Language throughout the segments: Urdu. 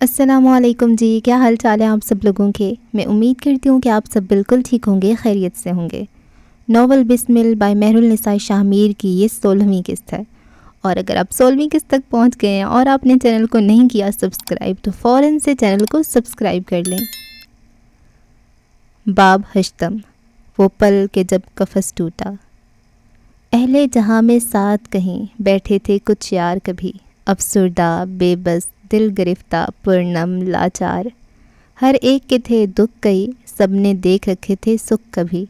السلام علیکم جی، کیا حال چال ہے آپ سب لوگوں کے؟ میں امید کرتی ہوں کہ آپ سب بالکل ٹھیک ہوں گے، خیریت سے ہوں گے۔ ناول بسمل بائی مہر النساء شاہ میر کی یہ 16ویں قسط ہے، اور اگر آپ 16ویں قسط تک پہنچ گئے ہیں اور آپ نے چینل کو نہیں کیا سبسکرائب تو فوراً سے چینل کو سبسکرائب کر لیں۔ باب ہشتم، وہ پل کہ جب قفس ٹوٹا۔ اہل جہاں میں ساتھ کہیں بیٹھے تھے کچھ یار کبھی، افسردہ بے بس دل گرفتہ پرنم لاچار، ہر ایک کے تھے دکھ کئی، سب نے دیکھ رکھے تھے سکھ کبھی۔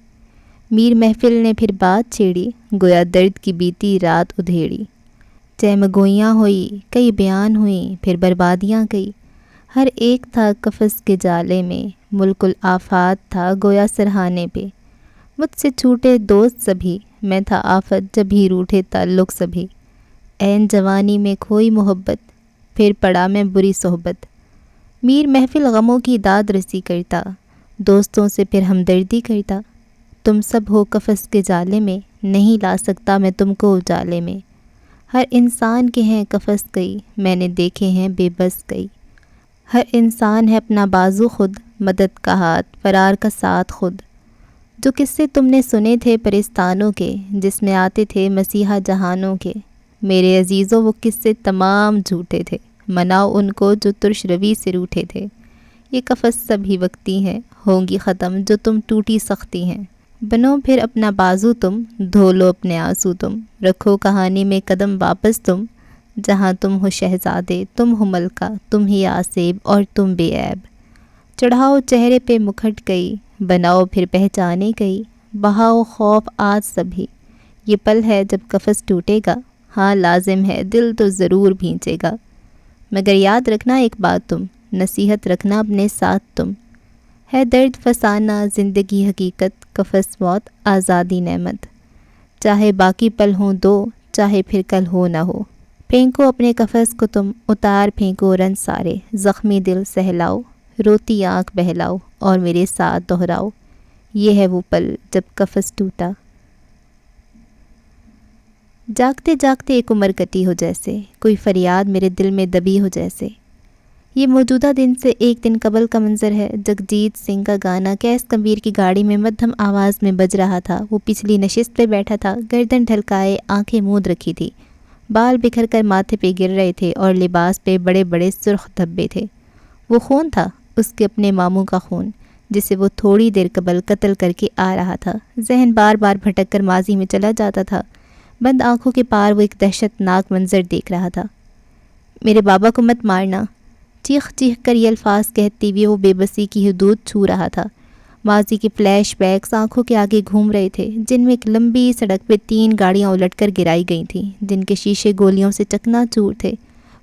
میر محفل نے پھر بات چھیڑی، گویا درد کی بیتی رات ادھیڑی۔ چہمگوئیاں ہوئی کئی بیان ہوئیں، پھر بربادیاں کئی، ہر ایک تھا قفس کے جالے میں، ملک الآفات تھا گویا سرہانے پہ۔ مجھ سے چھوٹے دوست سبھی، میں تھا آفت جب ہی روٹھے تعلق سبھی۔ عین جوانی میں کھوئی محبت، پھر پڑا میں بری صحبت۔ میر محفل غموں کی داد رسی کرتا، دوستوں سے پھر ہمدردی کرتا۔ تم سب ہو قفس کے جالے میں، نہیں لا سکتا میں تم کو اجالے میں۔ ہر انسان کے ہیں قفس کئی، میں نے دیکھے ہیں بے بس کئی۔ ہر انسان ہے اپنا بازو خود، مدد کا ہاتھ فرار کا ساتھ خود۔ جو قصے تم نے سنے تھے پرستانوں کے، جس میں آتے تھے مسیحا جہانوں کے، میرے عزیزوں وہ قصے تمام جھوٹے تھے، مناؤ ان کو جو ترش روی سے روٹھے تھے۔ یہ قفس سبھی وقتی ہیں، ہوں گی ختم جو تم ٹوٹی سختی ہیں۔ بنو پھر اپنا بازو تم، دھو لو اپنے آنسو تم، رکھو کہانی میں قدم واپس تم، جہاں تم ہو شہزادے تم ہو ملکہ تم ہی آسیب اور تم بے عیب۔ چڑھاؤ چہرے پہ مکھٹ کئی، بناؤ پھر پہچانے کئی، بہاؤ خوف آج سبھی۔ یہ پل ہے جب قفس ٹوٹے گا، ہاں لازم ہے دل تو ضرور بھینچے گا۔ مگر یاد رکھنا ایک بات تم، نصیحت رکھنا اپنے ساتھ تم، ہے درد فسانہ زندگی حقیقت، قفس موت آزادی نعمت۔ چاہے باقی پل ہوں دو، چاہے پھر کل ہو نہ ہو، پھینکو اپنے قفس کو تم، اتار پھینکو رنج سارے، زخمی دل سہلاؤ، روتی آنکھ بہلاؤ اور میرے ساتھ دہراؤ، یہ ہے وہ پل جب قفس ٹوٹا۔ جاگتے جاگتے ایک عمر کٹی ہو جیسے، کوئی فریاد میرے دل میں دبی ہو جیسے۔ یہ موجودہ دن سے ایک دن قبل کا منظر ہے۔ جگجیت سنگھ کا گانا کیس کبیر کی گاڑی میں مدھم آواز میں بج رہا تھا۔ وہ پچھلی نشست پہ بیٹھا تھا، گردن ڈھلکائے آنکھیں موند رکھی تھی، بال بکھر کر ماتھے پہ گر رہے تھے اور لباس پہ بڑے بڑے سرخ دھبے تھے۔ وہ خون تھا، اس کے اپنے ماموں کا خون، جسے وہ تھوڑی دیر قبل قتل کر کے آ رہا تھا۔ ذہن بار بار بھٹک کر ماضی میں چلا جاتا تھا۔ بند آنکھوں کے پار وہ ایک دہشت ناک منظر دیکھ رہا تھا۔ میرے بابا کو مت مارنا، چیخ چیخ کر یہ الفاظ کہتے ہوئے وہ بے بسی کی حدود چھو رہا تھا۔ ماضی کے فلیش بیکس آنکھوں کے آگے گھوم رہے تھے، جن میں ایک لمبی سڑک پہ 3 گاڑیاں الٹ کر گرائی گئی تھیں، جن کے شیشے گولیوں سے چکنا چور تھے۔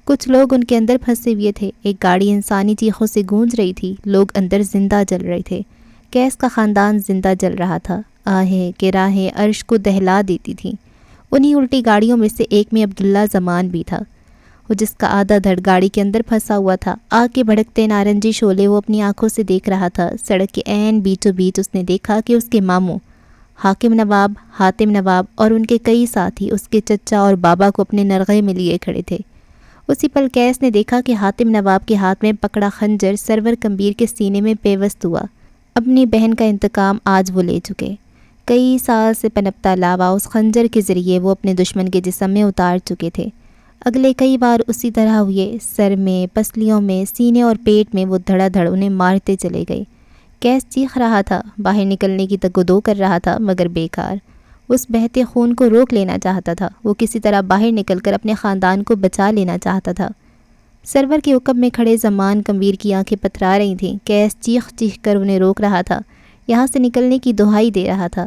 کچھ لوگ ان کے اندر پھنسے ہوئے تھے، ایک گاڑی انسانی چیخوں سے گونج رہی تھی، لوگ اندر زندہ جل رہے تھے۔ کیس کا خاندان زندہ جل رہا تھا، آہیں کہ راہیں عرش کو دہلا دیتی تھیں۔ انہی الٹی گاڑیوں میں سے ایک میں عبداللہ زمان بھی تھا، وہ جس کا آدھا دھڑ گاڑی کے اندر پھنسا ہوا تھا۔ آگ کے بھڑکتے نارنجی شعلے وہ اپنی آنکھوں سے دیکھ رہا تھا۔ سڑک کے عین بیچوں بیچ اس نے دیکھا کہ اس کے ماموں حاکم نواب، حاتم نواب اور ان کے کئی ساتھی اس کے چچا اور بابا کو اپنے نرغے میں لیے کھڑے تھے۔ اسی پل کیس نے دیکھا کہ حاتم نواب کے ہاتھ میں پکڑا خنجر سرور کمبیر کے سینے میں پیوست ہوا۔ اپنی بہن کا انتقام آج وہ لے چکے۔ کئی سال سے پنپتا لاوا اس خنجر کے ذریعے وہ اپنے دشمن کے جسم میں اتار چکے تھے۔ اگلے کئی بار اسی طرح ہوئے، سر میں، پسلیوں میں، سینے اور پیٹ میں وہ دھڑا دھڑ انہیں مارتے چلے گئے۔ کیس چیخ رہا تھا، باہر نکلنے کی تگ و دو کر رہا تھا، مگر بیکار۔ اس بہتے خون کو روک لینا چاہتا تھا، وہ کسی طرح باہر نکل کر اپنے خاندان کو بچا لینا چاہتا تھا۔ سرور کے عقب میں کھڑے زمان کمبیر کی آنکھیں پتھرا رہی تھیں۔ کیس چیخ چیخ کر انہیں روک رہا تھا، یہاں سے نکلنے کی دہائی دے رہا تھا۔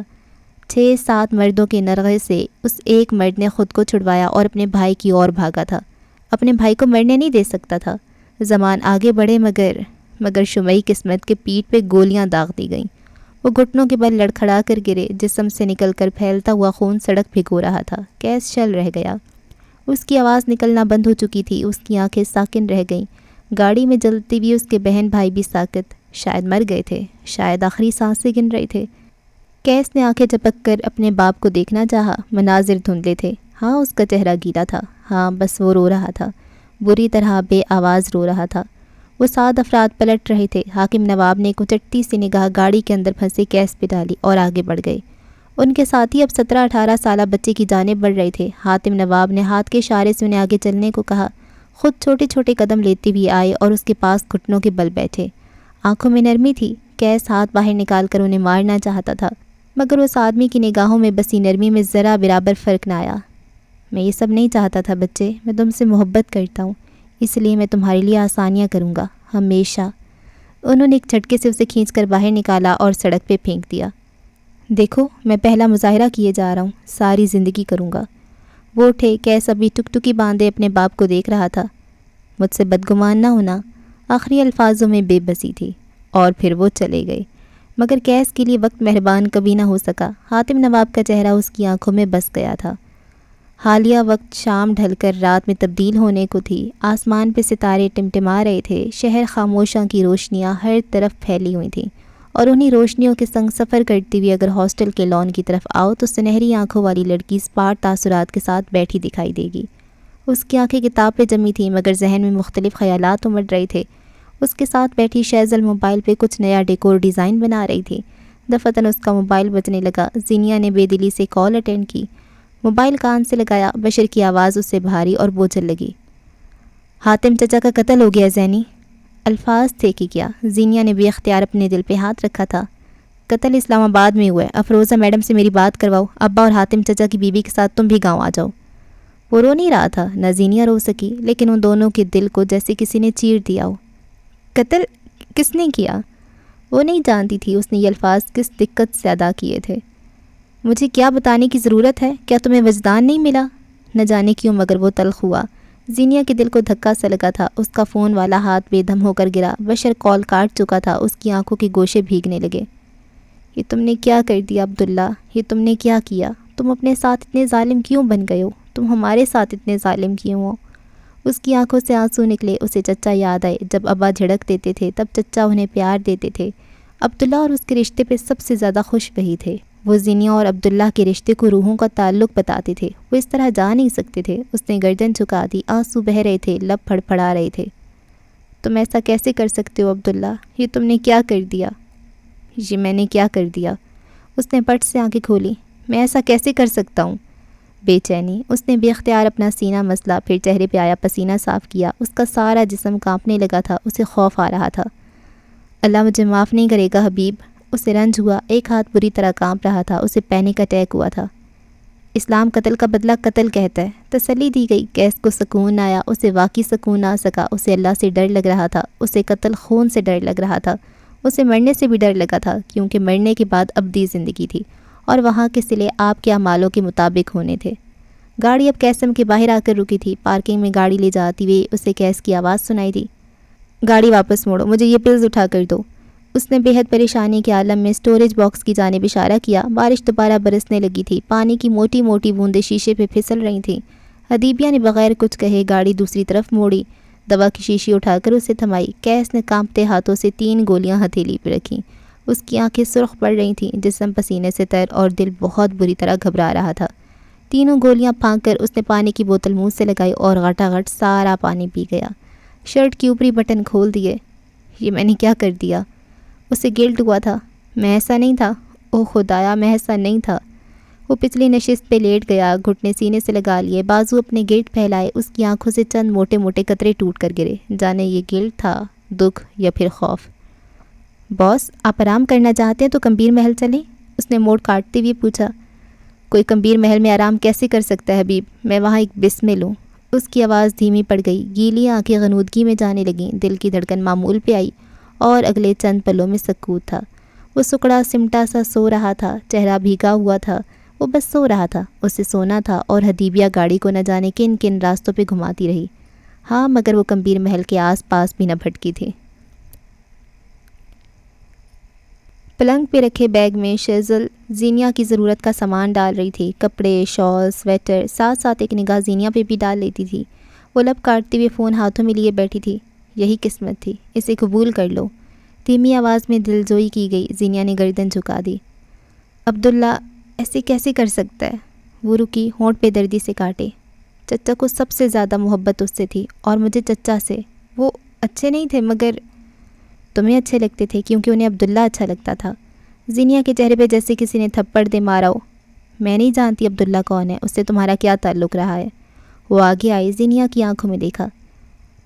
6-7 مردوں کے نرغے سے اس ایک مرد نے خود کو چھڑوایا اور اپنے بھائی کی اور بھاگا تھا۔ اپنے بھائی کو مرنے نہیں دے سکتا تھا۔ زمان آگے بڑھے مگر شمعی قسمت کے پیٹھ پہ گولیاں داغ دی گئیں۔ وہ گھٹنوں کے بل لڑکھڑا کر گرے، جسم سے نکل کر پھیلتا ہوا خون سڑک بھگو رہا تھا۔ کیس شل رہ گیا، اس کی آواز نکلنا بند ہو چکی تھی، اس کی آنکھیں ساکن رہ گئیں۔ گاڑی میں جلتی ہوئی اس کے بہن بھائی بھی ساکت، شاید مر گئے تھے، شاید آخری سانسیں گن رہے تھے۔ کیس نے آنکھیں جھپک کر اپنے باپ کو دیکھنا چاہا، مناظر دھندلے تھے۔ ہاں اس کا چہرہ گیلا تھا، ہاں بس وہ رو رہا تھا، بری طرح بے آواز رو رہا تھا۔ وہ 7 افراد پلٹ رہے تھے۔ حاکم نواب نے کچٹتی سی نگاہ گاڑی کے اندر پھنسے کیس پہ ڈالی اور آگے بڑھ گئے۔ ان کے ساتھی اب 17-18 سالہ بچے کی جانب بڑھ رہے تھے۔ حاتم نواب نے ہاتھ کے اشارے سے انہیں آگے چلنے کو کہا، خود چھوٹے چھوٹے قدم لیتے ہوئے آئے اور اس کے پاس گھٹنوں کے بل بیٹھے۔ آنکھوں میں نرمی تھی۔ کیس ہاتھ باہر نکال کر انہیں مارنا چاہتا تھا، مگر اس آدمی کی نگاہوں میں بسی نرمی میں ذرا برابر فرق نہ آیا۔ میں یہ سب نہیں چاہتا تھا بچے، میں تم سے محبت کرتا ہوں، اس لیے میں تمہارے لیے آسانیاں کروں گا، ہمیشہ۔ انہوں نے ایک جھٹکے سے اسے کھینچ کر باہر نکالا اور سڑک پہ پھینک دیا۔ دیکھو، میں پہلا مظاہرہ کیے جا رہا ہوں، ساری زندگی کروں گا۔ وہ اٹھے۔ کیس ابھی ٹکٹکی باندھے اپنے باپ کو دیکھ رہا تھا۔ مجھ سے بدگمان نہ ہونا، آخری الفاظوں میں بے بسی تھی، اور پھر وہ چلے گئے۔ مگر کیس کے لیے وقت مہربان کبھی نہ ہو سکا۔ حاتم نواب کا چہرہ اس کی آنکھوں میں بس گیا تھا۔ حالیہ وقت شام ڈھل کر رات میں تبدیل ہونے کو تھی۔ آسمان پہ ستارے ٹمٹما رہے تھے۔ شہر خاموشاں کی روشنیاں ہر طرف پھیلی ہوئی تھیں، اور انہی روشنیوں کے سنگ سفر کرتی ہوئی اگر ہاسٹل کے لان کی طرف آؤ تو سنہری آنکھوں والی لڑکی سپاٹ تاثرات کے ساتھ بیٹھی دکھائی دے گی۔ اس کی آنکھیں کتاب پہ جمی تھیں، مگر ذہن میں مختلف خیالات امڑ رہے تھے۔ اس کے ساتھ بیٹھی شیزل موبائل پہ کچھ نیا ڈیکور ڈیزائن بنا رہی تھی۔ دفعتاً اس کا موبائل بجنے لگا۔ زینیا نے بے دلی سے کال اٹینڈ کی۔ موبائل کان سے لگایا۔ بشر کی آواز اس سے بھاری اور بوجھل لگی۔ حاتم چچا کا قتل ہو گیا زینی۔ الفاظ تھے کہ کیا، زینیا نے بے اختیار اپنے دل پہ ہاتھ رکھا تھا۔ قتل اسلام آباد میں ہوا ہے، افروزہ میڈم سے میری بات کرواؤ، ابا اور حاتم چچا کی بیوی کے ساتھ تم بھی گاؤں آ جاؤ۔ وہ رو نہیں رہا تھا، نہ زینیا رو سکی، لیکن ان دونوں کے دل کو جیسے کسی نے چیر دیا ہو۔ قتل کس نے کیا؟ وہ نہیں جانتی تھی اس نے یہ الفاظ کس دقت سے ادا کیے تھے۔ مجھے کیا بتانے کی ضرورت ہے؟ کیا تمہیں وجدان نہیں ملا؟ نہ جانے کیوں مگر وہ تلخ ہوا۔ زینیا کے دل کو دھکا سا لگا تھا۔ اس کا فون والا ہاتھ بے دم ہو کر گرا۔ بشر کال کاٹ چکا تھا۔ اس کی آنکھوں کے گوشے بھیگنے لگے۔ یہ تم نے کیا کر دیا عبداللہ؟ یہ تم نے کیا کیا؟ تم اپنے ساتھ اتنے ظالم کیوں بن گئے ہو؟ تم ہمارے ساتھ اتنے ظالم کیوں ہو؟ اس کی آنکھوں سے آنسو نکلے۔ اسے چچا یاد آئے۔ جب ابا جھڑک دیتے تھے تب چچا انہیں پیار دیتے تھے۔ عبداللہ اور اس کے رشتے پہ سب سے زیادہ خوش وہی تھے۔ وہ زینیا اور عبداللہ کے رشتے کو روحوں کا تعلق بتاتے تھے۔ وہ اس طرح جا نہیں سکتے تھے۔ اس نے گردن جھکا دی۔ آنسو بہہ رہے تھے، لب پھڑپھڑا رہے تھے۔ تم ایسا کیسے کر سکتے ہو عبداللہ؟ یہ تم نے کیا کر دیا؟ یہ میں نے کیا کر دیا؟ اس نے پٹ سے آنکھیں کھولی۔ میں ایسا کیسے کر سکتا ہوں؟ بے چینی۔ اس نے بے اختیار اپنا سینہ مسلا، پھر چہرے پہ آیا پسینہ صاف کیا۔ اس کا سارا جسم کانپنے لگا تھا۔ اسے خوف آ رہا تھا۔ اللہ مجھے معاف نہیں کرے گا حبیب؟ اسے رنج ہوا۔ ایک ہاتھ بری طرح کانپ رہا تھا۔ اسے پینک اٹیک ہوا تھا۔ اسلام قتل کا بدلہ قتل کہتا ہے۔ تسلی دی گئی۔ کیس کو سکون آیا۔ اسے واقعی سکون آ سکا۔ اسے اللہ سے ڈر لگ رہا تھا۔ اسے قتل خون سے ڈر لگ رہا تھا۔ اسے مرنے سے بھی ڈر لگا تھا، کیونکہ مرنے کے بعد ابدی زندگی تھی، اور وہاں کے صلے آپ کے اعمالوں کے مطابق ہونے تھے۔ گاڑی اب کیسم کے باہر آ کر رکی تھی۔ پارکنگ میں گاڑی لے جاتی ہوئے اسے کیس کی آواز سنائی دی۔ گاڑی واپس موڑو، مجھے یہ پلز اٹھا کر دو۔ اس نے بے حد پریشانی کے عالم میں سٹوریج باکس کی جانب اشارہ کیا۔ بارش دوبارہ برسنے لگی تھی۔ پانی کی موٹی موٹی بوندیں شیشے پہ پھسل رہی تھیں۔ حدیبیہ نے بغیر کچھ کہے گاڑی دوسری طرف موڑی، دوا کی شیشی اٹھا کر اسے تھمائی۔ کیس نے کانپتے ہاتھوں سے 3 گولیاں ہتھیلی پہ رکھیں۔ اس کی آنکھیں سرخ پڑ رہی تھیں، جسم پسینے سے تر اور دل بہت بری طرح گھبرا رہا تھا۔ تینوں گولیاں پھانک کر اس نے پانی کی بوتل منہ سے لگائی اور غٹا غٹ سارا پانی پی گیا۔ شرٹ کی اوپری بٹن کھول دیے۔ یہ میں نے کیا کر دیا؟ اسے گلٹ ہوا تھا۔ میں ایسا نہیں تھا، اوہ خدایا میں ایسا نہیں تھا۔ وہ پچھلی نشست پہ لیٹ گیا، گھٹنے سینے سے لگا لیے، بازو اپنے گرد پھیلائے۔ اس کی آنکھوں سے چند موٹے موٹے قطرے ٹوٹ کر گرے۔ جانے یہ گلٹ تھا، دکھ یا پھر خوف؟ باس، آپ آرام کرنا چاہتے ہیں تو کمبیر محل چلیں؟ اس نے موڑ کاٹتے ہوئے پوچھا۔ کوئی کمبیر محل میں آرام کیسے کر سکتا ہے حبیب؟ میں وہاں ایک بسمل ہوں۔ اس کی آواز دھیمی پڑ گئی۔ گیلی آنکھیں غنودگی میں جانے لگیں۔ دل کی دھڑکن معمول پہ آئی، اور اگلے چند پلوں میں سکوت تھا۔ وہ سکڑا سمٹا سا سو رہا تھا، چہرہ بھیگا ہوا تھا۔ وہ بس سو رہا تھا، اسے سونا تھا، اور حدیبیہ گاڑی کو نہ جانے کن کن راستوں پہ گھماتی رہی۔ ہاں، مگر وہ کمبیر محل کے آس پاس بھی نہ بھٹکی تھی۔ پلنگ پہ رکھے بیگ میں شیزل زینیا کی ضرورت کا سامان ڈال رہی تھی، کپڑے، شال، سویٹر، ساتھ ساتھ ایک نگاہ زینیا پہ بھی ڈال لیتی تھی۔ وہ لب کاٹتے ہوئے فون ہاتھوں میں لیے بیٹھی تھی۔ یہی قسمت تھی، اسے قبول کر لو۔ دھیمی آواز میں دلجوئی کی گئی۔ زینیا نے گردن جھکا دی۔ عبداللہ ایسے کیسے کر سکتا ہے؟ وہ رکی، ہونٹ پہ دردی سے کاٹے۔ چچا کو سب سے زیادہ محبت اس سے تھی، اور مجھے چچا سے۔ وہ اچھے نہیں تھے مگر تمہیں اچھے لگتے تھے کیونکہ انہیں عبداللہ اچھا لگتا تھا۔ زینیا کے چہرے پہ جیسے کسی نے تھپڑ دے مارا ہو۔ میں نہیں جانتی عبداللہ کون ہے، اس سے تمہارا کیا تعلق رہا ہے؟ وہ آگے آئی، زینیا کی آنکھوں میں دیکھا۔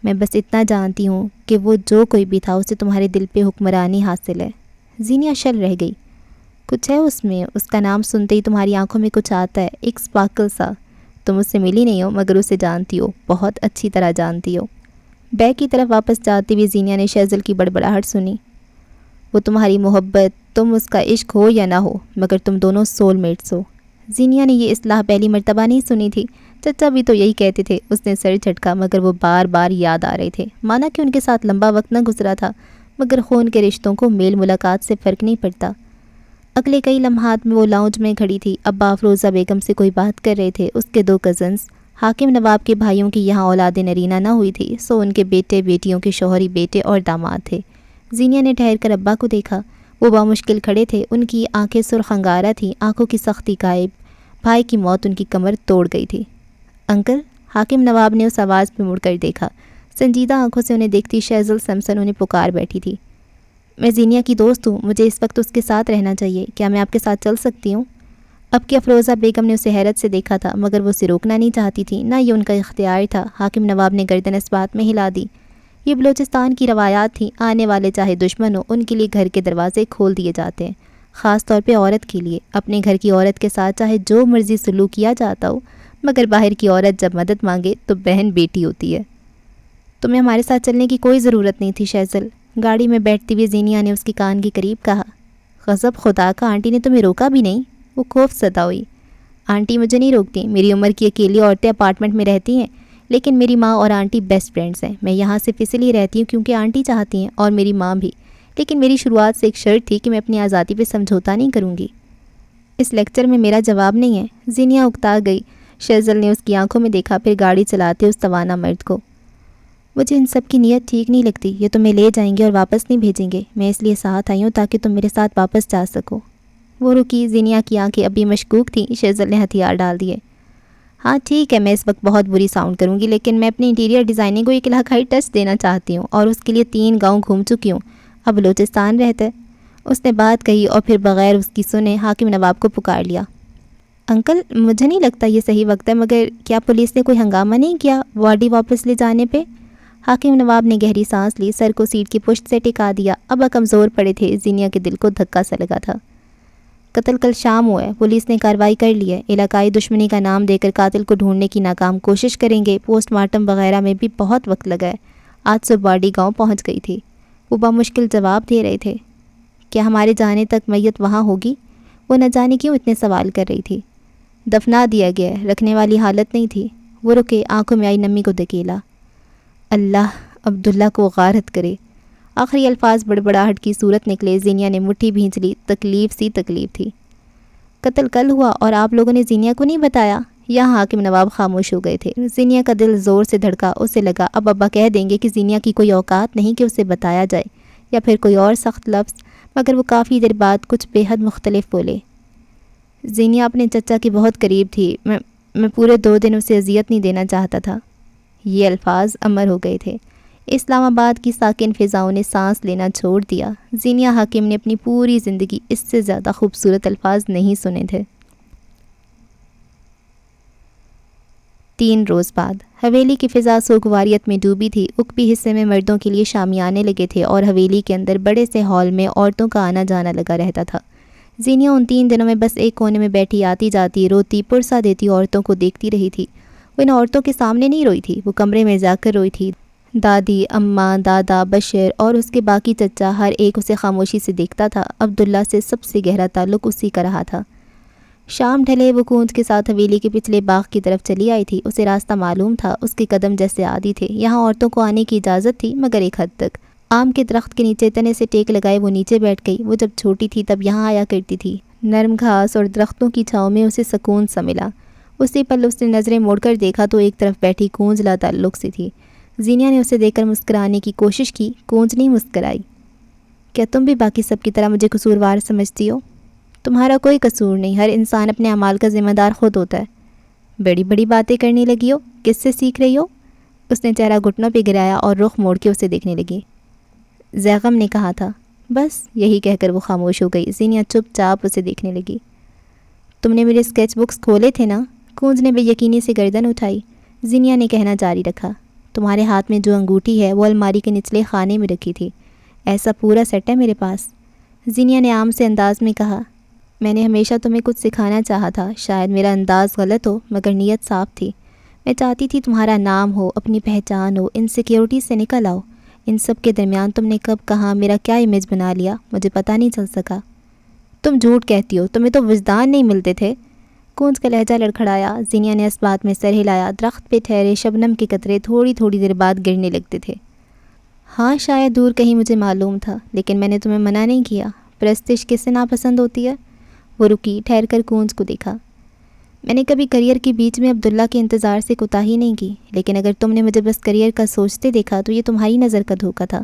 میں بس اتنا جانتی ہوں کہ وہ جو کوئی بھی تھا اسے تمہارے دل پہ حکمرانی حاصل ہے۔ زینیا شل رہ گئی۔ کچھ ہے اس میں، اس کا نام سنتے ہی تمہاری آنکھوں میں کچھ آتا ہے، ایک سپارکل سا۔ تم اس سے ملی نہیں ہو مگر اسے جانتی ہو، بہت اچھی طرح جانتی ہو۔ بیگ کی طرف واپس جاتے ہوئے زینیا نے شیزل کی بڑبڑاہٹ سنی۔ وہ تمہاری محبت، تم اس کا عشق ہو یا نہ ہو، مگر تم دونوں سول میٹس ہو۔ زینیا نے یہ اصطلاح پہلی مرتبہ نہیں سنی تھی، چچا بھی تو یہی کہتے تھے۔ اس نے سر جھٹکا مگر وہ بار بار یاد آ رہے تھے، مانا کہ ان کے ساتھ لمبا وقت نہ گزرا تھا، مگر خون کے رشتوں کو میل ملاقات سے فرق نہیں پڑتا۔ اگلے کئی لمحات میں وہ لاؤنج میں کھڑی تھی۔ ابا افروزہ بیگم سے کوئی بات کر رہے تھے۔ اس کے 2 کزنز حاکم نواب کے بھائیوں کی یہاں اولاد نرینہ نہ ہوئی تھی، سو ان کے بیٹے بیٹیوں کے شوہری بیٹے اور داماد تھے۔ زینیا نے ٹھہر کر ابا کو دیکھا، وہ بامشکل کھڑے تھے، ان کی آنکھیں سرخ انگارہ تھیں، آنکھوں کی سختی غائب۔ بھائی کی موت ان کی کمر توڑ گئی تھی۔ انکل، حاکم نواب نے اس آواز پہ مڑ کر دیکھا۔ سنجیدہ آنکھوں سے انہیں دیکھتی شیزل سمسن انہیں پکار بیٹھی تھی۔ میں زینیا کی دوست ہوں، مجھے اس وقت اس کے ساتھ رہنا چاہیے، کیا میں آپ کے ساتھ چل سکتی ہوں؟ اب کہ افروزہ بیگم نے اسے حیرت سے دیکھا تھا مگر وہ اسے روکنا نہیں چاہتی تھی، نہ یہ ان کا اختیار تھا۔ حاکم نواب نے گردن اس بات میں ہلا دی۔ یہ بلوچستان کی روایات تھیں، آنے والے چاہے دشمن ہو، ان کے لیے گھر کے دروازے کھول دیے جاتے ہیں، خاص طور پہ عورت کے لیے۔ اپنے گھر کی عورت کے ساتھ چاہے جو مرضی سلوک کیا جاتا ہو، مگر باہر کی عورت جب مدد مانگے تو بہن بیٹی ہوتی ہے۔ تمہیں ہمارے ساتھ چلنے کی کوئی ضرورت نہیں تھی شیزل، گاڑی میں بیٹھتی ہوئے زینیا نے اس کے کان کے قریب کہا۔ غضب خدا کا، آنٹی نے تمہیں روکا بھی نہیں؟ وہ خوف زدہ ہوئی۔ آنٹی مجھے نہیں روکتی، میری عمر کی اکیلی عورتیں اپارٹمنٹ میں رہتی ہیں، لیکن میری ماں اور آنٹی بیسٹ فرینڈز ہیں۔ میں یہاں صرف اس لیے رہتی ہوں کیونکہ آنٹی چاہتی ہیں اور میری ماں بھی، لیکن میری شروعات سے ایک شرط تھی کہ میں اپنی آزادی پہ سمجھوتا نہیں کروں گی۔ اس لیکچر میں میرا جواب نہیں ہے۔ زینیا اکتا گئی۔ شیزل نے اس کی آنکھوں میں دیکھا، پھر گاڑی چلاتے اس توانا مرد کو۔ مجھے ان سب کی نیت ٹھیک نہیں لگتی، یہ تمہیں لے جائیں گے اور واپس نہیں بھیجیں گے، میں اس لیے ساتھ آئی ہوں تاکہ تم میرے ساتھ واپس جا سکو۔ وہ رکی، زینیا کی آنکھیں ابھی مشکوک تھیں۔ شیزل نے ہتھیار ڈال دیے۔ ہاں ٹھیک ہے، میں اس وقت بہت بری ساؤنڈ کروں گی، لیکن میں اپنی انٹیریئر ڈیزائننگ کو ایک علاقائی ٹچ دینا چاہتی ہوں اور اس کے لیے 3 گاؤں گھوم چکی ہوں، اب بلوچستان رہتا ہے۔ اس نے بات کہی اور پھر بغیر اس کی سنے حاکم نواب کو پکار لیا۔ انکل، مجھے نہیں لگتا یہ صحیح وقت ہے، مگر کیا پولیس نے کوئی ہنگامہ نہیں کیا واڈی واپس لے جانے پہ؟ حاکم نواب نے گہری سانس لی، سر کو سیٹ کی پشت سے ٹکا دیا۔ ابا کمزور پڑے تھے، زینیا کے دل کو دھکا سا لگا تھا۔ قتل کل شام ہوا ہے، پولیس نے کارروائی کر لی ہے، علاقائی دشمنی کا نام دے کر قاتل کو ڈھونڈنے کی ناکام کوشش کریں گے، پوسٹ مارٹم وغیرہ میں بھی بہت وقت لگا ہے، آج صبح باڈی گاؤں پہنچ گئی تھی۔ وہ بامشکل جواب دے رہے تھے۔ کیا ہمارے جانے تک میت وہاں ہوگی؟ وہ نہ جانے کیوں اتنے سوال کر رہی تھی۔ دفنا دیا گیا ہے، رکھنے والی حالت نہیں تھی۔ وہ رکے، آنکھوں میں آئی نمی کو دھکیلا۔ اللہ عبداللہ کو غارت کرے۔ آخری الفاظ بڑبڑاہٹ کی صورت نکلے۔ زینیا نے مٹھی بھینچ لی، تکلیف تھی۔ قتل کل ہوا اور آپ لوگوں نے زینیا کو نہیں بتایا؟ یہاں حاکم نواب خاموش ہو گئے تھے۔ زینیا کا دل زور سے دھڑکا، اسے لگا اب ابا کہہ دیں گے کہ زینیا کی کوئی اوقات نہیں کہ اسے بتایا جائے، یا پھر کوئی اور سخت لفظ، مگر وہ کافی دیر بعد کچھ بے حد مختلف بولے۔ زینیا اپنے چچا کی بہت قریب تھی، میں پورے 2 دن اسے اذیت نہیں دینا چاہتا تھا۔ یہ الفاظ امر ہو گئے تھے۔ اسلام آباد کی ساکن فضاؤں نے سانس لینا چھوڑ دیا۔ زینیا حاکم نے اپنی پوری زندگی اس سے زیادہ خوبصورت الفاظ نہیں سنے تھے۔ 3 روز بعد حویلی کی فضا سوگواریت میں ڈوبی تھی۔ عقبی حصے میں مردوں کے لیے شامیانے لگے تھے اور حویلی کے اندر بڑے سے ہال میں عورتوں کا آنا جانا لگا رہتا تھا۔ زینیا ان 3 دنوں میں بس ایک کونے میں بیٹھی آتی جاتی، روتی پرسا دیتی عورتوں کو دیکھتی رہی تھی۔ وہ ان عورتوں کے سامنے نہیں روئی تھی، وہ کمرے میں جا کر روئی تھی۔ دادی، اماں، دادا، بشیر اور اس کے باقی چچا، ہر ایک اسے خاموشی سے دیکھتا تھا۔ عبداللہ سے سب سے گہرا تعلق اسی کا رہا تھا۔ شام ڈھلے وہ کونج کے ساتھ حویلی کے پچھلے باغ کی طرف چلی آئی تھی۔ اسے راستہ معلوم تھا، اس کے قدم جیسے عادی تھے۔ یہاں عورتوں کو آنے کی اجازت تھی مگر ایک حد تک۔ آم کے درخت کے نیچے تنے سے ٹیک لگائے وہ نیچے بیٹھ گئی۔ وہ جب چھوٹی تھی تب یہاں آیا کرتی تھی۔ نرم گھاس اور درختوں کی چھاؤں میں اسے سکون سا ملا۔ اسی پل اس نے نظریں موڑ کر دیکھا تو ایک طرف بیٹھی کونج لا تعلق سی تھی۔ زینیا نے اسے دیکھ کر مسکرانے کی کوشش کی، کونج نہیں مسکرائی۔ کیا تم بھی باقی سب کی طرح مجھے قصوروار سمجھتی ہو؟ تمہارا کوئی قصور نہیں، ہر انسان اپنے اعمال کا ذمہ دار خود ہوتا ہے۔ بڑی بڑی باتیں کرنے لگی ہو، کس سے سیکھ رہی ہو؟ اس نے چہرہ گھٹنوں پہ گرایا اور رخ موڑ کے اسے دیکھنے لگی۔ زیغم نے کہا تھا۔ بس یہی کہہ کر وہ خاموش ہو گئی۔ زینیا چپ چاپ اسے دیکھنے لگی۔ تم نے میرے اسکیچ بکس کھولے تھے نا؟ کونج نے بے یقینی سے گردن اٹھائی۔ زینیا نے کہنا جاری رکھا۔ تمہارے ہاتھ میں جو انگوٹھی ہے وہ الماری کے نچلے خانے میں رکھی تھی۔ ایسا پورا سیٹ ہے میرے پاس۔ زینیا نے عام سے انداز میں کہا۔ میں نے ہمیشہ تمہیں کچھ سکھانا چاہا تھا، شاید میرا انداز غلط ہو مگر نیت صاف تھی۔ میں چاہتی تھی تمہارا نام ہو، اپنی پہچان ہو، انسیکیورٹی سے نکل آؤ۔ ان سب کے درمیان تم نے کب کہاں میرا کیا امیج بنا لیا مجھے پتہ نہیں چل سکا۔ تم جھوٹ کہتی ہو، تمہیں تو وجدان نہیں ملتے تھے۔ کونج کا لہجہ لڑکھڑایا۔ زینیا نے اس بات میں سر ہلایا۔ درخت پہ ٹھہرے شبنم کے قطرے تھوڑی تھوڑی دیر بعد گرنے لگتے تھے۔ ہاں شاید دور کہیں مجھے معلوم تھا، لیکن میں نے تمہیں منع نہیں کیا۔ پرستش کس سے ناپسند ہوتی ہے؟ وہ رکی، ٹھہر کر کونج کو دیکھا۔ میں نے کبھی کریئر کے بیچ میں عبداللہ کے انتظار سے کوتاہی نہیں کی، لیکن اگر تم نے مجھے بس کریئر کا سوچتے دیکھا تو یہ تمہاری نظر کا دھوکہ تھا۔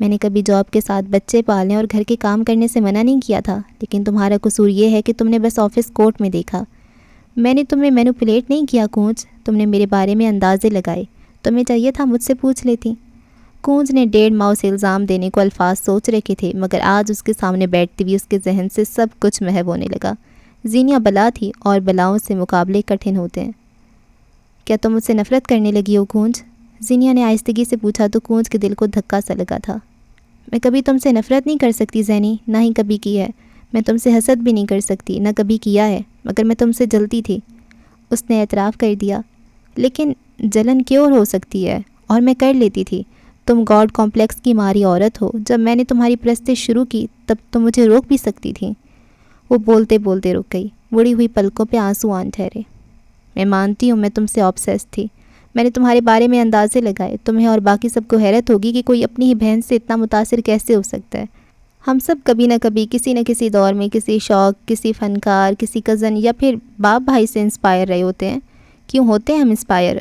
میں نے کبھی جاب کے ساتھ بچے پالنے اور گھر کے کام کرنے سے منع نہیں کیا تھا، لیکن تمہارا قصور یہ ہے کہ تم نے بس آفس کوٹ میں دیکھا۔ میں نے تمہیں مینوپولیٹ نہیں کیا کونج، تم نے میرے بارے میں اندازے لگائے۔ تمہیں چاہیے تھا مجھ سے پوچھ لیتی۔ کونج نے 1.5 ماہ سے الزام دینے کو الفاظ سوچ رکھے تھے، مگر آج اس کے سامنے بیٹھتی ہوئی اس کے ذہن سے سب کچھ محو ہونے لگا۔ زینیا بلا تھی اور بلاؤں سے مقابلے کٹھن ہوتے ہیں۔ کیا تم مجھ سے نفرت کرنے لگی ہو کونج؟ زینیا نے آہستگی سے پوچھا تو کونج کے دل کو دھکا سا لگا تھا۔ میں کبھی تم سے نفرت نہیں کر سکتی زینی، نہ ہی کبھی کی ہے۔ میں تم سے حسد بھی نہیں کر سکتی، نہ کبھی کیا ہے، مگر میں تم سے جلتی تھی۔ اس نے اعتراف کر دیا۔ لیکن جلن کیوں ہو سکتی ہے؟ اور میں کر لیتی تھی۔ تم گاڈ کمپلیکس کی ماری عورت ہو۔ جب میں نے تمہاری پرستش شروع کی تب تم مجھے روک بھی سکتی تھی۔ وہ بولتے بولتے رک گئی، مڑی ہوئی پلکوں پہ آنسو آن ٹھہرے۔ میں مانتی ہوں میں تم سے آبسیس تھی۔ میں نے تمہارے بارے میں اندازے لگائے۔ تمہیں اور باقی سب کو حیرت ہوگی کہ کوئی اپنی ہی بہن سے اتنا متاثر کیسے ہو سکتا ہے۔ ہم سب کبھی نہ کبھی کسی نہ کسی دور میں کسی شوق، کسی فنکار، کسی کزن یا پھر باپ بھائی سے انسپائر رہے ہوتے ہیں۔ کیوں ہوتے ہیں ہم انسپائر؟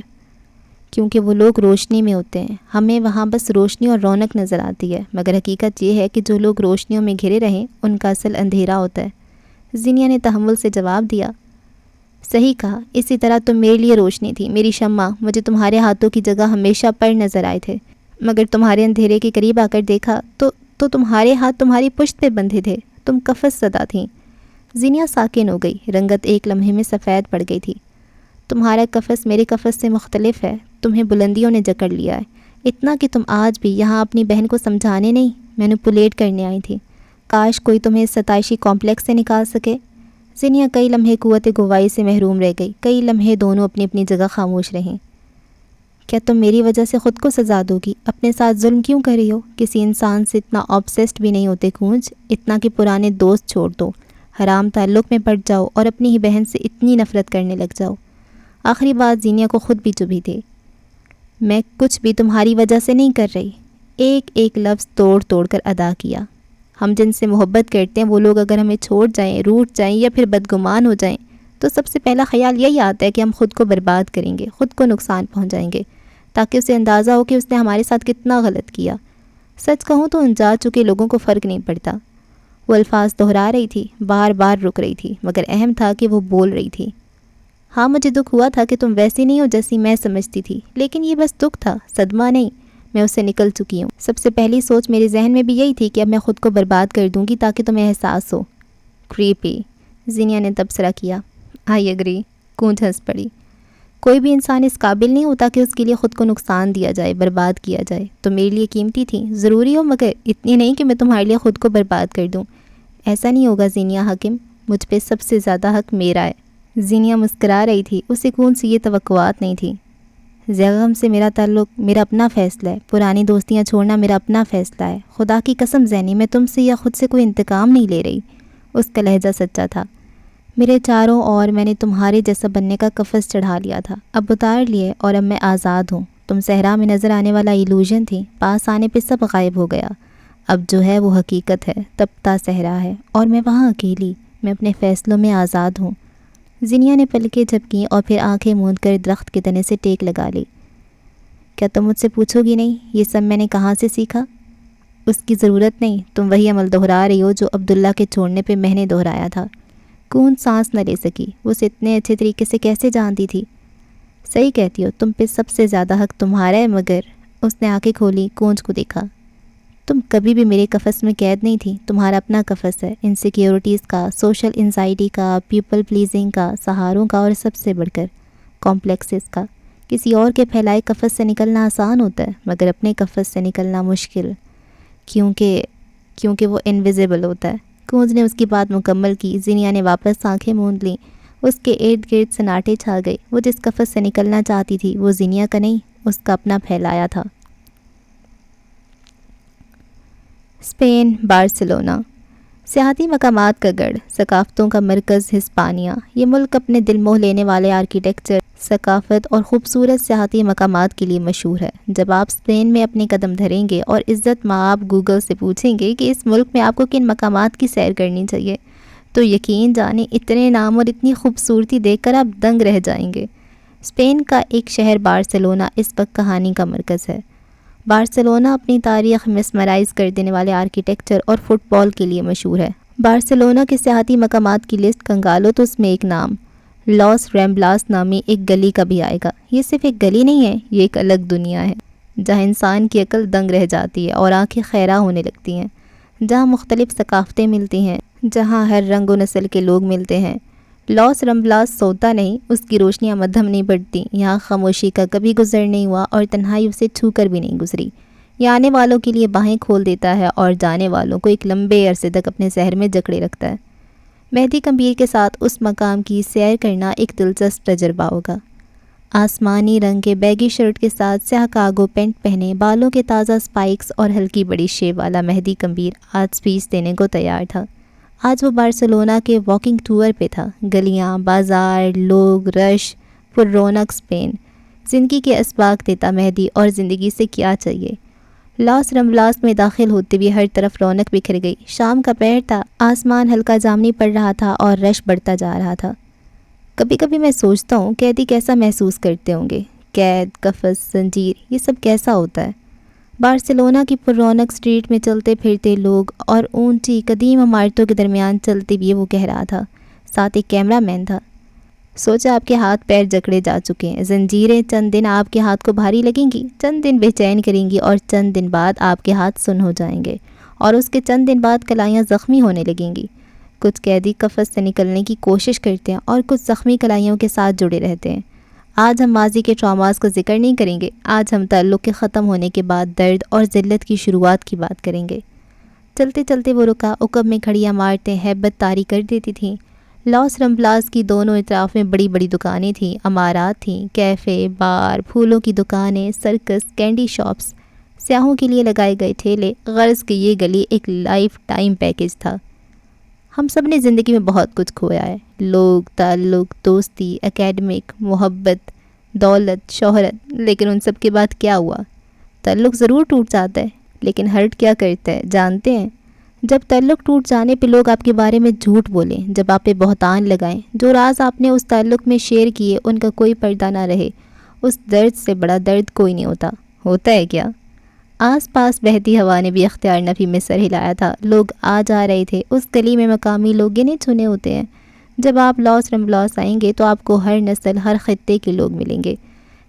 کیونکہ وہ لوگ روشنی میں ہوتے ہیں، ہمیں وہاں بس روشنی اور رونق نظر آتی ہے، مگر حقیقت یہ ہے کہ جو لوگ روشنیوں میں گھرے رہیں ان کا اصل اندھیرا ہوتا ہے۔ زینیا نے تحمل سے جواب دیا۔ صحیح کہا، اسی طرح تم میرے لیے روشنی تھی، میری شمع۔ مجھے تمہارے ہاتھوں کی جگہ ہمیشہ پر نظر آئے تھے، مگر تمہارے اندھیرے کے قریب آ کر دیکھا تو تمہارے ہاتھ تمہاری پشت پہ بندھے تھے، تم قفس زدہ تھیں۔ زینیا ساکن ہو گئی، رنگت ایک لمحے میں سفید پڑ گئی تھی۔ تمہارا قفس میرے قفس سے مختلف ہے، تمہیں بلندیوں نے جکڑ لیا ہے، اتنا کہ تم آج بھی یہاں اپنی بہن کو سمجھانے نہیں مینوپولیٹ کرنے آئی تھی۔ کاش کوئی تمہیں اس ستائشی کمپلیکس سے نکال سکے۔ زینیا کئی لمحے قوت گواہی سے محروم رہ گئی، کئی لمحے دونوں اپنی اپنی جگہ خاموش رہیں۔ کیا تم میری وجہ سے خود کو سزا دو گی؟ اپنے ساتھ ظلم کیوں کر رہی ہو؟ کسی انسان سے اتنا آبسیسڈ بھی نہیں ہوتے کونج، اتنا کہ پرانے دوست چھوڑ دو، حرام تعلق میں پڑ جاؤ اور اپنی ہی بہن سے اتنی نفرت کرنے لگ جاؤ۔ آخری بات زینیا کو خود بھی چبھی تھی۔ میں کچھ بھی تمہاری وجہ سے نہیں کر رہی، ایک ایک لفظ توڑ توڑ کر ادا کیا۔ ہم جن سے محبت کرتے ہیں وہ لوگ اگر ہمیں چھوڑ جائیں، روٹھ جائیں یا پھر بدگمان ہو جائیں تو سب سے پہلا خیال یہی آتا ہے کہ ہم خود کو برباد کریں گے، خود کو نقصان پہنچائیں گے، تاکہ اسے اندازہ ہو کہ اس نے ہمارے ساتھ کتنا غلط کیا۔ سچ کہوں تو ان جا چکے لوگوں کو فرق نہیں پڑتا۔ وہ الفاظ دہرا رہی تھی، بار بار رک رہی تھی، مگر اہم تھا کہ وہ بول رہی تھی۔ ہاں مجھے دکھ ہوا تھا کہ تم ویسی نہیں ہو جیسی میں سمجھتی تھی، لیکن یہ بس دکھ تھا، صدمہ نہیں۔ میں اس سے نکل چکی ہوں۔ سب سے پہلی سوچ میرے ذہن میں بھی یہی تھی کہ اب میں خود کو برباد کر دوں گی تاکہ تمہیں احساس ہو۔ کریپی، زینیا نے تبصرہ کیا۔ آئی ایگری، کونج ہنس پڑی۔ کوئی بھی انسان اس قابل نہیں ہوتا کہ اس کے لیے خود کو نقصان دیا جائے، برباد کیا جائے۔ تو میرے لیے قیمتی تھی، ضروری ہو، مگر اتنی نہیں کہ میں تمہارے لیے خود کو برباد کر دوں۔ ایسا نہیں ہوگا زینیا حاکم، مجھ پہ سب سے زیادہ حق میرا ہے۔ زینیا مسکرا رہی تھی، اسے کونج سے یہ توقعات نہیں تھی۔ زیغم سے میرا تعلق میرا اپنا فیصلہ ہے، پرانی دوستیاں چھوڑنا میرا اپنا فیصلہ ہے۔ خدا کی قسم زینی، میں تم سے یا خود سے کوئی انتقام نہیں لے رہی۔ اس کا لہجہ سچا تھا۔ میرے چاروں اور میں نے تمہارے جیسا بننے کا قفس چڑھا لیا تھا، اب اتار لیے اور اب میں آزاد ہوں۔ تم صحرا میں نظر آنے والا ایلوژن تھی، پاس آنے پہ سب غائب ہو گیا۔ اب جو ہے وہ حقیقت ہے، تپتا صحرا ہے اور میں وہاں اکیلی، میں اپنے فیصلوں میں آزاد ہوں۔ زینیا نے پلکیں جھپکیں اور پھر آنکھیں موند کر درخت کے تنے سے ٹیک لگا لی۔ کیا تم مجھ سے پوچھو گی نہیں یہ سب میں نے کہاں سے سیکھا؟ اس کی ضرورت نہیں، تم وہی عمل دہرا رہی ہو جو عبداللہ کے چھوڑنے پہ میں نے دہرایا تھا۔ کون سانس نہ لے سکی، وہ اسے اتنے اچھے طریقے سے کیسے جانتی تھی؟ صحیح کہتی ہو، تم پہ سب سے زیادہ حق تمہارا ہے، مگر اس نے آنکھیں کھولی، کونج کو دیکھا۔ تم کبھی بھی میرے قفس میں قید نہیں تھی، تمہارا اپنا قفس ہے، انسیکیورٹیز کا، سوشل انزائٹی کا، پیپل پلیزنگ کا، سہاروں کا، اور سب سے بڑھ کر کمپلیکسز کا۔ کسی اور کے پھیلائے قفس سے نکلنا آسان ہوتا ہے، مگر اپنے قفس سے نکلنا مشکل، کیونکہ وہ انویزیبل ہوتا ہے۔ کونج نے اس کی بات مکمل کی، زینیا نے واپس آنکھیں موند لیں، اس کے ارد گرد سناٹے چھا گئے۔ وہ جس قفس سے نکلنا چاہتی تھی وہ زینیا کا نہیں، اس کا اپنا پھیلایا تھا۔ اسپین، بارسلونا، سیاحتی مقامات کا گڑھ، ثقافتوں کا مرکز ہسپانیہ۔ یہ ملک اپنے دل موہ لینے والے آرکیٹیکچر، ثقافت اور خوبصورت سیاحتی مقامات کے لیے مشہور ہے۔ جب آپ اسپین میں اپنے قدم دھریں گے اور عزت مآب گوگل سے پوچھیں گے کہ اس ملک میں آپ کو کن مقامات کی سیر کرنی چاہیے، تو یقین جانیں اتنے نام اور اتنی خوبصورتی دیکھ کر آپ دنگ رہ جائیں گے۔ اسپین کا ایک شہر بارسلونا اس وقت کہانی کا مرکز ہے۔ بارسلونا اپنی تاریخ، مسمرائز کر دینے والے آرکیٹیکچر اور فٹ بال کے لیے مشہور ہے۔ بارسلونا کے سیاحتی مقامات کی لسٹ کنگالو تو اس میں ایک نام لاس ریمبلاس نامی ایک گلی کا بھی آئے گا۔ یہ صرف ایک گلی نہیں ہے، یہ ایک الگ دنیا ہے جہاں انسان کی عقل دنگ رہ جاتی ہے اور آنکھیں خیرہ ہونے لگتی ہیں، جہاں مختلف ثقافتیں ملتی ہیں، جہاں ہر رنگ و نسل کے لوگ ملتے ہیں۔ لاس رمبلاس سوتا نہیں، اس کی روشنیاں مدھم نہیں بڑھتی، یہاں خاموشی کا کبھی گزر نہیں ہوا اور تنہائی اسے چھو کر بھی نہیں گزری۔ یہ آنے والوں کے لیے باہیں کھول دیتا ہے اور جانے والوں کو ایک لمبے عرصے تک اپنے شہر میں جکڑے رکھتا ہے۔ مہدی کمبیر کے ساتھ اس مقام کی سیر کرنا ایک دلچسپ تجربہ ہوگا۔ آسمانی رنگ کے بیگی شرٹ کے ساتھ سیاہ کارگو پینٹ پہنے، بالوں کے تازہ سپائکس اور ہلکی بڑی شیو والا مہدی کمبیر آج اسپیچ دینے کو تیار تھا۔ آج وہ بارسلونا کے واکنگ ٹور پہ تھا۔ گلیاں، بازار، لوگ، رش، پر رونق اسپین۔ زندگی کے اسباق دیتا مہدی، اور زندگی سے کیا چاہیے۔ لاس رمبلاس میں داخل ہوتے ہوئے ہر طرف رونق بکھر گئی۔ شام کا پہر تھا، آسمان ہلکا جامنی پڑ رہا تھا اور رش بڑھتا جا رہا تھا۔ کبھی کبھی میں سوچتا ہوں قیدی کیسا محسوس کرتے ہوں گے۔ قید، قفس، زنجیر، یہ سب کیسا ہوتا ہے؟ بارسلونا کی پر رونق اسٹریٹ میں چلتے پھرتے لوگ اور اونچی قدیم عمارتوں کے درمیان چلتے ہوئے وہ کہہ رہا تھا، ساتھ ایک کیمرہ مین تھا، سوچا آپ کے ہاتھ پیر جکڑے جا چکے ہیں، زنجیریں چند دن آپ کے ہاتھ کو بھاری لگیں گی، چند دن بے چین کریں گی، اور چند دن بعد آپ کے ہاتھ سن ہو جائیں گے، اور اس کے چند دن بعد کلائیاں زخمی ہونے لگیں گی۔ کچھ قیدی قفس سے نکلنے کی کوشش کرتے ہیں اور کچھ زخمی کلائیوں کے ساتھ جڑے رہتے ہیں۔ آج ہم ماضی کے ٹراماز کا ذکر نہیں کریں گے، آج ہم تعلق کے ختم ہونے کے بعد درد اور ذلت کی شروعات کی بات کریں گے۔ چلتے چلتے وہ رکا، عقب میں کھڑی عمارتیں ہیبت طاری کر دیتی تھیں۔ لاس رمبلاس کی دونوں اطراف میں بڑی بڑی دکانیں تھیں، عمارات تھیں، کیفے، بار، پھولوں کی دکانیں، سرکس، کینڈی شاپس، سیاحوں کے لیے لگائے گئے ٹھیلے۔ غرض کہ یہ گلی ایک لائف ٹائم پیکیج تھا۔ ہم سب نے زندگی میں بہت کچھ کھویا ہے، لوگ، تعلق، دوستی، اکیڈمک، محبت، دولت، شہرت، لیکن ان سب کے بعد کیا ہوا؟ تعلق ضرور ٹوٹ جاتا ہے، لیکن ہرٹ کیا کرتا ہے جانتے ہیں؟ جب تعلق ٹوٹ جانے پہ لوگ آپ کے بارے میں جھوٹ بولیں، جب آپ پہ بہتان لگائیں، جو راز آپ نے اس تعلق میں شیئر کیے ان کا کوئی پردہ نہ رہے، اس درد سے بڑا درد کوئی نہیں ہوتا۔ ہوتا ہے کیا؟ آس پاس بہتی ہوا نے بھی اختیار نفی میں سر ہلایا تھا۔ لوگ آ جا رہے تھے، اس گلی میں مقامی لوگ گنے چنے ہوتے ہیں۔ جب آپ لاس رمبلاس آئیں گے تو آپ کو ہر نسل، ہر خطے کے لوگ ملیں گے۔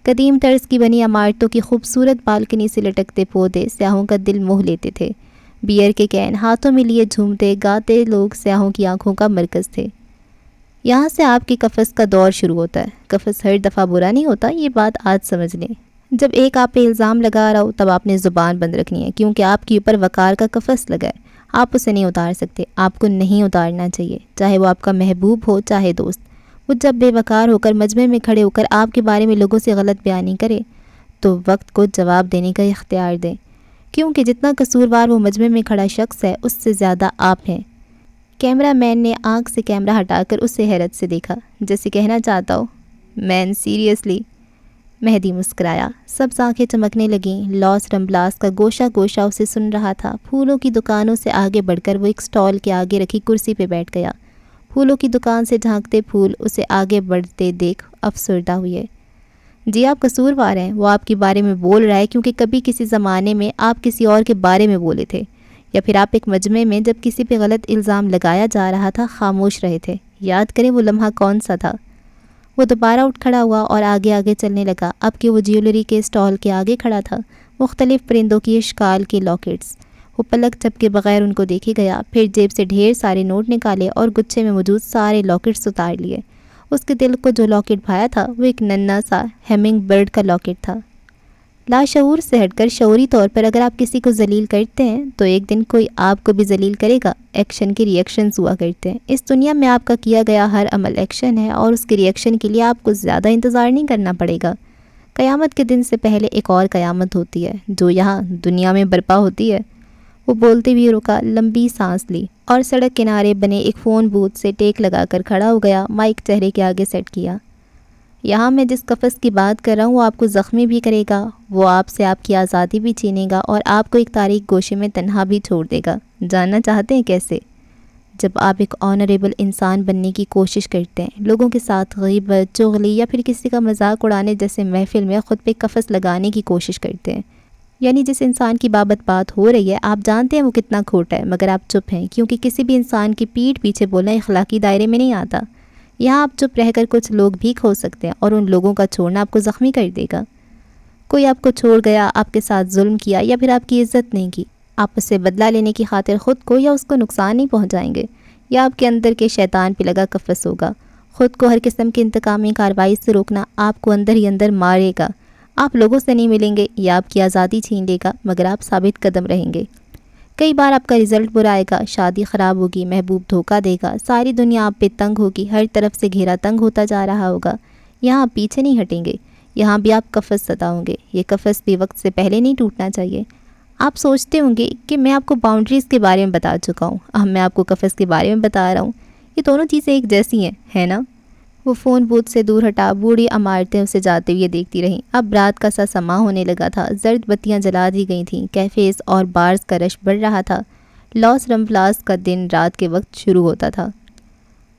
قدیم طرز کی بنی عمارتوں کی خوبصورت بالکنی سے لٹکتے پودے سیاحوں کا دل موہ لیتے تھے۔ بیئر کے کین ہاتھوں میں لیے جھومتے گاتے لوگ سیاحوں کی آنکھوں کا مرکز تھے۔ یہاں سے آپ کے قفس کا دور شروع ہوتا ہے۔ قفس ہر دفعہ برا نہیں ہوتا، یہ بات آج سمجھ لیں۔ جب ایک آپ پہ الزام لگا رہا ہو تب آپ نے زبان بند رکھنی ہے، کیونکہ آپ کے اوپر وقار کا قفس لگا ہے۔ آپ اسے نہیں اتار سکتے، آپ کو نہیں اتارنا چاہیے، چاہے وہ آپ کا محبوب ہو چاہے دوست۔ وہ جب بے وقار ہو کر مجمع میں کھڑے ہو کر آپ کے بارے میں لوگوں سے غلط بیانی کرے تو وقت کو جواب دینے کا اختیار دیں، کیونکہ جتنا قصوروار وہ مجمع میں کھڑا شخص ہے اس سے زیادہ آپ ہیں۔ کیمرہ مین نے آنکھ سے کیمرہ ہٹا کر اسے حیرت سے دیکھا، جیسے کہنا چاہتا ہو، مین سیریسلی؟ مہدی مسکرایا، سب آنکھیں چمکنے لگیں۔ لاس رمبلاس کا گوشہ گوشہ اسے سن رہا تھا۔ پھولوں کی دکانوں سے آگے بڑھ کر وہ ایک سٹال کے آگے رکھی کرسی پہ بیٹھ گیا۔ پھولوں کی دکان سے جھانکتے پھول اسے آگے بڑھتے دیکھ افسردہ ہوئے۔ جی آپ قصوروار ہیں، وہ آپ کے بارے میں بول رہا ہے کیونکہ کبھی کسی زمانے میں آپ کسی اور کے بارے میں بولے تھے، یا پھر آپ ایک مجمع میں جب کسی پہ غلط الزام لگایا جا رہا تھا خاموش رہے تھے۔ یاد کریں وہ لمحہ کون سا تھا؟ وہ دوبارہ اٹھ کھڑا ہوا اور آگے آگے چلنے لگا، اب کہ وہ جیولری کے اسٹال کے آگے کھڑا تھا۔ مختلف پرندوں کی اشکال کے لاکٹس، وہ پلک جھپکے بغیر ان کو دیکھے گیا، پھر جیب سے ڈھیر سارے نوٹ نکالے اور گچھے میں موجود سارے لاکٹس اتار لیے۔ اس کے دل کو جو لاکٹ بھایا تھا وہ ایک ننھا سا ہیمنگ برڈ کا لاکٹ تھا۔ لاشعور سے ہٹ کر شعوری طور پر اگر آپ کسی کو ذلیل کرتے ہیں تو ایک دن کوئی آپ کو بھی ذلیل کرے گا۔ ایکشن کے ری ایکشنز ہوا کرتے ہیں۔ اس دنیا میں آپ کا کیا گیا ہر عمل ایکشن ہے اور اس کے ری ایکشن کے لیے آپ کو زیادہ انتظار نہیں کرنا پڑے گا۔ قیامت کے دن سے پہلے ایک اور قیامت ہوتی ہے جو یہاں دنیا میں برپا ہوتی ہے۔ وہ بولتے ہوئے رکا، لمبی سانس لی اور سڑک کنارے بنے ایک فون بوتھ سے ٹیک لگا کر کھڑا ہو گیا، مائک چہرے کے آگے سیٹ کیا۔ یہاں میں جس قفس کی بات کر رہا ہوں وہ آپ کو زخمی بھی کرے گا، وہ آپ سے آپ کی آزادی بھی چھینے گا اور آپ کو ایک تاریک گوشے میں تنہا بھی چھوڑ دے گا۔ جاننا چاہتے ہیں کیسے؟ جب آپ ایک آنریبل انسان بننے کی کوشش کرتے ہیں، لوگوں کے ساتھ غیبت، چغلی یا پھر کسی کا مذاق اڑانے جیسے محفل میں خود پہ قفس لگانے کی کوشش کرتے ہیں، یعنی جس انسان کی بابت بات ہو رہی ہے آپ جانتے ہیں وہ کتنا کھوٹا ہے، مگر آپ چپ ہیں کیونکہ کسی بھی انسان کی پیٹھ پیچھے بولنا اخلاقی دائرے میں نہیں آتا۔ یہاں آپ چپ رہ کر کچھ لوگ بھی کھو سکتے ہیں اور ان لوگوں کا چھوڑنا آپ کو زخمی کر دے گا۔ کوئی آپ کو چھوڑ گیا، آپ کے ساتھ ظلم کیا یا پھر آپ کی عزت نہیں کی، آپ اس سے بدلہ لینے کی خاطر خود کو یا اس کو نقصان نہیں پہنچائیں گے، یا آپ کے اندر کے شیطان پہ لگا قفس ہوگا۔ خود کو ہر قسم کی انتقامی کارروائی سے روکنا آپ کو اندر ہی اندر مارے گا۔ آپ لوگوں سے نہیں ملیں گے یا آپ کی آزادی چھین لے گا، مگر آپ ثابت قدم رہیں گے۔ کئی بار آپ کا رزلٹ برا آئے گا، شادی خراب ہوگی، محبوب دھوکہ دے گا، ساری دنیا آپ پہ تنگ ہوگی، ہر طرف سے گھیرا تنگ ہوتا جا رہا ہوگا۔ یہاں آپ پیچھے نہیں ہٹیں گے، یہاں بھی آپ قفس زدہ ہوں گے۔ یہ قفس بھی وقت سے پہلے نہیں ٹوٹنا چاہیے۔ آپ سوچتے ہوں گے کہ میں آپ کو باؤنڈریز کے بارے میں بتا چکا ہوں، اب میں آپ کو قفس کے بارے میں بتا رہا ہوں، یہ دونوں چیزیں ایک جیسی ہیں، ہے نا؟ وہ فون بوتھ سے دور ہٹا، بوڑھی عمارتیں اسے جاتے ہوئے دیکھتی رہیں۔ اب رات کا سا سما ہونے لگا تھا، زرد بتیاں جلا دی گئی تھیں، کیفیز اور بارز کا رش بڑھ رہا تھا۔ لاس رمبلاس کا دن رات کے وقت شروع ہوتا تھا۔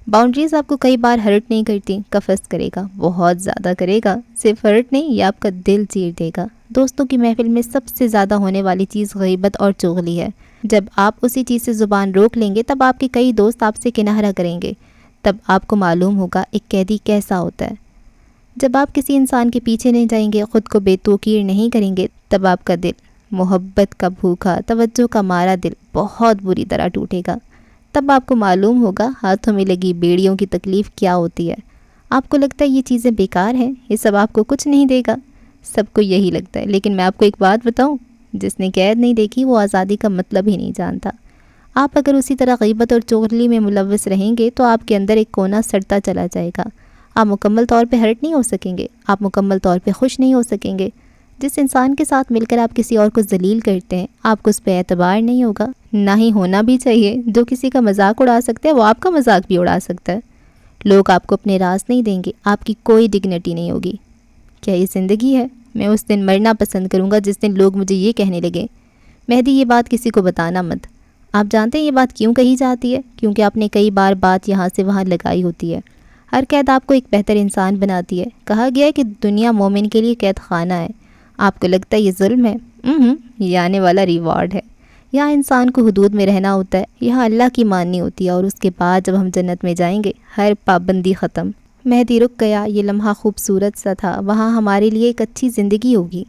باؤنڈریز آپ کو کئی بار ہرٹ نہیں کرتی، قفس کرے گا، بہت زیادہ کرے گا۔ صرف ہرٹ نہیں، یہ آپ کا دل چیر دے گا۔ دوستوں کی محفل میں سب سے زیادہ ہونے والی چیز غیبت اور چغلی ہے۔ جب آپ اسی چیز سے زبان روک لیں گے تب آپ کے کئی دوست آپ سے کنارہ کریں گے، تب آپ کو معلوم ہوگا ایک قیدی کیسا ہوتا ہے۔ جب آپ کسی انسان کے پیچھے نہیں جائیں گے، خود کو بے توقیر نہیں کریں گے، تب آپ کا دل، محبت کا بھوکا، توجہ کا مارا دل بہت بری طرح ٹوٹے گا۔ تب آپ کو معلوم ہوگا ہاتھوں میں لگی بیڑیوں کی تکلیف کیا ہوتی ہے۔ آپ کو لگتا ہے یہ چیزیں بیکار ہیں، یہ سب آپ کو کچھ نہیں دے گا، سب کو یہی لگتا ہے، لیکن میں آپ کو ایک بات بتاؤں، جس نے قید نہیں دیکھی وہ آزادی کا مطلب ہی نہیں جانتا۔ آپ اگر اسی طرح غیبت اور چغلی میں ملوث رہیں گے تو آپ کے اندر ایک کونا سڑتا چلا جائے گا۔ آپ مکمل طور پہ ہرٹ نہیں ہو سکیں گے، آپ مکمل طور پہ خوش نہیں ہو سکیں گے۔ جس انسان کے ساتھ مل کر آپ کسی اور کو ذلیل کرتے ہیں، آپ کو اس پہ اعتبار نہیں ہوگا، نہ ہی ہونا بھی چاہیے۔ جو کسی کا مذاق اڑا سکتا ہے وہ آپ کا مذاق بھی اڑا سکتا ہے۔ لوگ آپ کو اپنے راز نہیں دیں گے، آپ کی کوئی ڈگنیٹی نہیں ہوگی۔ کیا یہ زندگی ہے؟ میں اس دن مرنا پسند کروں گا جس دن لوگ مجھے یہ کہنے لگے، مہدی یہ بات کسی کو بتانا مت۔ آپ جانتے ہیں یہ بات کیوں کہی جاتی ہے؟ کیونکہ آپ نے کئی بار بات یہاں سے وہاں لگائی ہوتی ہے۔ ہر قید آپ کو ایک بہتر انسان بناتی ہے۔ کہا گیا ہے کہ دنیا مومن کے لیے قید خانہ ہے۔ آپ کو لگتا ہے یہ ظلم ہے؟ یہ آنے والا ریوارڈ ہے۔ یہاں انسان کو حدود میں رہنا ہوتا ہے، یہاں اللہ کی ماننی ہوتی ہے، اور اس کے بعد جب ہم جنت میں جائیں گے ہر پابندی ختم۔ مہدی رک گیا، یہ لمحہ خوبصورت سا تھا، وہاں ہمارے لیے ایک اچھی زندگی ہوگی۔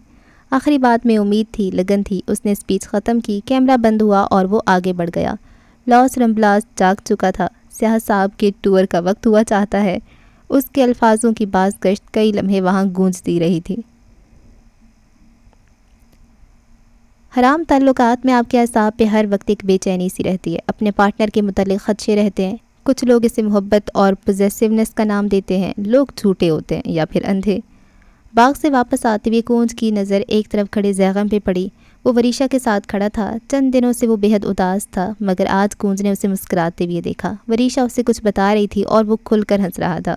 آخری بات میں امید تھی، لگن تھی۔ اس نے اسپیچ ختم کی، کیمرہ بند ہوا اور وہ آگے بڑھ گیا۔ لاس رمبلاس جاگ چکا تھا، سیاہ صاحب کے ٹور کا وقت ہوا چاہتا ہے۔ اس کے الفاظوں کی باز گشت کئی لمحے وہاں گونجتی رہی تھی۔ حرام تعلقات میں آپ کے اعصاب پہ ہر وقت ایک بے چینی سی رہتی ہے، اپنے پارٹنر کے متعلق خدشے رہتے ہیں۔ کچھ لوگ اسے محبت اور پوزیسیونیس کا نام دیتے ہیں، لوگ جھوٹے ہوتے ہیں یا پھر اندھے۔ باغ سے واپس آتے ہوئے کونج کی نظر ایک طرف کھڑے زیغم پہ پڑی۔ وہ وریشا کے ساتھ کھڑا تھا۔ چند دنوں سے وہ بے حد اداس تھا، مگر آج کونج نے اسے مسکراتے ہوئے دیکھا۔ وریشا اسے کچھ بتا رہی تھی اور وہ کھل کر ہنس رہا تھا۔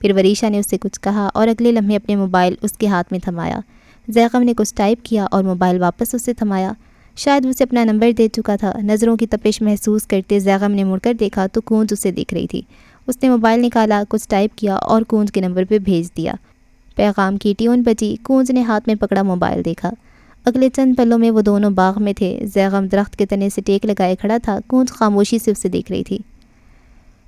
پھر وریشا نے اسے کچھ کہا اور اگلے لمحے اپنے موبائل اس کے ہاتھ میں تھمایا۔ زیغم نے کچھ ٹائپ کیا اور موبائل واپس اسے تھمایا۔ شاید اسے اپنا نمبر دے چکا تھا۔ نظروں کی تپش محسوس کرتے زیغم نے مڑ کر دیکھا تو کونج اسے دیکھ رہی تھی۔ اس نے موبائل نکالا، کچھ ٹائپ کیا اور کونج کے نمبر پہ بھیج دیا۔ پیغام کی ٹیون بجی۔ کونج نے ہاتھ میں پکڑا موبائل دیکھا۔ اگلے چند پلوں میں وہ دونوں باغ میں تھے۔ زیغم درخت کے تنے سے ٹیک لگائے کھڑا تھا، کونج خاموشی سے اسے دیکھ رہی تھی۔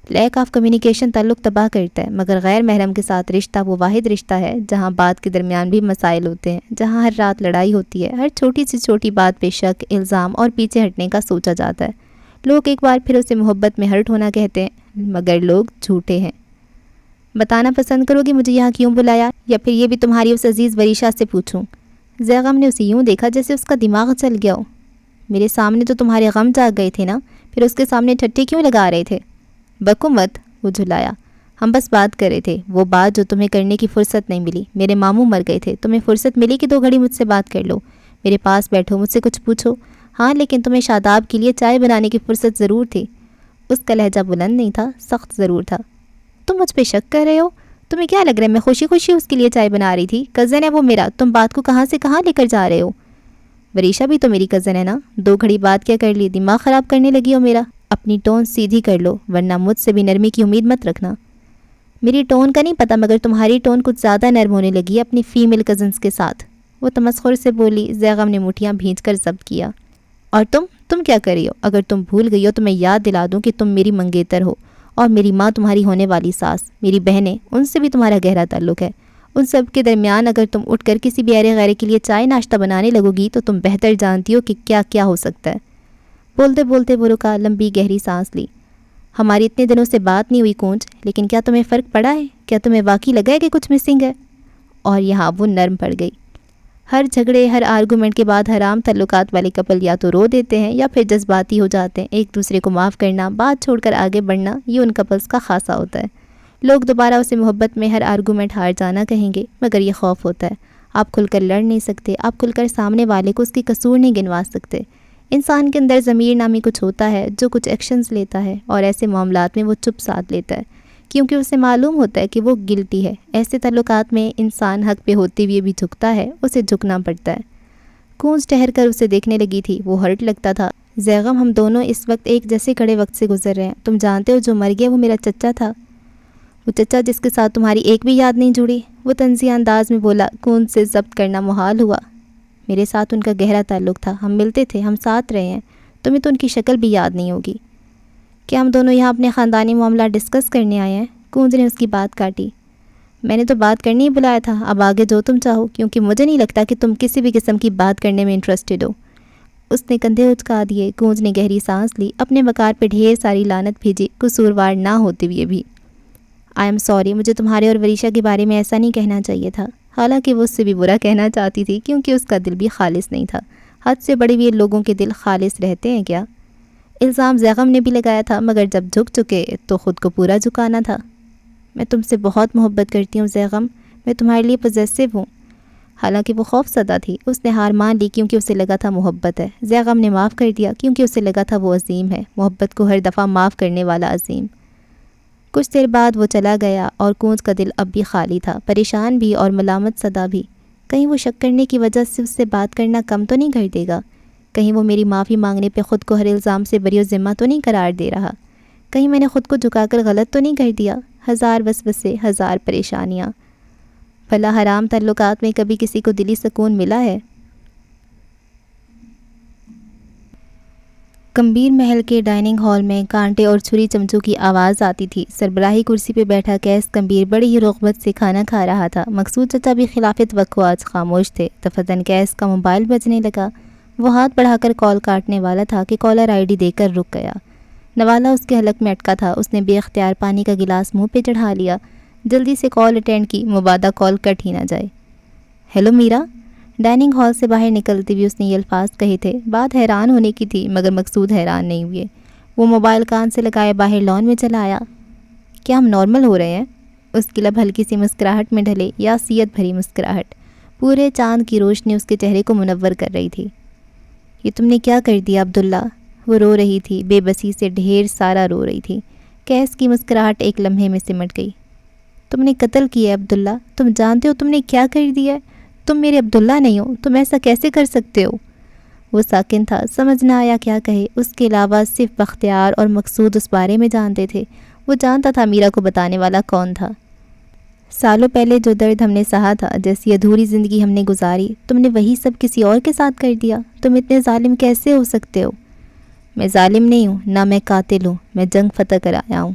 لیک آف کمیونیکیشن تعلق تباہ کرتا ہے، مگر غیر محرم کے ساتھ رشتہ وہ واحد رشتہ ہے جہاں بات کے درمیان بھی مسائل ہوتے ہیں، جہاں ہر رات لڑائی ہوتی ہے، ہر چھوٹی سے چھوٹی بات پہ شک، الزام اور پیچھے ہٹنے کا سوچا جاتا ہے۔ لوگ ایک بار پھر اسے محبت میں ہرٹ ہونا کہتے ہیں، مگر لوگ جھوٹے ہیں۔ بتانا پسند کرو گی مجھے یہاں کیوں بلایا، یا پھر یہ بھی تمہاری اس عزیز وریشا سے پوچھوں؟ زیغم نے اسے یوں دیکھا جیسے اس کا دماغ چل گیا ہو۔ میرے سامنے تو تمہارے غم جاگ گئے تھے نا، پھر اس کے سامنے ٹھٹے کیوں لگا رہے تھے؟ بکو مت، وہ جھلایا۔ ہم بس بات کر رہے تھے، وہ بات جو تمہیں کرنے کی فرصت نہیں ملی۔ میرے ماموں مر گئے تھے، تمہیں فرصت ملی کہ 2 گھڑی مجھ سے بات کر لو، میرے پاس بیٹھو، مجھ سے کچھ پوچھو۔ ہاں لیکن تمہیں شاداب کے لیے چائے بنانے کی فرصت ضرور تھی۔ اس کا لہجہ بلند نہیں تھا، سخت ضرور تھا۔ تم مجھ پہ شک کر رہے ہو؟ تمہیں کیا لگ رہا ہے میں خوشی خوشی اس کے لیے چائے بنا رہی تھی؟ کزن ہے وہ میرا، تم بات کو کہاں سے کہاں لے کر جا رہے ہو؟ وریشا بھی تو میری کزن ہے نا، 2 گھڑی بات کیا کر لی، دماغ خراب کرنے لگی ہو میرا؟ اپنی ٹون سیدھی کر لو، ورنہ مجھ سے بھی نرمی کی امید مت رکھنا۔ میری ٹون کا نہیں پتہ، مگر تمہاری ٹون کچھ زیادہ نرم ہونے لگی ہے اپنی فیمیل کزنس کے ساتھ، وہ تمسخر سے بولی۔ زیغم نے مٹھیاں بھینچ کر ضبط کیا۔ اور تم کیا کر رہی ہو؟ اگر تم بھول گئی ہو تو میں یاد دلا دوں کہ تم میری منگیتر ہو، اور میری ماں تمہاری ہونے والی ساس، میری بہنیں، ان سے بھی تمہارا گہرا تعلق ہے۔ ان سب کے درمیان اگر تم اٹھ کر کسی بھی ایرے غیرے کے لیے چائے ناشتہ بنانے لگو گی تو تم بہتر جانتی ہو کہ کیا کیا ہو سکتا ہے۔ بولتے بولتے وہ رکا، لمبی گہری سانس لی۔ ہماری اتنے دنوں سے بات نہیں ہوئی کونچ، لیکن کیا تمہیں فرق پڑا ہے؟ کیا تمہیں واقعی لگا ہے کہ کچھ مسنگ ہے؟ اور یہاں وہ نرم پڑ گئی۔ ہر جھگڑے، ہر آرگومنٹ کے بعد حرام تعلقات والے کپل یا تو رو دیتے ہیں یا پھر جذباتی ہو جاتے ہیں۔ ایک دوسرے کو معاف کرنا، بات چھوڑ کر آگے بڑھنا، یہ ان کپلز کا خاصہ ہوتا ہے۔ لوگ دوبارہ اسے محبت میں ہر آرگومنٹ ہار جانا کہیں گے، مگر یہ خوف ہوتا ہے۔ آپ کھل کر لڑ نہیں سکتے، آپ کھل کر سامنے والے کو اس کی قصور نہیں گنوا سکتے۔ انسان کے اندر ضمیر نامی کچھ ہوتا ہے جو کچھ ایکشنز لیتا ہے، اور ایسے معاملات میں وہ چپ ساتھ لیتا ہے، کیونکہ اسے معلوم ہوتا ہے کہ وہ گلٹی ہے۔ ایسے تعلقات میں انسان حق پہ ہوتے ہوئے بھی جھکتا ہے، اسے جھکنا پڑتا ہے۔ کونج ٹہر کر اسے دیکھنے لگی تھی، وہ ہرٹ لگتا تھا۔ زیغم، ہم دونوں اس وقت ایک جیسے کڑے وقت سے گزر رہے ہیں۔ تم جانتے ہو جو مر گیا وہ میرا چچا تھا، وہ چچا جس کے ساتھ تمہاری ایک بھی یاد نہیں جڑی، وہ طنزیہ انداز میں بولا۔ کونج سے ضبط کرنا محال ہوا۔ میرے ساتھ ان کا گہرا تعلق تھا، ہم ملتے تھے، ہم ساتھ رہے ہیں، تمہیں تو ان کی شکل بھی یاد نہیں ہوگی۔ کیا ہم دونوں یہاں اپنے خاندانی معاملہ ڈسکس کرنے آئے ہیں؟ کونج نے اس کی بات کاٹی۔ میں نے تو بات کرنے ہی بلایا تھا، اب آگے جو تم چاہو، کیونکہ مجھے نہیں لگتا کہ تم کسی بھی قسم کی بات کرنے میں انٹرسٹڈ ہو۔ اس نے کندھے اچکا دیے۔ کونج نے گہری سانس لی، اپنے وقار پہ ڈھیر ساری لعنت بھیجی، قصوروار نہ ہوتے ہوئے بھی۔ آئی ایم سوری، مجھے تمہارے اور وریشا کے بارے میں ایسا نہیں کہنا چاہیے تھا، حالانکہ وہ اس سے بھی برا کہنا چاہتی تھی کیونکہ اس کا دل بھی خالص نہیں تھا۔ حد سے بڑے ہوئے لوگوں کے دل خالص رہتے ہیں کیا؟ الزام زیغم نے بھی لگایا تھا، مگر جب جھک چکے تو خود کو پورا جھکانا تھا۔ میں تم سے بہت محبت کرتی ہوں زیغم، میں تمہارے لیے پوزیسو ہوں۔ حالانکہ وہ خوف زدہ تھی، اس نے ہار مان لی کیونکہ اسے لگا تھا محبت ہے۔ زیغم نے معاف کر دیا کیونکہ اسے لگا تھا وہ عظیم ہے، محبت کو ہر دفعہ معاف کرنے والا عظیم۔ کچھ دیر بعد وہ چلا گیا اور کونج کا دل اب بھی خالی تھا، پریشان بھی اور ملامت زدہ بھی۔ کہیں وہ شک کرنے کی وجہ سے اس سے بات کرنا کم تو نہیں کر دے گا؟ کہیں وہ میری معافی مانگنے پہ خود کو ہر الزام سے بری و ذمہ تو نہیں قرار دے رہا؟ کہیں میں نے خود کو جھکا کر غلط تو نہیں کر دیا؟ ہزار وسوسے، ہزار پریشانیاں۔ بھلا حرام تعلقات میں کبھی کسی کو دلی سکون ملا ہے؟ کمبیر محل کے ڈائننگ ہال میں کانٹے اور چھری چمچوں کی آواز آتی تھی۔ سربراہی کرسی پہ بیٹھا کیس کمبیر بڑی ہی رغبت سے کھانا کھا رہا تھا۔ مقصود چچا بھی خلاف توقع آج خاموش تھے۔ دفعتاً کیس کا موبائل بجنے لگا۔ وہ ہاتھ بڑھا کر کال کاٹنے والا تھا کہ کالر آئی ڈی دے کر رک گیا۔ نوالا اس کے حلق میں اٹکا تھا، اس نے بے اختیار پانی کا گلاس منہ پہ چڑھا لیا، جلدی سے کال اٹینڈ کی، مبادا کال کٹ ہی نہ جائے۔ ہیلو میرا؟ ڈائننگ ہال سے باہر نکلتے ہوئے اس نے یہ الفاظ کہے تھے۔ بات حیران ہونے کی تھی، مگر مقصود حیران نہیں ہوئے۔ وہ موبائل کان سے لگائے باہر لان میں چلا آیا۔ کیا ہم نارمل ہو رہے ہیں؟ اس کی لب ہلکی سی مسکراہٹ میں ڈھلے، یاسیت بھری مسکراہٹ، پورے چاند کی روشنی اس کے چہرے کو منور کر رہی تھی۔ یہ تم نے کیا کر دیا عبداللہ؟ وہ رو رہی تھی، بے بسی سے ڈھیر سارا رو رہی تھی۔ کیس کی مسکراہٹ ایک لمحے میں سمٹ گئی۔ تم نے قتل کیا ہے عبداللہ، تم جانتے ہو تم نے کیا کر دیا ہے؟ تم میرے عبداللہ نہیں ہو، تم ایسا کیسے کر سکتے ہو؟ وہ ساکن تھا، سمجھ نہ آیا کیا کہے۔ اس کے علاوہ صرف بختیار اور مقصود اس بارے میں جانتے تھے۔ وہ جانتا تھا میرا کو بتانے والا کون تھا۔ سالوں پہلے جو درد ہم نے سہا تھا، جیسی ادھوری زندگی ہم نے گزاری، تم نے وہی سب کسی اور کے ساتھ کر دیا۔ تم اتنے ظالم کیسے ہو سکتے ہو؟ میں ظالم نہیں ہوں، نہ میں قاتل ہوں، میں جنگ فتح کر آیا ہوں۔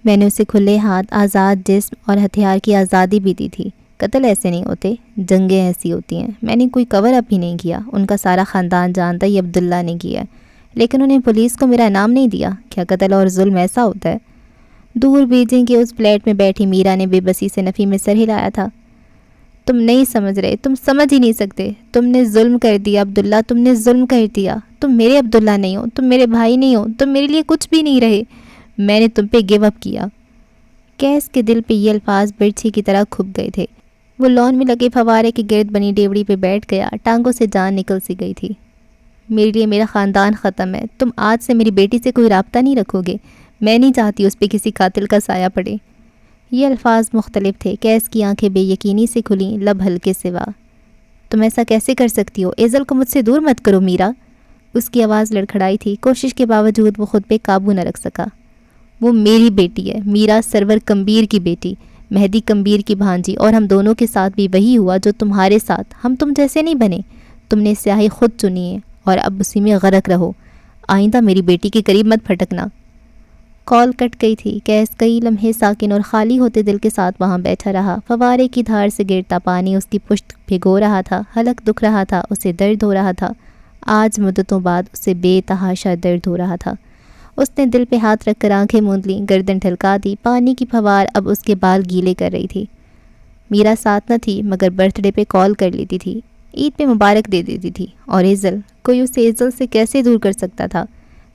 میں نے اسے کھلے ہاتھ، آزاد جسم اور ہتھیار کی آزادی بھی دی تھی۔ قتل ایسے نہیں ہوتے، جنگیں ایسی ہوتی ہیں۔ میں نے کوئی کور اپ ہی نہیں کیا، ان کا سارا خاندان جانتا یہ عبداللہ نے کیا ہے، لیکن انہیں پولیس کو میرا انعام نہیں دیا۔ کیا قتل اور ظلم ایسا ہوتا ہے؟ دور بیجنگ کے اس فلیٹ میں بیٹھی میرا نے بے بسی سے نفی میں سر ہلایا تھا۔ تم نہیں سمجھ رہے، تم سمجھ ہی نہیں سکتے۔ تم نے ظلم کر دیا عبداللہ، تم نے ظلم کر دیا۔ تم میرے عبداللہ نہیں ہو، تم میرے بھائی نہیں ہو، تم میرے لیے کچھ بھی نہیں رہے۔ میں نے تم پہ گیو اپ کیا۔ کیس کے دل پہ یہ الفاظ برچھی کی طرح کھپ گئے تھے۔ وہ لان میں لگے فوارے کے گرد بنی ڈیوڑی پہ بیٹھ گیا، ٹانگوں سے جان نکل سی گئی تھی۔ میرے لیے میرا خاندان ختم ہے۔ تم آج سے میری بیٹی سے کوئی رابطہ نہیں رکھو گے۔ میں نہیں چاہتی اس پہ کسی قاتل کا سایہ پڑے۔ یہ الفاظ مختلف تھے۔ کیس کی آنکھیں بے یقینی سے کھلیں، لب ہلکے سوا۔ تم ایسا کیسے کر سکتی ہو؟ ایزل کو مجھ سے دور مت کرو میرا۔ اس کی آواز لڑکھڑائی تھی، کوشش کے باوجود وہ خود پہ قابو نہ رکھ سکا۔ وہ میری بیٹی ہے، میرا سرور کمبیر کی بیٹی، مہدی کمبیر کی بھانجی، اور ہم دونوں کے ساتھ بھی وہی ہوا جو تمہارے ساتھ۔ ہم تم جیسے نہیں بنے۔ تم نے سیاہی خود چنی ہے اور اب اسی میں غرق رہو۔ آئندہ میری بیٹی کے قریب مت پھٹکنا۔ کال کٹ گئی تھی۔ کیس کئی لمحے ساکن اور خالی ہوتے دل کے ساتھ وہاں بیٹھا رہا۔ فوارے کی دھار سے گرتا پانی اس کی پشت بھگو رہا تھا، حلق دکھ رہا تھا، اسے درد ہو رہا تھا۔ آج مدتوں بعد اسے بے تحاشا درد ہو رہا تھا۔ اس نے دل پہ ہاتھ رکھ کر آنکھیں موند لیں، گردن ڈھلکا دی۔ پانی کی پھوار اب اس کے بال گیلے کر رہی تھی۔ میرا ساتھ نہ تھی، مگر برتھ ڈے پہ کال کر لیتی تھی، عید پہ مبارک دے دیتی تھی۔ اور ایزل، کوئی اسے ایزل سے کیسے دور کر سکتا تھا؟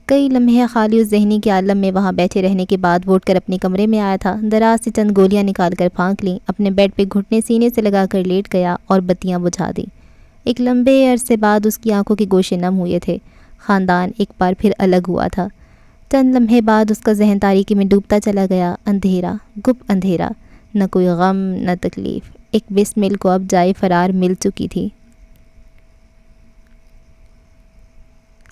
کئی لمحے خالی اس ذہنی کے عالم میں وہاں بیٹھے رہنے کے بعد وہ اٹھ کر اپنے کمرے میں آیا تھا، دراز سے چند گولیاں نکال کر پھانک لیں، اپنے بیڈ پہ گھٹنے سینے سے لگا کر لیٹ گیا اور بتیاں بجھا دیں۔ ایک لمبے عرصے بعد اس کی آنکھوں کے گوشے نم ہوئے تھے۔ خاندان ایک بار پھر الگ ہوا تھا۔ چند لمحے بعد اس کا ذہن تاریکی میں ڈوبتا چلا گیا۔ اندھیرا، گپ اندھیرا، نہ کوئی غم نہ تکلیف۔ ایک بسمل کو اب جائے فرار مل چکی تھی۔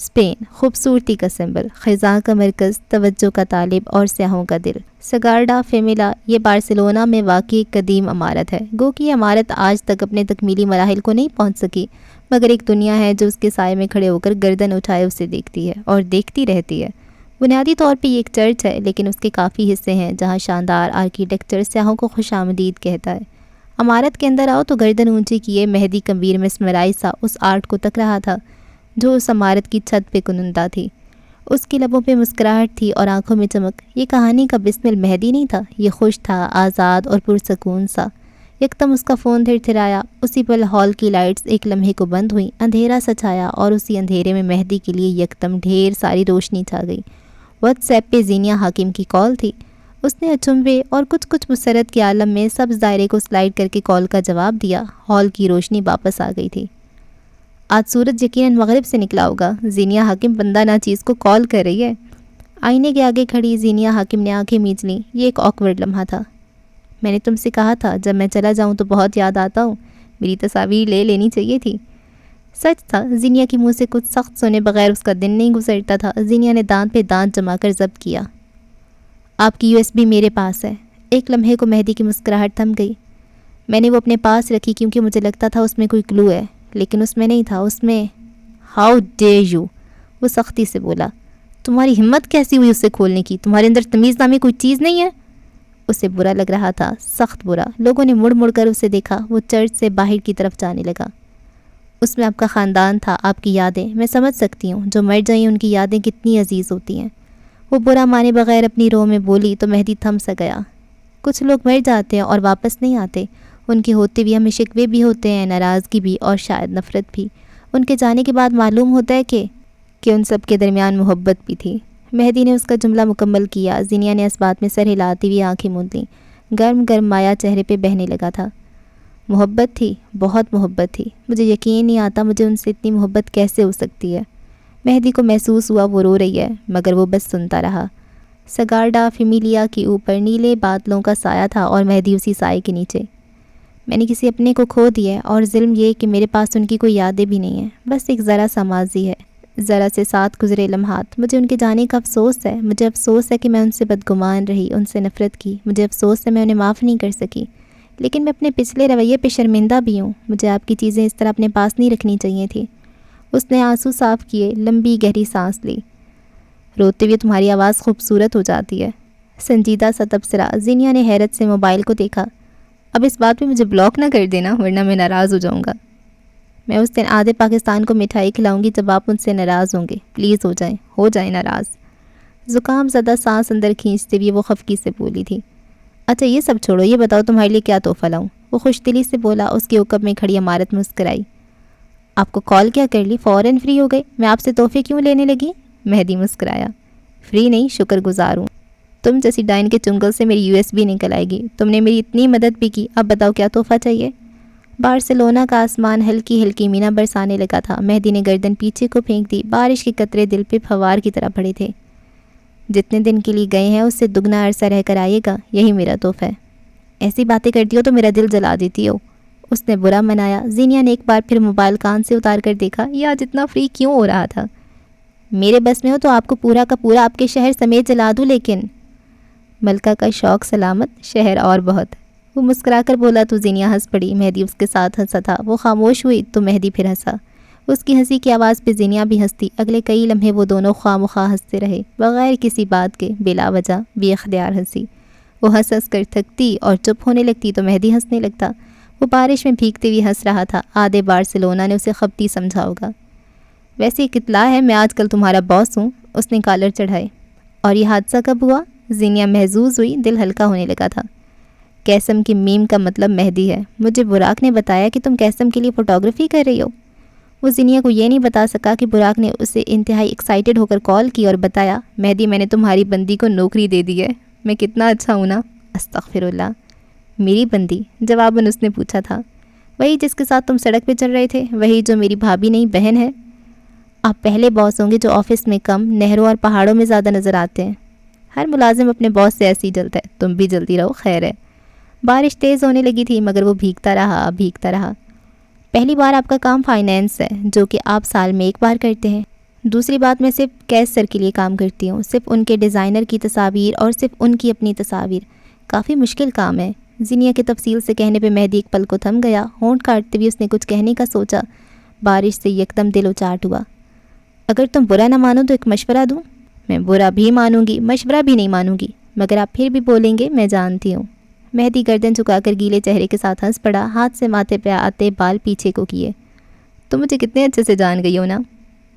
اسپین، خوبصورتی کا سمبل، خزاں کا مرکز، توجہ کا طالب اور سیاحوں کا دل۔ سگارڈا فیمیلا یہ بارسلونا میں واقع ایک قدیم عمارت ہے۔ گو کہ یہ عمارت آج تک اپنے تکمیلی مراحل کو نہیں پہنچ سکی، مگر ایک دنیا ہے جو اس کے سائے میں کھڑے ہو کر گردن اٹھائے اسے دیکھتی ہے اور دیکھتی رہتی ہے۔ بنیادی طور پہ یہ ایک چرچ ہے، لیکن اس کے کافی حصے ہیں جہاں شاندار آرکیٹیکچر سیاحوں کو خوش آمدید کہتا ہے۔ عمارت کے اندر آؤ تو گردن اونچی کیے مہدی کمبیر مسمرائی سا اس آرٹ کو تک رہا تھا جو اس عمارت کی چھت پہ کنندہ تھی۔ اس کی لبوں پہ مسکراہٹ تھی اور آنکھوں میں چمک۔ یہ کہانی کا بسمل مہدی نہیں تھا، یہ خوش تھا، آزاد اور پرسکون سا۔ یکدم اس کا فون تھرتھرایا۔ اسی پل ہال کی لائٹس ایک لمحے کو بند ہوئیں، اندھیرا سا چھایا اور اسی اندھیرے میں مہدی کے لیے یکدم ڈھیر ساری روشنی چھا گئی۔ واٹس ایپ پہ زینیا حاکم کی کال تھی۔ اس نے اچنبے اور کچھ مسرت کے عالم میں سبز دائرے کو سلائیڈ کر کے کال کا جواب دیا۔ ہال کی روشنی واپس آ گئی تھی۔ آج سورج یقیناً مغرب سے نکلا ہوگا۔ زینیا حاکم بندہ ناچیز کو کال کر رہی ہے۔ آئینے کے آگے کھڑی زینیا حاکم نے آنکھیں میچ لیں۔ یہ ایک آکورڈ لمحہ تھا۔ میں نے تم سے کہا تھا جب میں چلا جاؤں تو بہت یاد آتا ہوں، میری تصاویر لے لینی چاہیے تھی۔ سچ تھا، زینیا کے منہ سے کچھ سخت سنے بغیر اس کا دن نہیں گزرتا تھا۔ زینیا نے دانت پہ دانت جما کر ضبط کیا۔ آپ کی USB میرے پاس ہے۔ ایک لمحے کو مہدی کی مسکراہٹ تھم گئی۔ میں نے وہ اپنے پاس رکھی کیونکہ مجھے لگتا تھا اس میں کوئی کلو ہے، لیکن اس میں نہیں تھا۔ اس میں ہاؤ ڈیئر یو، وہ سختی سے بولا۔ تمہاری ہمت کیسی ہوئی اسے کھولنے کی؟ تمہارے اندر تمیز نامی کوئی چیز نہیں ہے؟ اسے برا لگ رہا تھا، سخت برا۔ لوگوں نے مڑ مڑ کر اسے دیکھا۔ وہ چرچ سے باہر کی طرف جانے لگا۔ اس میں آپ کا خاندان تھا، آپ کی یادیں۔ میں سمجھ سکتی ہوں جو مر جائیں ان کی یادیں کتنی عزیز ہوتی ہیں۔ وہ برا مانے بغیر اپنی روح میں بولی تو مہدی تھم سا گیا۔ کچھ لوگ مر جاتے ہیں اور واپس نہیں آتے۔ ان کے ہوتے بھی ہمیں شکوے بھی ہوتے ہیں، ناراضگی بھی اور شاید نفرت بھی۔ ان کے جانے کے بعد معلوم ہوتا ہے کہ ان سب کے درمیان محبت بھی تھی۔ مہدی نے اس کا جملہ مکمل کیا۔ زینیا نے اس بات میں سر ہلاتی ہوئی آنکھیں موند لیں۔ گرم گرم مایا چہرے پہ بہنے لگا تھا۔ محبت تھی، بہت محبت تھی۔ مجھے یقین نہیں آتا مجھے ان سے اتنی محبت کیسے ہو سکتی ہے۔ مہدی کو محسوس ہوا وہ رو رہی ہے، مگر وہ بس سنتا رہا۔ سگارڈا فیمیلیا کے اوپر نیلے بادلوں کا سایہ تھا اور مہدی اسی سائے کے نیچے۔ میں نے کسی اپنے کو کھو دیا ہے، اور ظلم یہ کہ میرے پاس ان کی کوئی یادیں بھی نہیں ہیں، بس ایک ذرا سا ماضی ہے، ذرا سے ساتھ گزرے لمحات۔ مجھے ان کے جانے کا افسوس ہے۔ مجھے افسوس ہے کہ میں ان سے بدگمان رہی، ان سے نفرت کی۔ مجھے افسوس ہے میں انہیں معاف نہیں کر سکی، لیکن میں اپنے پچھلے رویے پہ شرمندہ بھی ہوں۔ مجھے آپ کی چیزیں اس طرح اپنے پاس نہیں رکھنی چاہیے تھی۔ اس نے آنسو صاف کیے، لمبی گہری سانس لی۔ روتے ہوئے تمہاری آواز خوبصورت ہو جاتی ہے۔ سنجیدہ سا تبصرہ۔ زینیا نے حیرت سے موبائل کو دیکھا۔ اب اس بات پہ مجھے بلاک نہ کر دینا ورنہ میں ناراض ہو جاؤں گا۔ میں اس دن آدھے پاکستان کو مٹھائی کھلاؤں گی جب آپ مجھ سے ناراض ہوں گے، پلیز ہو جائیں ناراض۔ زکام زدہ سانس اندر کھینچتے ہوئے وہ خفگی سے بولی تھی۔ اچھا یہ سب چھوڑو، یہ بتاؤ تمہارے لیے کیا تحفہ لاؤں؟ وہ خوش دلی سے بولا۔ اس کی عقب میں کھڑی عمارت مسکرائی۔ آپ کو کال کیا کر لی، فوراً فری ہو گئے، میں آپ سے تحفے کیوں لینے لگی؟ مہدی مسکرایا۔ فری نہیں، شکر گزار ہوں، تم جیسی ڈائن کے چنگل سے میری USB نکل آئے گی۔ تم نے میری اتنی مدد بھی کی، اب بتاؤ کیا تحفہ چاہیے؟ بارسلونا کا آسمان ہلکی ہلکی مینا برسانے لگا تھا۔ مہدی نے گردن پیچھے کو پھینک دی۔ بارش کے قطرے دل پہ پھوار کی طرح پڑے تھے۔ جتنے دن کے لیے گئے ہیں اس سے دگنا عرصہ رہ کر آئیے گا، یہی میرا تحفہ ہے۔ ایسی باتیں کرتی ہو تو میرا دل جلا دیتی ہو، اس نے برا منایا۔ زینیا نے ایک بار پھر موبائل کان سے اتار کر دیکھا۔ یہ آج اتنا فری کیوں ہو رہا تھا؟ میرے بس میں ہو تو آپ کو پورا کا پورا آپ کے شہر سمیت جلا دوں، لیکن ملکہ کا شوق سلامت، شہر اور بہت۔ وہ مسکرا کر بولا تو زینیا ہنس پڑی۔ مہدی اس کے ساتھ ہنسا تھا۔ وہ خاموش ہوئی تو مہدی پھر ہنسا۔ اس کی ہنسی کی آواز پہ زینیا بھی ہنستی۔ اگلے کئی لمحے وہ دونوں خواہ مخواہ ہنستے رہے، بغیر کسی بات کے، بلا وجہ، بے اختیار ہنسی۔ وہ ہنس ہنس کر تھکتی اور چپ ہونے لگتی تو مہدی ہنسنے لگتا۔ وہ بارش میں بھیگتے ہوئے ہنس رہا تھا۔ آدھے بارسلونا نے اسے خبتی سمجھا ہوگا۔ ویسے ایک اطلاع ہے، میں آج کل تمہارا باس ہوں، اس نے کالر چڑھائے۔ اور یہ حادثہ کب ہوا؟ زینیا محظوظ ہوئی، دل ہلکا ہونے لگا تھا۔ قیسم کی میم کا مطلب مہدی ہے۔ مجھے براق نے بتایا کہ تم قیسم کے لیے فوٹوگرافی کر رہی ہو۔ وہ زینیا کو یہ نہیں بتا سکا کہ براق نے اسے انتہائی ایکسائٹڈ ہو کر کال کی اور بتایا، مہدی میں نے تمہاری بندی کو نوکری دے دی ہے۔ میں کتنا اچھا ہوں نا؟ استغفر اللہ۔ میری بندی؟ جواباً اس نے پوچھا تھا۔ وہی جس کے ساتھ تم سڑک پہ چل رہے تھے، وہی جو میری بھابھی نہیں بہن ہے۔ آپ پہلے باس ہوں گے جو آفس میں کم، نہروں اور پہاڑوں میں زیادہ نظر آتے ہیں۔ ہر ملازم اپنے باس سے ایسے ہی جلتا ہے، تم بھی جلتی رہو، خیر ہے۔ بارش تیز ہونے لگی تھی مگر وہ بھیگتا رہا۔ پہلی بار آپ کا کام فائنینس ہے، جو کہ آپ سال میں ایک بار کرتے ہیں۔ دوسری بات، میں صرف کیش سر کے لیے کام کرتی ہوں، صرف ان کے ڈیزائنر کی تصاویر اور صرف ان کی اپنی تصاویر۔ کافی مشکل کام ہے۔ زینیا کے تفصیل سے کہنے پہ مہدی ایک پل کو تھم گیا۔ ہونٹ کاٹتے ہوئے اس نے کچھ کہنے کا سوچا، بارش سے یکدم دل اچاٹ ہوا۔ اگر تم برا نہ مانو تو ایک مشورہ دوں؟ میں برا بھی مانوں گی، مشورہ بھی نہیں مانوں گی، مگر آپ پھر بھی بولیں گے، میں جانتی ہوں۔ مہدی گردن جھکا کر گیلے چہرے کے ساتھ ہنس پڑا، ہاتھ سے ماتھے پہ آتے بال پیچھے کو کیے۔ تم مجھے کتنے اچھے سے جان گئی ہو نا؟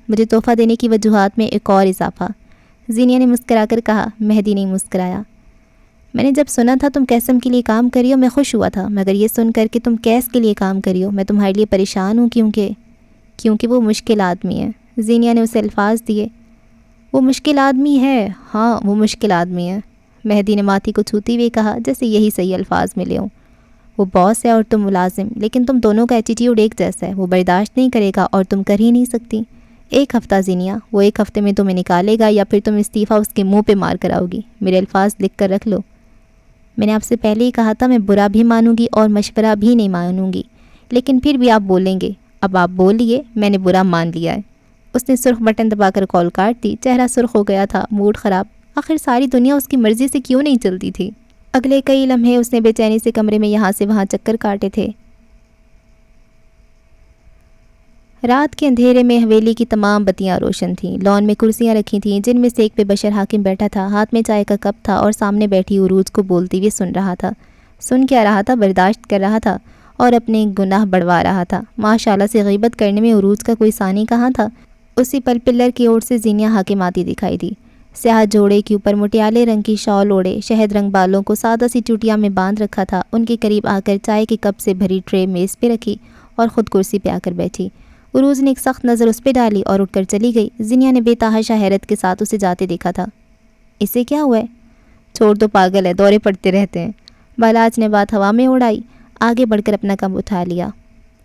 مجھے تحفہ دینے کی وجوہات میں ایک اور اضافہ، زینیا نے مسکرا کر کہا۔ مہدی نہیں مسکرایا۔ میں نے جب سنا تھا تم قیسم کے لیے کام کری ہو میں خوش ہوا تھا، مگر یہ سن کر کہ تم کیس کے لیے کام کری ہو میں تمہارے لیے پریشان ہوں، کیونکہ وہ مشکل آدمی ہے۔ زینیا نے اسے الفاظ دیے۔ وہ مشکل آدمی ہے؟ ہاں وہ مشکل آدمی ہے، مہدی نے ماتھی کو چھوتی ہوئے کہا، جیسے یہی صحیح الفاظ ملے ہوں۔ وہ باس ہے اور تم ملازم، لیکن تم دونوں کا ایٹیٹیوڈ ایک جیسا ہے، وہ برداشت نہیں کرے گا اور تم کر ہی نہیں سکتی۔ ایک ہفتہ زینیا، وہ ایک ہفتے میں تمہیں نکالے گا یا پھر تم استعفیٰ اس کے منہ پہ مار کر آؤ گی۔ میرے الفاظ لکھ کر رکھ لو۔ میں نے آپ سے پہلے ہی کہا تھا میں برا بھی مانوں گی اور مشورہ بھی نہیں مانوں گی، لیکن پھر بھی آپ بولیں گے۔ اب آپ بولیے، میں نے برا مان لیا ہے۔ اس نے سرخ بٹن دبا کر کال کاٹ دی۔ چہرہ سرخ ہو گیا تھا، موڈ خراب۔ آخر ساری دنیا اس کی مرضی سے کیوں نہیں چلتی تھی؟ اگلے کئی لمحے اس نے بے چینی سے کمرے میں یہاں سے وہاں چکر کاٹے تھے۔ رات کے اندھیرے میں حویلی کی تمام بتیاں روشن تھیں۔ لان میں کرسیاں رکھی تھیں جن میں سے ایک پہ بشر حاکم بیٹھا تھا، ہاتھ میں چائے کا کپ تھا اور سامنے بیٹھی عروج کو بولتے ہوئے سن رہا تھا۔ سن کیا رہا تھا؟ برداشت کر رہا تھا اور اپنے گناہ بڑھوا رہا تھا۔ ماشاءاللہ سے غیبت کرنے میں عروج کا کوئی ثانی کہاں تھا۔ اسی پل پلر کی اوٹ سے زینیا حاکم آتی دکھائی دی۔ سیاہ جوڑے کے اوپر مٹیالے رنگ کی شال اوڑے، شہد رنگ بالوں کو سادہ سی چوٹیاں میں باندھ رکھا تھا۔ ان کے قریب آ کر چائے کے کپ سے بھری ٹرے میز پہ رکھی اور خود کرسی پہ آ کر بیٹھی۔ عروج نے ایک سخت نظر اس پہ ڈالی اور اٹھ کر چلی گئی۔ زینیا نے بے تحاشا حیرت کے ساتھ اسے جاتے دیکھا تھا۔ اسے کیا ہوا ہے؟ چھوڑ دو، پاگل ہے، دورے پڑتے رہتے ہیں۔ بالاج نے بات ہوا میں اڑائی، آگے بڑھ کر اپنا کپ اٹھا لیا۔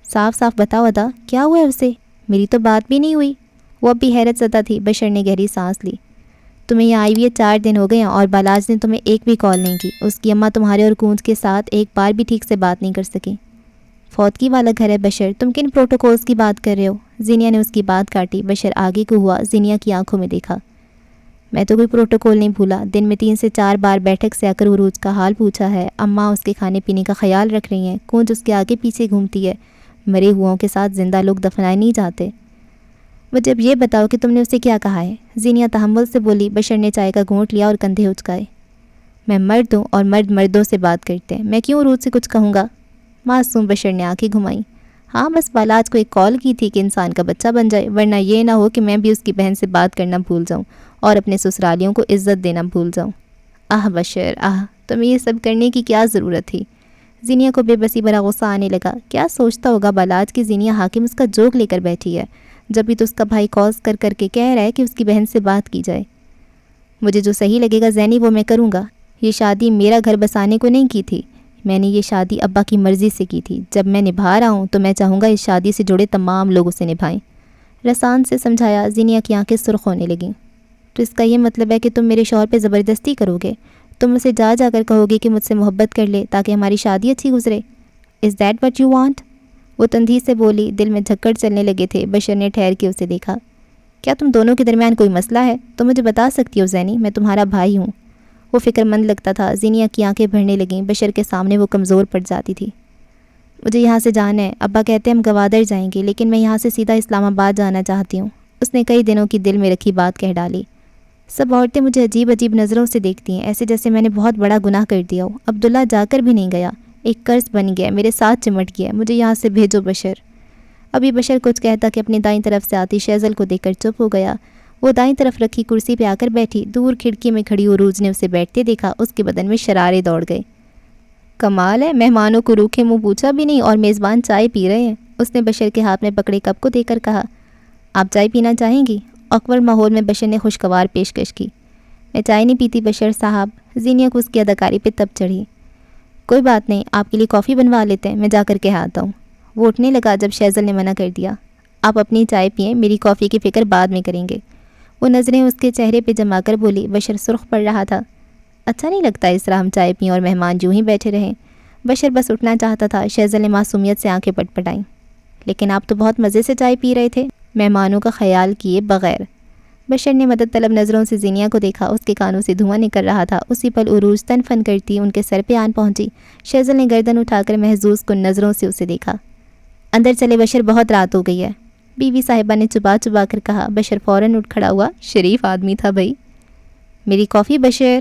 صاف صاف بتاؤ ادا، کیا ہوا ہے اسے؟ میری تو بات بھی نہیں ہوئی۔ وہ اب بھی حیرت زدہ تھی۔ بشر نے گہری سانس لی۔ تمہیں یہاں آئی ہوئی 4 دن ہو گئے ہیں اور بالاج نے تمہیں ایک بھی کال نہیں کی۔ اس کی اماں تمہارے اور کونج کے ساتھ ایک بار بھی ٹھیک سے بات نہیں کر سکی۔ فوتگی والا گھر ہے بشر، تم کن پروٹوکولز کی بات کر رہے ہو؟ زینیا نے اس کی بات کاٹی۔ بشر آگے کو ہوا، زینیا کی آنکھوں میں دیکھا۔ میں تو کوئی پروٹوکول نہیں بھولا، دن میں 3 سے 4 بار بیٹھک سے آ کر عروج کا حال پوچھا ہے۔ اماں اس کے کھانے پینے کا خیال رکھ رہی ہیں، کونج اس کے آگے پیچھے گھومتی ہے۔ مرے ہواؤں کے ساتھ زندہ لوگ دفنائے نہیں جاتے۔ مجھے اب یہ بتاؤ کہ تم نے اسے کیا کہا ہے؟ زینیا تحمل سے بولی۔ بشر نے چائے کا گھونٹ لیا اور کندھے اچکائے۔ میں مرد ہوں اور مرد مردوں سے بات کرتے ہیں، میں کیوں عروج سے کچھ کہوں گا؟ معصوم بشر نے آنکھیں گھمائیں۔ ہاں بس بالاج کو ایک کال کی تھی کہ انسان کا بچہ بن جائے، ورنہ یہ نہ ہو کہ میں بھی اس کی بہن سے بات کرنا بھول جاؤں اور اپنے سسرالیوں کو عزت دینا بھول جاؤں۔ آہ بشر آہ، تمہیں یہ سب کرنے کی کیا ضرورت تھی؟ زینیا کو بے بسی بھرا غصہ آنے لگا۔ کیا سوچتا ہوگا بالاج کی زینیا حاکم اس کا جوک لے کر بیٹھی ہے، جب بھی تو اس کا بھائی کالز کر کر کے کہہ رہا ہے کہ اس کی بہن سے بات کی جائے۔ مجھے جو صحیح لگے گا زینی وہ میں کروں گا۔ یہ شادی میرا گھر بسانے کو نہیں کی تھی، میں نے یہ شادی ابا کی مرضی سے کی تھی۔ جب میں نبھا رہا ہوں تو میں چاہوں گا اس شادی سے جڑے تمام لوگ اسے نبھائیں۔ رسان سے سمجھایا۔ زینیا کی آنکھیں سرخ ہونے لگیں۔ تو اس کا یہ مطلب ہے کہ تم میرے شوہر پہ زبردستی کرو گے؟ تم اسے جا جا کر کہو گے کہ مجھ سے محبت کر لے تاکہ ہماری شادی اچھی گزرے؟ Is that what you want? وہ تندھی سے بولی۔ دل میں جھکڑ چلنے لگے تھے۔ بشر نے ٹھہر کے اسے دیکھا۔ کیا تم دونوں کے درمیان کوئی مسئلہ ہے؟ تم مجھے بتا سکتی ہو زینی، میں تمہارا بھائی ہوں۔ وہ فکر مند لگتا تھا۔ زینیا کی آنکھیں بھرنے لگیں۔ بشر کے سامنے وہ کمزور پڑ جاتی تھی۔ مجھے یہاں سے جانا ہے، ابا کہتے ہیں ہم گوادر جائیں گے، لیکن میں یہاں سے سیدھا اسلام آباد جانا چاہتی ہوں۔ اس نے کئی دنوں کی دل میں رکھی بات کہہ ڈالی۔ سب عورتیں مجھے عجیب عجیب نظروں سے دیکھتی ہیں، ایسے جیسے میں نے بہت بڑا گناہ کر دیا ہو۔ عبداللہ جا کر بھی نہیں گیا، ایک قرض بن گیا، میرے ساتھ چمٹ گیا، مجھے یہاں سے بھیجو بشر۔ ابھی بشر کچھ کہتا کہ اپنی دائیں طرف سے آتی شیزل کو دیکھ کر چپ ہو گیا۔ وہ دائیں طرف رکھی کرسی پہ آ کر بیٹھی۔ دور کھڑکی میں کھڑی عروج نے اسے بیٹھتے دیکھا، اس کے بدن میں شرارے دوڑ گئے۔ کمال ہے، مہمانوں کو روکھے منہ پوچھا بھی نہیں اور میزبان چائے پی رہے ہیں۔ اس نے بشر کے ہاتھ میں پکڑے کپ کو دے کر کہا، آپ چائے پینا چاہیں گی؟ awkward ماحول میں بشر نے خوشگوار پیشکش کی۔ میں چائے نہیں پیتی بشر صاحب۔ زینیا کو اس کی اداکاری پہ تب چڑھی۔ کوئی بات نہیں، آپ کے لیے کافی بنوا لیتے ہیں، میں جا کر کے آتا ہوں۔ وہ اٹھنے لگا جب شیزل نے منع کر دیا۔ آپ اپنی چائے پئیں، میری کافی کی فکر بعد میں کریں گے۔ وہ نظریں اس کے چہرے پہ جما کر بولی۔ بشر سرخ پڑ رہا تھا۔ اچھا نہیں لگتا اس طرح ہم چائے پئیں اور مہمان یوں ہی بیٹھے رہیں۔ بشر بس اٹھنا چاہتا تھا۔ شیزل نے معصومیت سے آنکھیں پٹ پٹائیں۔ لیکن آپ تو بہت مزے سے چائے پی رہے تھے، مہمانوں کا خیال کیے بغیر۔ بشر نے مدد طلب نظروں سے زینیا کو دیکھا، اس کے کانوں سے دھواں نکل رہا تھا۔ اسی پل عروج تن فن کرتی ان کے سر پہ آن پہنچی۔ شیزل نے گردن اٹھا کر محظوظ کن نظروں سے اسے دیکھا۔ اندر چلے بشر، بہت رات ہو گئی ہے، بیوی صاحبہ نے چبا چبا کر کہا۔ بشر فوراً اٹھ کھڑا ہوا۔ شریف آدمی تھا بھائی۔ میری کافی بشر،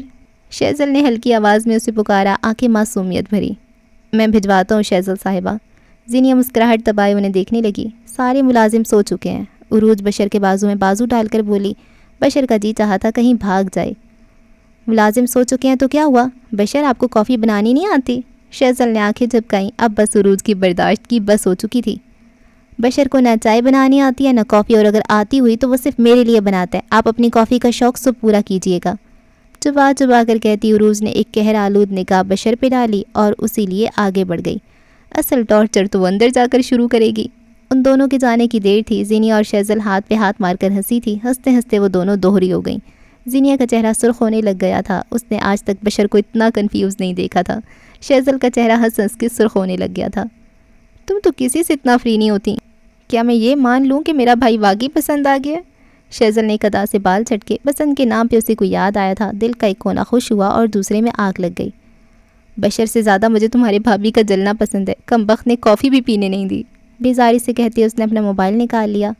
شیزل نے ہلکی آواز میں اسے پکارا، آنکھیں معصومیت بھری۔ میں بھجواتا ہوں شیزل صاحبہ۔ زینیا مسکراہٹ دبائے انہیں دیکھنے لگی۔ سارے ملازم سو چکے ہیں۔ عروج بشر کے بازو میں بازو ڈال کر بولی۔ بشر کا جی چاہا تھا کہیں بھاگ جائے۔ ملازم سو چکے ہیں تو کیا ہوا؟ بشر آپ کو کافی بنانی نہیں آتی؟ شیزل نے آنکھیں جھپکائیں۔ اب بس عروج کی برداشت کی بس ہو چکی تھی۔ بشر کو نہ چائے بنانی آتی ہے نہ کافی، اور اگر آتی ہوئی تو وہ صرف میرے لیے بناتا ہے۔ آپ اپنی کافی کا شوق صبح پورا کیجیے گا۔ چبا چبا کر کہتی عروج نے ایک قہر آلود نگاہ بشر پہ ڈالی اور اسی لیے آگے بڑھ گئی۔ اصل ٹارچر تو وہ اندر جا کر شروع کرے گی۔ ان دونوں کے جانے کی دیر تھی۔ زینیا اور شیزل ہاتھ پہ ہاتھ مار کر ہنسی تھی۔ ہنستے ہنستے وہ دونوں دوہری ہو گئیں۔ زینیا کا چہرہ سرخ ہونے لگ گیا تھا۔ اس نے آج تک بشر کو اتنا کنفیوز نہیں دیکھا تھا۔ شیزل کا چہرہ ہنس ہنس کے سرخ ہونے لگ گیا تھا۔ تم تو کسی سے اتنا فری نہیں ہوتی، کیا میں یہ مان لوں کہ میرا بھائی واقعی پسند آ گیا؟ شیزل نے ایک ادا سے بال چھٹکے۔ پسند کے نام پہ اسے کوئی یاد آیا تھا۔ دل کا ایک کونا خوش ہوا اور دوسرے میں آگ لگ گئی۔ بشر سے زیادہ مجھے تمہارے بھابھی کا جلنا پسند ہے، کم بخت نے کافی بھی پینے نہیں دی۔ بیزاری سے کہتے اس نے اپنا موبائل نکال لیا۔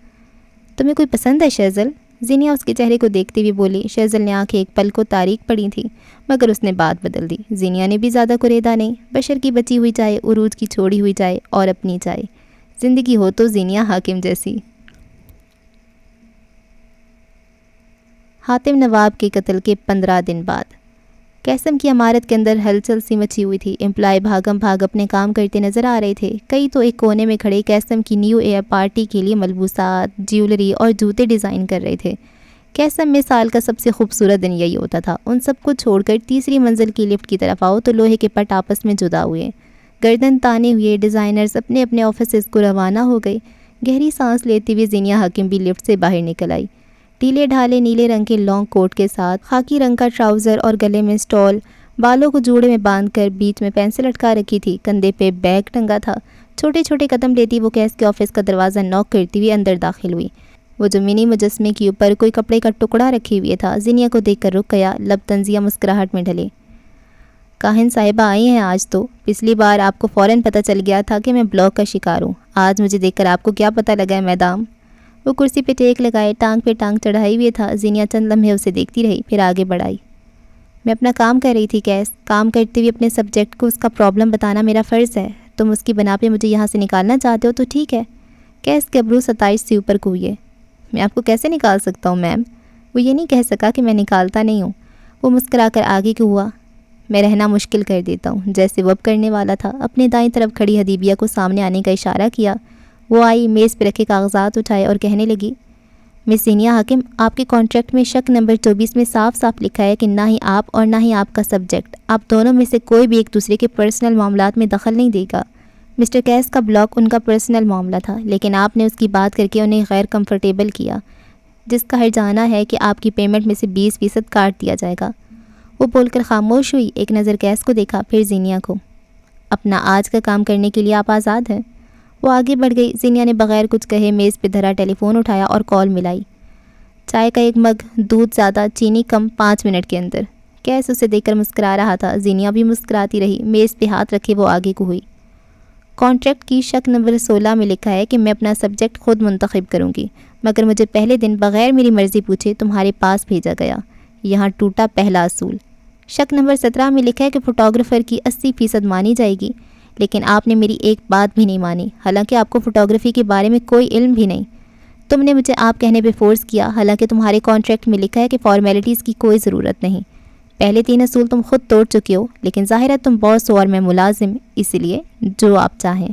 تمہیں کوئی پسند ہے شیزل؟ زینیا اس کے چہرے کو دیکھتے ہوئے بولی۔ شیزل نے آنکھیں ایک پل کو تاریک پڑی تھیں، مگر اس نے بات بدل دی۔ زینیا نے بھی زیادہ کوریدا نہیں۔ بشر کی بچی ہوئی چائے، عروج کی چھوڑی ہوئی چائے اور اپنی چائے، زندگی ہو تو زینیا حاکم جیسی۔ حاتم نواب کے قتل کے 15 دن بعد قیسم کی عمارت کے اندر ہلچل سی مچی ہوئی تھی۔ امپلائی بھاگم بھاگ اپنے کام کرتے نظر آ رہے تھے۔ کئی تو ایک کونے میں کھڑے قیسم کی نیو ایئر پارٹی کے لیے ملبوسات، جیولری اور جوتے ڈیزائن کر رہے تھے۔ قیسم میں سال کا سب سے خوبصورت دن یہی ہوتا تھا۔ ان سب کو چھوڑ کر تیسری منزل کی لفٹ کی طرف آؤ تو لوہے کے پٹ آپس میں جدا ہوئے، گردن تانے ہوئے ڈیزائنرز اپنے اپنے آفیسز کو روانہ ہو گئے۔ گہری سانس لیتے ہوئے زینیا حاکم بھی لفٹ سے باہر نکل آئی، ڈھیلے ڈھالے نیلے رنگ کے لانگ کوٹ کے ساتھ، خاکی رنگ کا ٹراؤزر اور گلے میں سٹول، بالوں کو جوڑے میں باندھ کر بیچ میں پینسل لٹکا رکھی تھی، کندھے پہ بیگ ٹنگا تھا۔ چھوٹے چھوٹے قدم لیتی وہ کیس کے آفس کا دروازہ نوک کرتی ہوئی اندر داخل ہوئی۔ وہ جو منی مجسمے کے اوپر کوئی کپڑے کا ٹکڑا رکھے ہوئے تھا، زینیا کو دیکھ کر رک گیا، لب تنزیہ مسکراہٹ میں ڈھلے۔ کاہن صاحبہ آئی ہیں آج تو؟ پچھلی بار آپ کو فوراً پتہ چل گیا تھا کہ میں بلاک کا شکار ہوں، آج مجھے دیکھ کر آپ کو کیا پتہ لگا ہے میدام؟ وہ کرسی پہ ٹیک لگائے ٹانگ پہ ٹانگ چڑھائی ہوئے تھا۔ زینیا چند لمحے اسے دیکھتی رہی، پھر آگے بڑھائی۔ میں اپنا کام کر رہی تھی کیس. کام کرتے ہوئے اپنے سبجیکٹ کو اس کا پرابلم بتانا میرا فرض ہے. تم اس کی بنا پہ مجھے یہاں سے نکالنا چاہتے ہو تو ٹھیک ہے. کیس کے ابرو 27 سے اوپر کو ہوئے. میں آپ کو کیسے نکال سکتا ہوں میم؟ وہ یہ نہیں کہہ سکا کہ میں نکالتا نہیں ہوں. وہ مسکرا کر آگے کو ہوا. میں رہنا مشکل کر دیتا ہوں. جیسے وہ اب کرنے والا تھا. اپنے دائیں طرف کھڑی حدیبیہ کو سامنے آنے کا اشارہ کیا. وہ آئی, میز پہ رکھے کاغذات اٹھائے اور کہنے لگی, مس زینیہ حاکم, آپ کے کانٹریکٹ میں شق نمبر 24 میں صاف صاف لکھا ہے کہ نہ ہی آپ اور نہ ہی آپ کا سبجیکٹ, آپ دونوں میں سے کوئی بھی ایک دوسرے کے پرسنل معاملات میں دخل نہیں دے گا. مسٹر کیس کا بلاک ان کا پرسنل معاملہ تھا, لیکن آپ نے اس کی بات کر کے انہیں غیر کمفرٹیبل کیا, جس کا ہرجانہ ہے کہ آپ کی پیمنٹ میں سے 20% کاٹ دیا جائے گا. وہ بول کر خاموش ہوئی. ایک نظر کیس کو دیکھا, پھر زینیہ کو. اپنا آج کا کام کرنے کے لیے آپ آزاد ہیں. وہ آگے بڑھ گئی. زینیہ نے بغیر کچھ کہے میز پہ دھرا ٹیلی فون اٹھایا اور کال ملائی. چائے کا 1 مگ, دودھ زیادہ, چینی کم, 5 منٹ کے اندر. کیس اسے دیکھ کر مسکرا رہا تھا. زینیہ بھی مسکراتی رہی. میز پہ ہاتھ رکھے وہ آگے کو ہوئی. کانٹریکٹ کی شق نمبر 16 میں لکھا ہے کہ میں اپنا سبجیکٹ خود منتخب کروں گی, مگر مجھے پہلے دن بغیر میری مرضی پوچھے تمہارے پاس بھیجا گیا. یہاں ٹوٹا پہلا اصول. شق نمبر 17 میں لکھا ہے کہ فوٹوگرافر کی 80% مانی جائے گی, لیکن آپ نے میری ایک بات بھی نہیں مانی, حالانکہ آپ کو فوٹوگرافی کے بارے میں کوئی علم بھی نہیں. تم نے مجھے آپ کہنے پہ فورس کیا, حالانکہ تمہارے کانٹریکٹ میں لکھا ہے کہ فارمیلٹیز کی کوئی ضرورت نہیں. پہلے 3 اصول تم خود توڑ چکے ہو, لیکن ظاہر ہے تم باس ہو اور میں ملازم, اس لیے جو آپ چاہیں.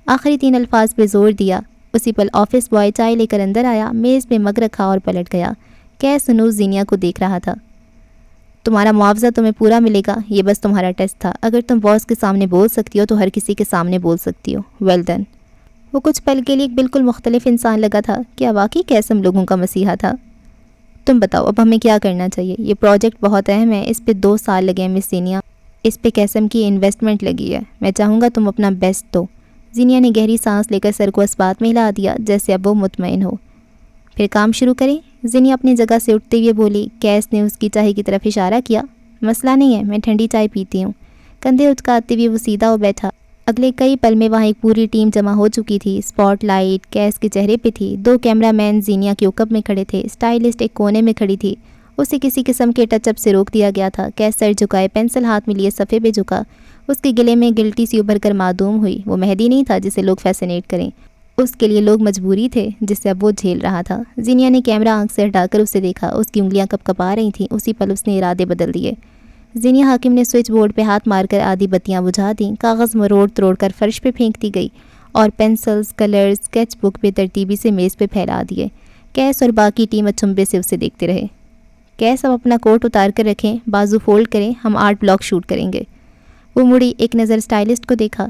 آخری 3 الفاظ پہ زور دیا. اسی پل آفس بوائے چائے لے کر اندر آیا, میز پہ مگ رکھا اور پلٹ گیا. کیس سنو زینیہ کو دیکھ رہا تھا. تمہارا معاوضہ تمہیں پورا ملے گا, یہ بس تمہارا ٹیسٹ تھا. اگر تم باس کے سامنے بول سکتی ہو تو ہر کسی کے سامنے بول سکتی ہو. Well done. وہ کچھ پل کے لیے ایک بالکل مختلف انسان لگا تھا. کیا واقعی کیس ہم لوگوں کا مسیحا تھا؟ تم بتاؤ اب ہمیں کیا کرنا چاہیے؟ یہ پروجیکٹ بہت اہم ہے, اس پہ 2 سال لگے ہیں مس زینیہ. اس پہ قسم کی انویسٹمنٹ لگی ہے. میں چاہوں گا تم اپنا بیسٹ دو. زینیہ نے گہری سانس لے کر سر کو اس بات میں ہلا دیا جیسے اب وہ مطمئن ہو. پھر کام شروع کریں. زینیہ اپنی جگہ سے اٹھتے ہوئے بولی. کیس نے اس کی چائے کی طرف اشارہ کیا. مسئلہ نہیں ہے, میں ٹھنڈی چائے پیتی ہوں. کندھے اچکاتے ہوئے وہ سیدھا ہو بیٹھا. اگلے کئی پل میں وہاں ایک پوری ٹیم جمع ہو چکی تھی. اسپاٹ لائٹ کیس کے چہرے پہ تھی. 2 کیمرہ مین زینیہ کے اوقب میں کھڑے تھے. اسٹائلسٹ ایک کونے میں کھڑی تھی. اسے کسی قسم کے ٹچ اپ سے روک دیا گیا تھا. کیس سر جھکائے پینسل ہاتھ میں لیے صفحے پہ جھکا. اس کے گلے میں گلٹی سی ابھر کر معدوم ہوئی. وہ مہدی نہیں تھا جسے لوگ فیسینیٹ کریں, اس کے لیے لوگ مجبوری تھے جسے اب وہ جھیل رہا تھا. زینیہ نے کیمرہ آنکھ سے ہٹا کر اسے دیکھا. اس کی انگلیاں کپ کپا رہی تھیں. اسی پل اس نے ارادے بدل دیے. زینیہ حاکم نے سوئچ بورڈ پہ ہاتھ مار کر آدھی بتیاں بجھا دیں. کاغذ مروڑ تروڑ کر فرش پہ پھینک دی گئی اور پینسلز, کلرز, اسکیچ بک بے ترتیبی سے میز پہ پھیلا دیے. کیس اور باقی ٹیم اچنبے سے اسے دیکھتے رہے. کیس اب اپنا کوٹ اتار کر رکھیں, بازو فولڈ کریں, ہم آرٹ بلاک شوٹ کریں گے. وہ مڑی, ایک نظر اسٹائلسٹ کو دیکھا.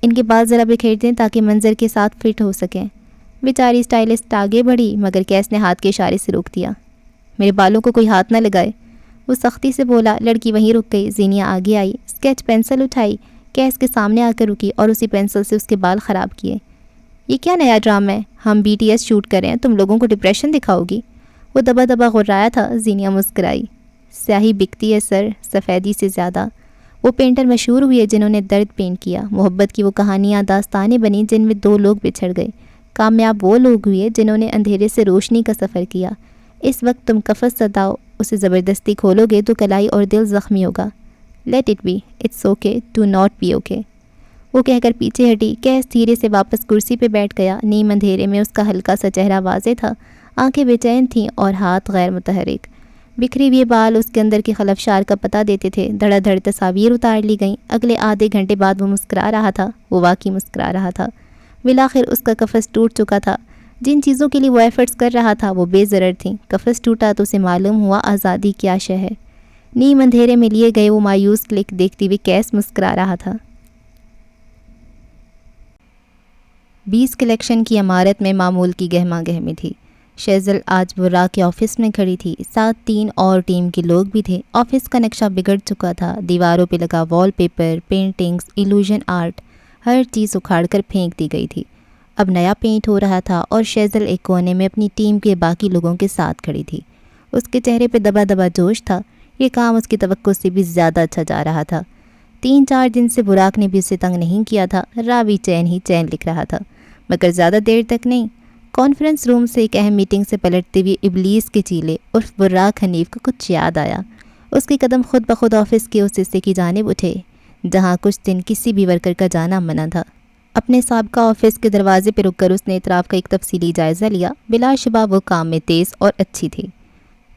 ان کے بال ذرا بکھیر دیں تاکہ منظر کے ساتھ فٹ ہو سکیں. بیچاری اسٹائلسٹ آگے بڑھی مگر کیس نے ہاتھ کے اشارے سے روک دیا. میرے بالوں کو کوئی ہاتھ نہ لگائے, وہ سختی سے بولا. لڑکی وہیں رک گئی. زینیہ آگے آئی, اسکیچ پینسل اٹھائی, کیس کے سامنے آ کر رکی اور اسی پینسل سے اس کے بال خراب کیے. یہ کیا نیا ڈرامہ ہے؟ ہم BTS شوٹ کر رہے ہیں, تم لوگوں کو ڈپریشن دکھاؤ گی. وہ دبا دبا غرایا تھا. زینیہ مسکرائی. سیاہی بکتی ہے سر, سفیدی سے زیادہ. وہ پینٹر مشہور ہوئے جنہوں نے درد پینٹ کیا. محبت کی وہ کہانیاں داستانیں بنیں جن میں 2 لوگ بچھڑ گئے. کامیاب وہ لوگ ہوئے جنہوں نے اندھیرے سے روشنی کا سفر کیا. اس وقت تم قفس ستاؤ, اسے زبردستی کھولو گے تو کلائی اور دل زخمی ہوگا. Let it be, it's okay to not be okay. وہ کہہ کر پیچھے ہٹی. کیس دھیرے سے واپس کرسی پہ بیٹھ گیا. نیم اندھیرے میں اس کا ہلکا سا چہرہ واضح تھا. آنکھیں بے چین تھیں اور ہاتھ غیر متحرک. بکھری ہوئے بال اس کے اندر کے خلفشار کا پتہ دیتے تھے. دھڑا دھڑ تصاویر اتار لی گئیں. اگلے آدھے گھنٹے بعد وہ مسکرا رہا تھا. وہ واقعی مسکرا رہا تھا. بالآخر اس کا قفس ٹوٹ چکا تھا. جن چیزوں کے لیے وہ ایفرٹس کر رہا تھا وہ بے ضرر تھیں. قفس ٹوٹا تو اسے معلوم ہوا آزادی کیا شے ہے. نیم اندھیرے میں لیے گئے وہ مایوس کلک دیکھتی ہوئی کیس مسکرا رہا تھا. 20 کلیکشن کی عمارت میں معمول کی گہما گہمی تھی. شیزل آج برا کے آفس میں کھڑی تھی. ساتھ 3 اور ٹیم کے لوگ بھی تھے. آفس کا نقشہ بگڑ چکا تھا. دیواروں پہ لگا wallpaper, paintings, illusion art, ہر چیز اکھاڑ کر پھینک دی گئی تھی. اب نیا پینٹ ہو رہا تھا اور شیزل ایک کونے میں اپنی ٹیم کے باقی لوگوں کے ساتھ کھڑی تھی. اس کے چہرے پہ دبا دبا جوش تھا. یہ کام اس کی توقع سے بھی زیادہ اچھا جا رہا تھا. 3-4 دن سے براق نے بھی اسے تنگ نہیں کیا تھا. راوی چین ہی چین لکھ رہا تھا, مگر زیادہ دیر تک نہیں. کانفرنس روم سے ایک اہم میٹنگ سے پلٹتے ہوئے ابلیس کے چیلے عرف براق حنیف کو کچھ یاد آیا. اس کے قدم خود بخود آفس کے اس حصے کی جانب اٹھے جہاں کچھ دن کسی بھی ورکر کا جانا منع تھا۔ اپنے سابقہ آفس کے دروازے پہ رک کر اس نے اطراف کا ایک تفصیلی جائزہ لیا۔ بلا شبہ وہ کام میں تیز اور اچھی تھی۔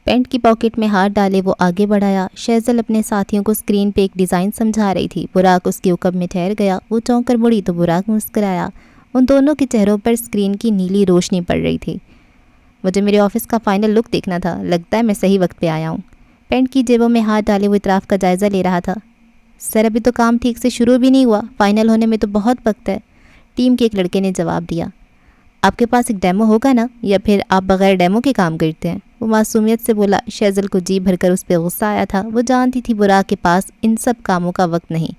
پینٹ کی پاکٹ میں ہاتھ ڈالے وہ آگے بڑھایا۔ شیزل اپنے ساتھیوں کو اسکرین پہ ایک ڈیزائن سمجھا رہی تھی۔ براق اس کے عقب میں ٹھہر گیا۔ وہ چونک کر مڑی تو براق مسکرایا۔ ان دونوں کے چہروں پر اسکرین کی نیلی روشنی پڑ رہی تھی۔ مجھے میرے آفس کا فائنل لک دیکھنا تھا، لگتا ہے میں صحیح وقت پہ آیا ہوں۔ پینٹ کی جیبوں میں ہاتھ ڈالے وہ اطراف کا جائزہ لے رہا تھا۔ سر ابھی تو کام ٹھیک سے شروع بھی نہیں ہوا، فائنل ہونے میں تو بہت وقت ہے، ٹیم کے ایک لڑکے نے جواب دیا۔ آپ کے پاس ایک ڈیمو ہوگا نا، یا پھر آپ بغیر ڈیمو کے کام کرتے ہیں؟ وہ معصومیت سے بولا۔ شیزل کو جی بھر کر اس پہ غصہ آیا تھا۔ وہ جانتی تھی براق کے پاس ان سب کاموں کا وقت نہیں،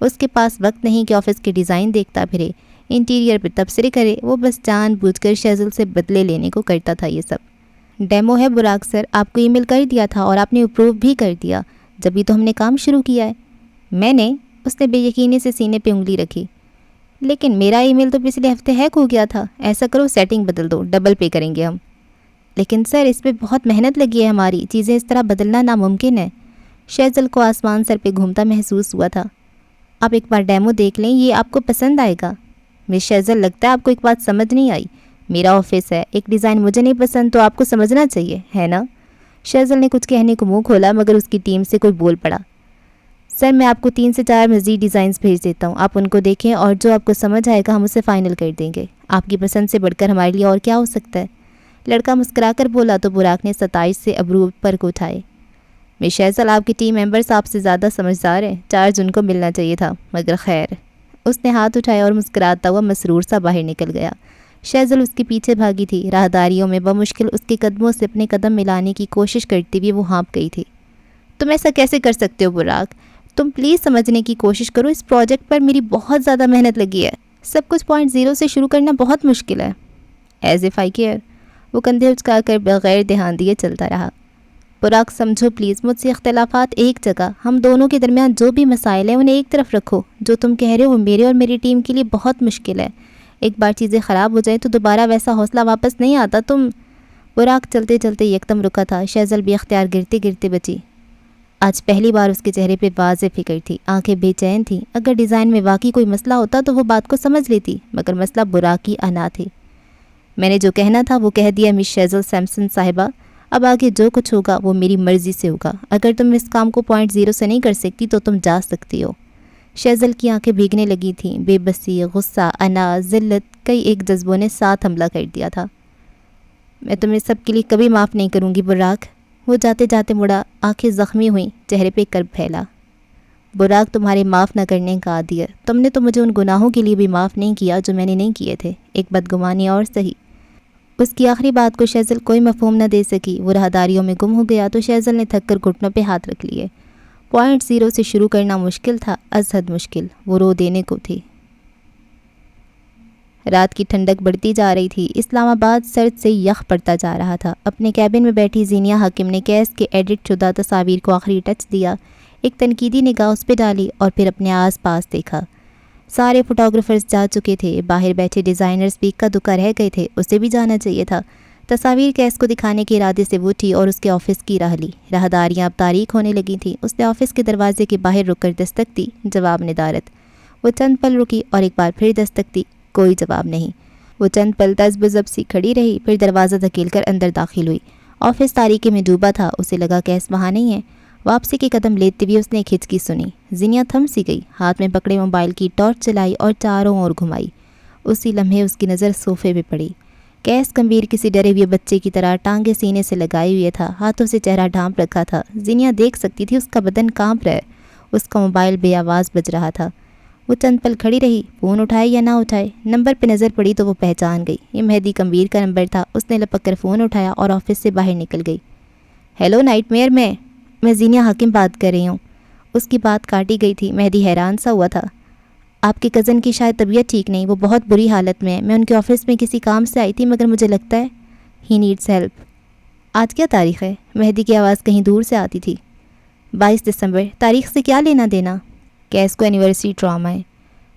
اس کے پاس وقت نہیں کہ آفس کے ڈیزائن دیکھتا پھرے، انٹیریئر پہ تبصرے کرے۔ وہ بس جان بوجھ کر شیزل سے بدلے لینے کو کرتا تھا یہ سب۔ ڈیمو ہے براق سر، آپ کو ای میل کر دیا تھا اور آپ نے اپروو بھی کر دیا، جبھی تو ہم نے کام شروع کیا ہے۔ میں نے؟ اس نے بے یقینی سے سینے پہ انگلی رکھی۔ لیکن میرا ای میل تو پچھلے ہفتے ہیک ہو گیا تھا، ایسا کرو سیٹنگ بدل دو، ڈبل پے کریں گے ہم۔ لیکن سر اس پہ بہت محنت لگی ہے ہماری، چیزیں اس طرح بدلنا ناممکن ہے۔ شیزل کو آسمان سر پہ گھومتا محسوس ہوا تھا۔ آپ ایک بار ڈیمو دیکھ لیں، یہ آپ کو پسند آئے گا۔ مس شیزل لگتا ہے آپ کو ایک بات سمجھ نہیں آئی، میرا آفس ہے، ایک ڈیزائن مجھے نہیں پسند تو آپ کو سمجھنا چاہیے، ہے نا؟ شیزل نے کچھ کہنے کو منہ کھولا مگر اس کی ٹیم سے کوئی بول پڑا۔ سر میں آپ کو 3 سے 4 مزید ڈیزائنز بھیج دیتا ہوں، آپ ان کو دیکھیں اور جو آپ کو سمجھ آئے گا ہم اسے فائنل کر دیں گے۔ آپ کی پسند سے بڑھ کر ہمارے لیے اور کیا ہو سکتا ہے؟ لڑکا مسکرا کر بولا تو براق نے 27 سے ابرو پر کو اٹھائے۔ مس شیزل آپ کے ٹیم ممبرز آپ سے زیادہ سمجھدار ہیں، چارج ان کو ملنا چاہیے تھا، مگر خیر۔ اس نے ہاتھ اٹھایا اور مسکراتا ہوا مسرور سا باہر نکل گیا۔ شیزل اس کے پیچھے بھاگی تھی، راہداریوں میں بمشکل اس کے قدموں سے اپنے قدم ملانے کی کوشش کرتی ہوئی وہ ہانپ گئی تھی۔ تم ایسا کیسے کر سکتے ہو براق؟ تم پلیز سمجھنے کی کوشش کرو، اس پروجیکٹ پر میری بہت زیادہ محنت لگی ہے، سب کچھ پوائنٹ زیرو سے شروع کرنا بہت مشکل ہے۔ As if I care. وہ کندھے اچکا کر بغیر دھیان دیے چلتا رہا۔ براق سمجھو پلیز، مجھ سے اختلافات ایک جگہ، ہم دونوں کے درمیان جو بھی مسائل ہیں انہیں ایک طرف رکھو، جو تم کہہ رہے ہو وہ میرے اور میری ٹیم کے لیے بہت مشکل ہے۔ ایک بار چیزیں خراب ہو جائیں تو دوبارہ ویسا حوصلہ واپس نہیں آتا۔ تم براق چلتے چلتے یکدم رکا تھا۔ شیزل بھی اختیار گرتے گرتے بچی۔ آج پہلی بار اس کے چہرے پہ واضح فکر تھی، آنکھیں بے چین تھیں۔ اگر ڈیزائن میں واقعی کوئی مسئلہ ہوتا تو وہ بات کو سمجھ لیتی، مگر مسئلہ براق کی انا تھی۔ میں نے جو کہنا تھا وہ کہہ دیا مس شیزل سیمسن صاحبہ، اب آگے جو کچھ ہوگا وہ میری مرضی سے ہوگا۔ اگر تم اس کام کو پوائنٹ زیرو سے نہیں کر سکتی تو تم جا سکتی ہو۔ شیزل کی آنکھیں بھیگنے لگی تھیں، بے بسی، غصہ، انا، ذلت، کئی ایک جذبوں نے ساتھ حملہ کر دیا تھا۔ میں تمہیں سب کے لیے کبھی معاف نہیں کروں گی براق۔ وہ جاتے جاتے مڑا، آنکھیں زخمی ہوئیں، چہرے پہ کرب پھیلا۔ براق تمہارے معاف نہ کرنے کا عادی ہے، تم نے تو مجھے ان گناہوں کے لیے بھی معاف نہیں کیا جو میں نے نہیں کیے تھے، ایک بدگمانی اور سہی۔ اس کی آخری بات کو شیزل کوئی مفہوم نہ دے سکی۔ وہ راہداریوں میں گم ہو گیا تو شیزل نے تھک کر گھٹنوں پہ ہاتھ رکھ لیے۔ پوائنٹ زیرو سے شروع کرنا مشکل تھا، از حد مشکل، وہ رو دینے کو تھی۔ رات کی ٹھنڈک بڑھتی جا رہی تھی، اسلام آباد سرد سے یخ پڑتا جا رہا تھا۔ اپنے کیبن میں بیٹھی زینیہ حاکم نے کیس کے ایڈٹ شدہ تصاویر کو آخری ٹچ دیا، ایک تنقیدی نگاہ اس پہ ڈالی اور پھر اپنے آس پاس دیکھا۔ سارے فوٹوگرافرز جا چکے تھے، باہر بیٹھے ڈیزائنرز بھی اکا دکا رہ گئے تھے، اسے بھی جانا چاہیے تھا۔ تصاویر کیس کو دکھانے کے ارادے سے وہ اٹھی اور اس کے آفس کی راہ لی۔ راہداریاں اب تاریک ہونے لگی تھیں۔ اس نے آفس کے دروازے کے باہر رک کر دستک دی، جواب ندارت۔ وہ چند پل رکی اور ایک بار پھر دستک دی، کوئی جواب نہیں۔ وہ چند پل تذبذب سی کھڑی رہی، پھر دروازہ دھکیل کر اندر داخل ہوئی۔ آفس تاریکی میں ڈوبا تھا، اسے لگا کیس وہاں نہیں ہے۔ واپسی کے قدم لیتے ہوئے اس نے ایک ہچکی سنی۔ زینیہ تھم سی گئی، ہاتھ میں پکڑے موبائل کی ٹارچ چلائی اور چاروں اور گھمائی۔ اسی لمحے اس کی نظر صوفے پہ پڑی۔ کیس گمبھیر کسی ڈرے ہوئے بچے کی طرح ٹانگیں سینے سے لگائے ہوئے تھا، ہاتھوں سے چہرہ ڈھانپ رکھا تھا۔ زینیہ دیکھ سکتی تھی اس کا بدن کانپ رہا ہے، اس کا موبائل بے آواز بج رہا تھا۔ وہ چند پل کھڑی رہی، فون اٹھائے یا نہ اٹھائے۔ نمبر پہ نظر پڑی تو وہ پہچان گئی، یہ مہدی کمبیر کا نمبر تھا۔ اس نے لپک کر فون اٹھایا اور آفس سے باہر نکل گئی۔ ہیلو نائٹ میئر، میں زینیہ حاکم بات کر رہی ہوں۔ اس کی بات کاٹی گئی تھی۔ مہدی حیران سا ہوا تھا۔ آپ کے کزن کی شاید طبیعت ٹھیک نہیں، وہ بہت بری حالت میں ہے۔ میں ان کے آفس میں کسی کام سے آئی تھی مگر مجھے لگتا ہے ہی نیڈس ہیلپ۔ آج کیا تاریخ ہے؟ مہدی کی آواز کہیں دور سے آتی تھی۔ 22 دسمبر۔ تاریخ سے کیا لینا دینا؟ کیس کو اینیورسری ٹراما ہے،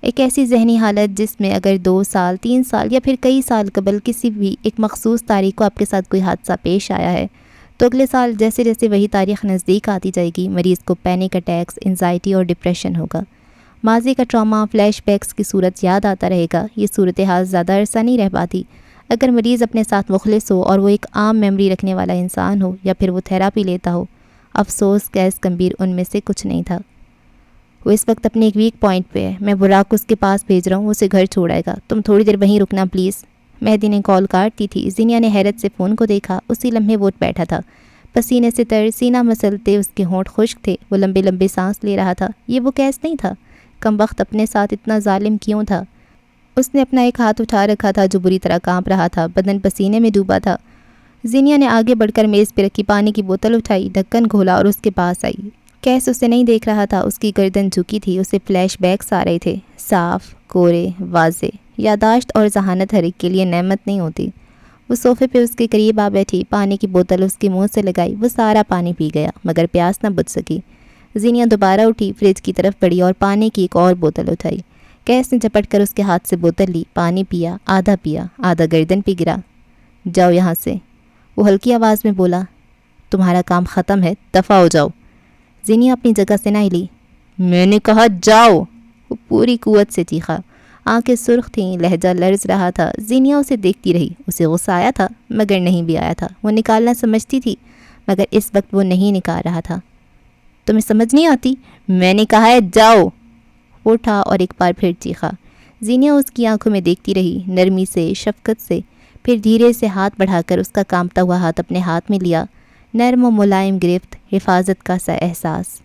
ایک ایسی ذہنی حالت جس میں اگر 2 سال 3 سال یا پھر کئی سال قبل کسی بھی ایک مخصوص تاریخ کو آپ کے ساتھ کوئی حادثہ پیش آیا ہے تو اگلے سال جیسے جیسے وہی تاریخ نزدیک آتی جائے گی مریض کو پینک اٹیکس، انزائٹی اور ڈپریشن ہوگا۔ ماضی کا ٹراما فلیش بیکس کی صورت یاد آتا رہے گا۔ یہ صورتحال زیادہ عرصہ نہیں رہ پاتی۔ اگر مریض اپنے ساتھ مخلص ہو اور وہ ایک عام میموری رکھنے والا انسان ہو یا پھر وہ تھیراپی لیتا ہو۔ افسوس قیس گمبھیر ان میں سے کچھ نہیں تھا۔ وہ اس وقت اپنے ایک ویک پوائنٹ پہ ہے۔ میں براق کو اس کے پاس بھیج رہا ہوں، اسے گھر چھوڑ آئے گا۔ تم تھوڑی دیر وہیں رکنا پلیز۔ مہدی نے کال کاٹ دی تھی۔ زینیا نے حیرت سے فون کو دیکھا۔ اسی لمحے وہ اٹھ بیٹھا تھا، پسینے سے تر، سینہ مسلتے، اس کے ہونٹ خشک تھے۔ وہ لمبے لمبے سانس لے رہا تھا۔ یہ وہ قیس نہیں تھا۔ کم وقت اپنے ساتھ اتنا ظالم کیوں تھا؟ اس نے اپنا ایک ہاتھ اٹھا رکھا تھا جو بری طرح کانپ رہا تھا، بدن پسینے میں ڈوبا تھا۔ زینیا نے آگے بڑھ کر میز پہ رکھی پانی کی بوتل اٹھائی، ڈھکن کھولا اور اس کے پاس آئی۔ قیس اسے نہیں دیکھ رہا تھا، اس کی گردن جھکی تھی۔ اسے فلیش بیکس آ رہے تھے، صاف، کورے، واضح۔ یادداشت اور ذہانت ہر ایک کے لیے نعمت نہیں ہوتی۔ وہ صوفے پہ اس کے قریب آ بیٹھی، پانی کی بوتل اس کے منہ سے لگائی۔ وہ سارا پانی پی گیا مگر پیاس نہ بجھ سکی۔ زینیا دوبارہ اٹھی، فریج کی طرف بڑھی اور پانی کی ایک اور بوتل اٹھائی۔ قیس نے جھپٹ کر اس کے ہاتھ سے بوتل لی، پانی پیا، آدھا گردن پہ گرا۔ جاؤ یہاں سے، وہ ہلکی آواز میں بولا۔ تمہارا کام ختم ہے، دفع ہو جاؤ۔ زینیا اپنی جگہ سے نہ ہلی۔ میں نے کہا جاؤ، وہ پوری قوت سے چیخا۔ آنکھیں سرخ تھیں، لہجہ لرز رہا تھا۔ زینیا اسے دیکھتی رہی۔ اسے غصہ آیا تھا مگر نہیں بھی آیا تھا۔ وہ نکالنا سمجھتی تھی مگر اس وقت وہ نہیں نکال رہا تھا۔ تمہیں سمجھ نہیں آتی؟ میں نے کہا ہے جاؤ۔ وہ اٹھا اور ایک بار پھر چیخا۔ زینیا اس کی آنکھوں میں دیکھتی رہی، نرمی سے، شفقت سے، پھر دھیرے سے ہاتھ بڑھا کر اس کا کانپتا ہوا ہاتھ اپنے ہاتھ میں لیا۔ نرم و ملائم گرفت، حفاظت کا سا احساس۔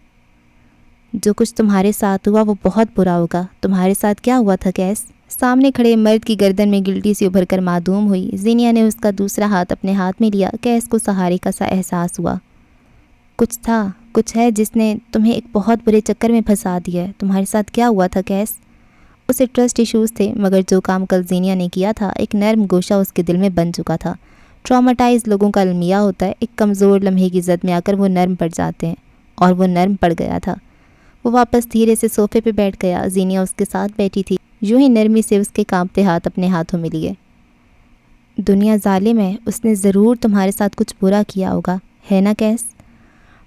جو کچھ تمہارے ساتھ ہوا وہ بہت برا ہوگا۔ تمہارے ساتھ کیا ہوا تھا قیس؟ سامنے کھڑے مرد کی گردن میں گلٹی سی ابھر کر معدوم ہوئی۔ زینیا نے اس کا دوسرا ہاتھ اپنے ہاتھ میں لیا۔ قیس کو سہارے کا سا احساس ہوا۔ کچھ تھا، کچھ ہے جس نے تمہیں ایک بہت برے چکر میں پھنسا دیا ہے۔ تمہارے ساتھ کیا ہوا تھا قیس؟ اسے ٹرسٹ ایشوز تھے مگر جو کام کل زینیا نے کیا تھا ایک نرم گوشہ اس کے دل میں بن چکا تھا۔ ٹراماٹائز لوگوں کا المیہ ہوتا ہے، ایک کمزور لمحے کی زد میں آ کر وہ نرم پڑ جاتے ہیں، اور وہ نرم پڑ گیا تھا۔ وہ واپس دھیرے سے صوفے پہ بیٹھ گیا۔ زینیا اس کے ساتھ بیٹھی تھی، یوں ہی نرمی سے اس کے کانپتے ہاتھ اپنے ہاتھوں میں لیے۔ دنیا ظالم ہے، اس نے ضرور تمہارے ساتھ کچھ برا کیا ہوگا، ہے نا قیس؟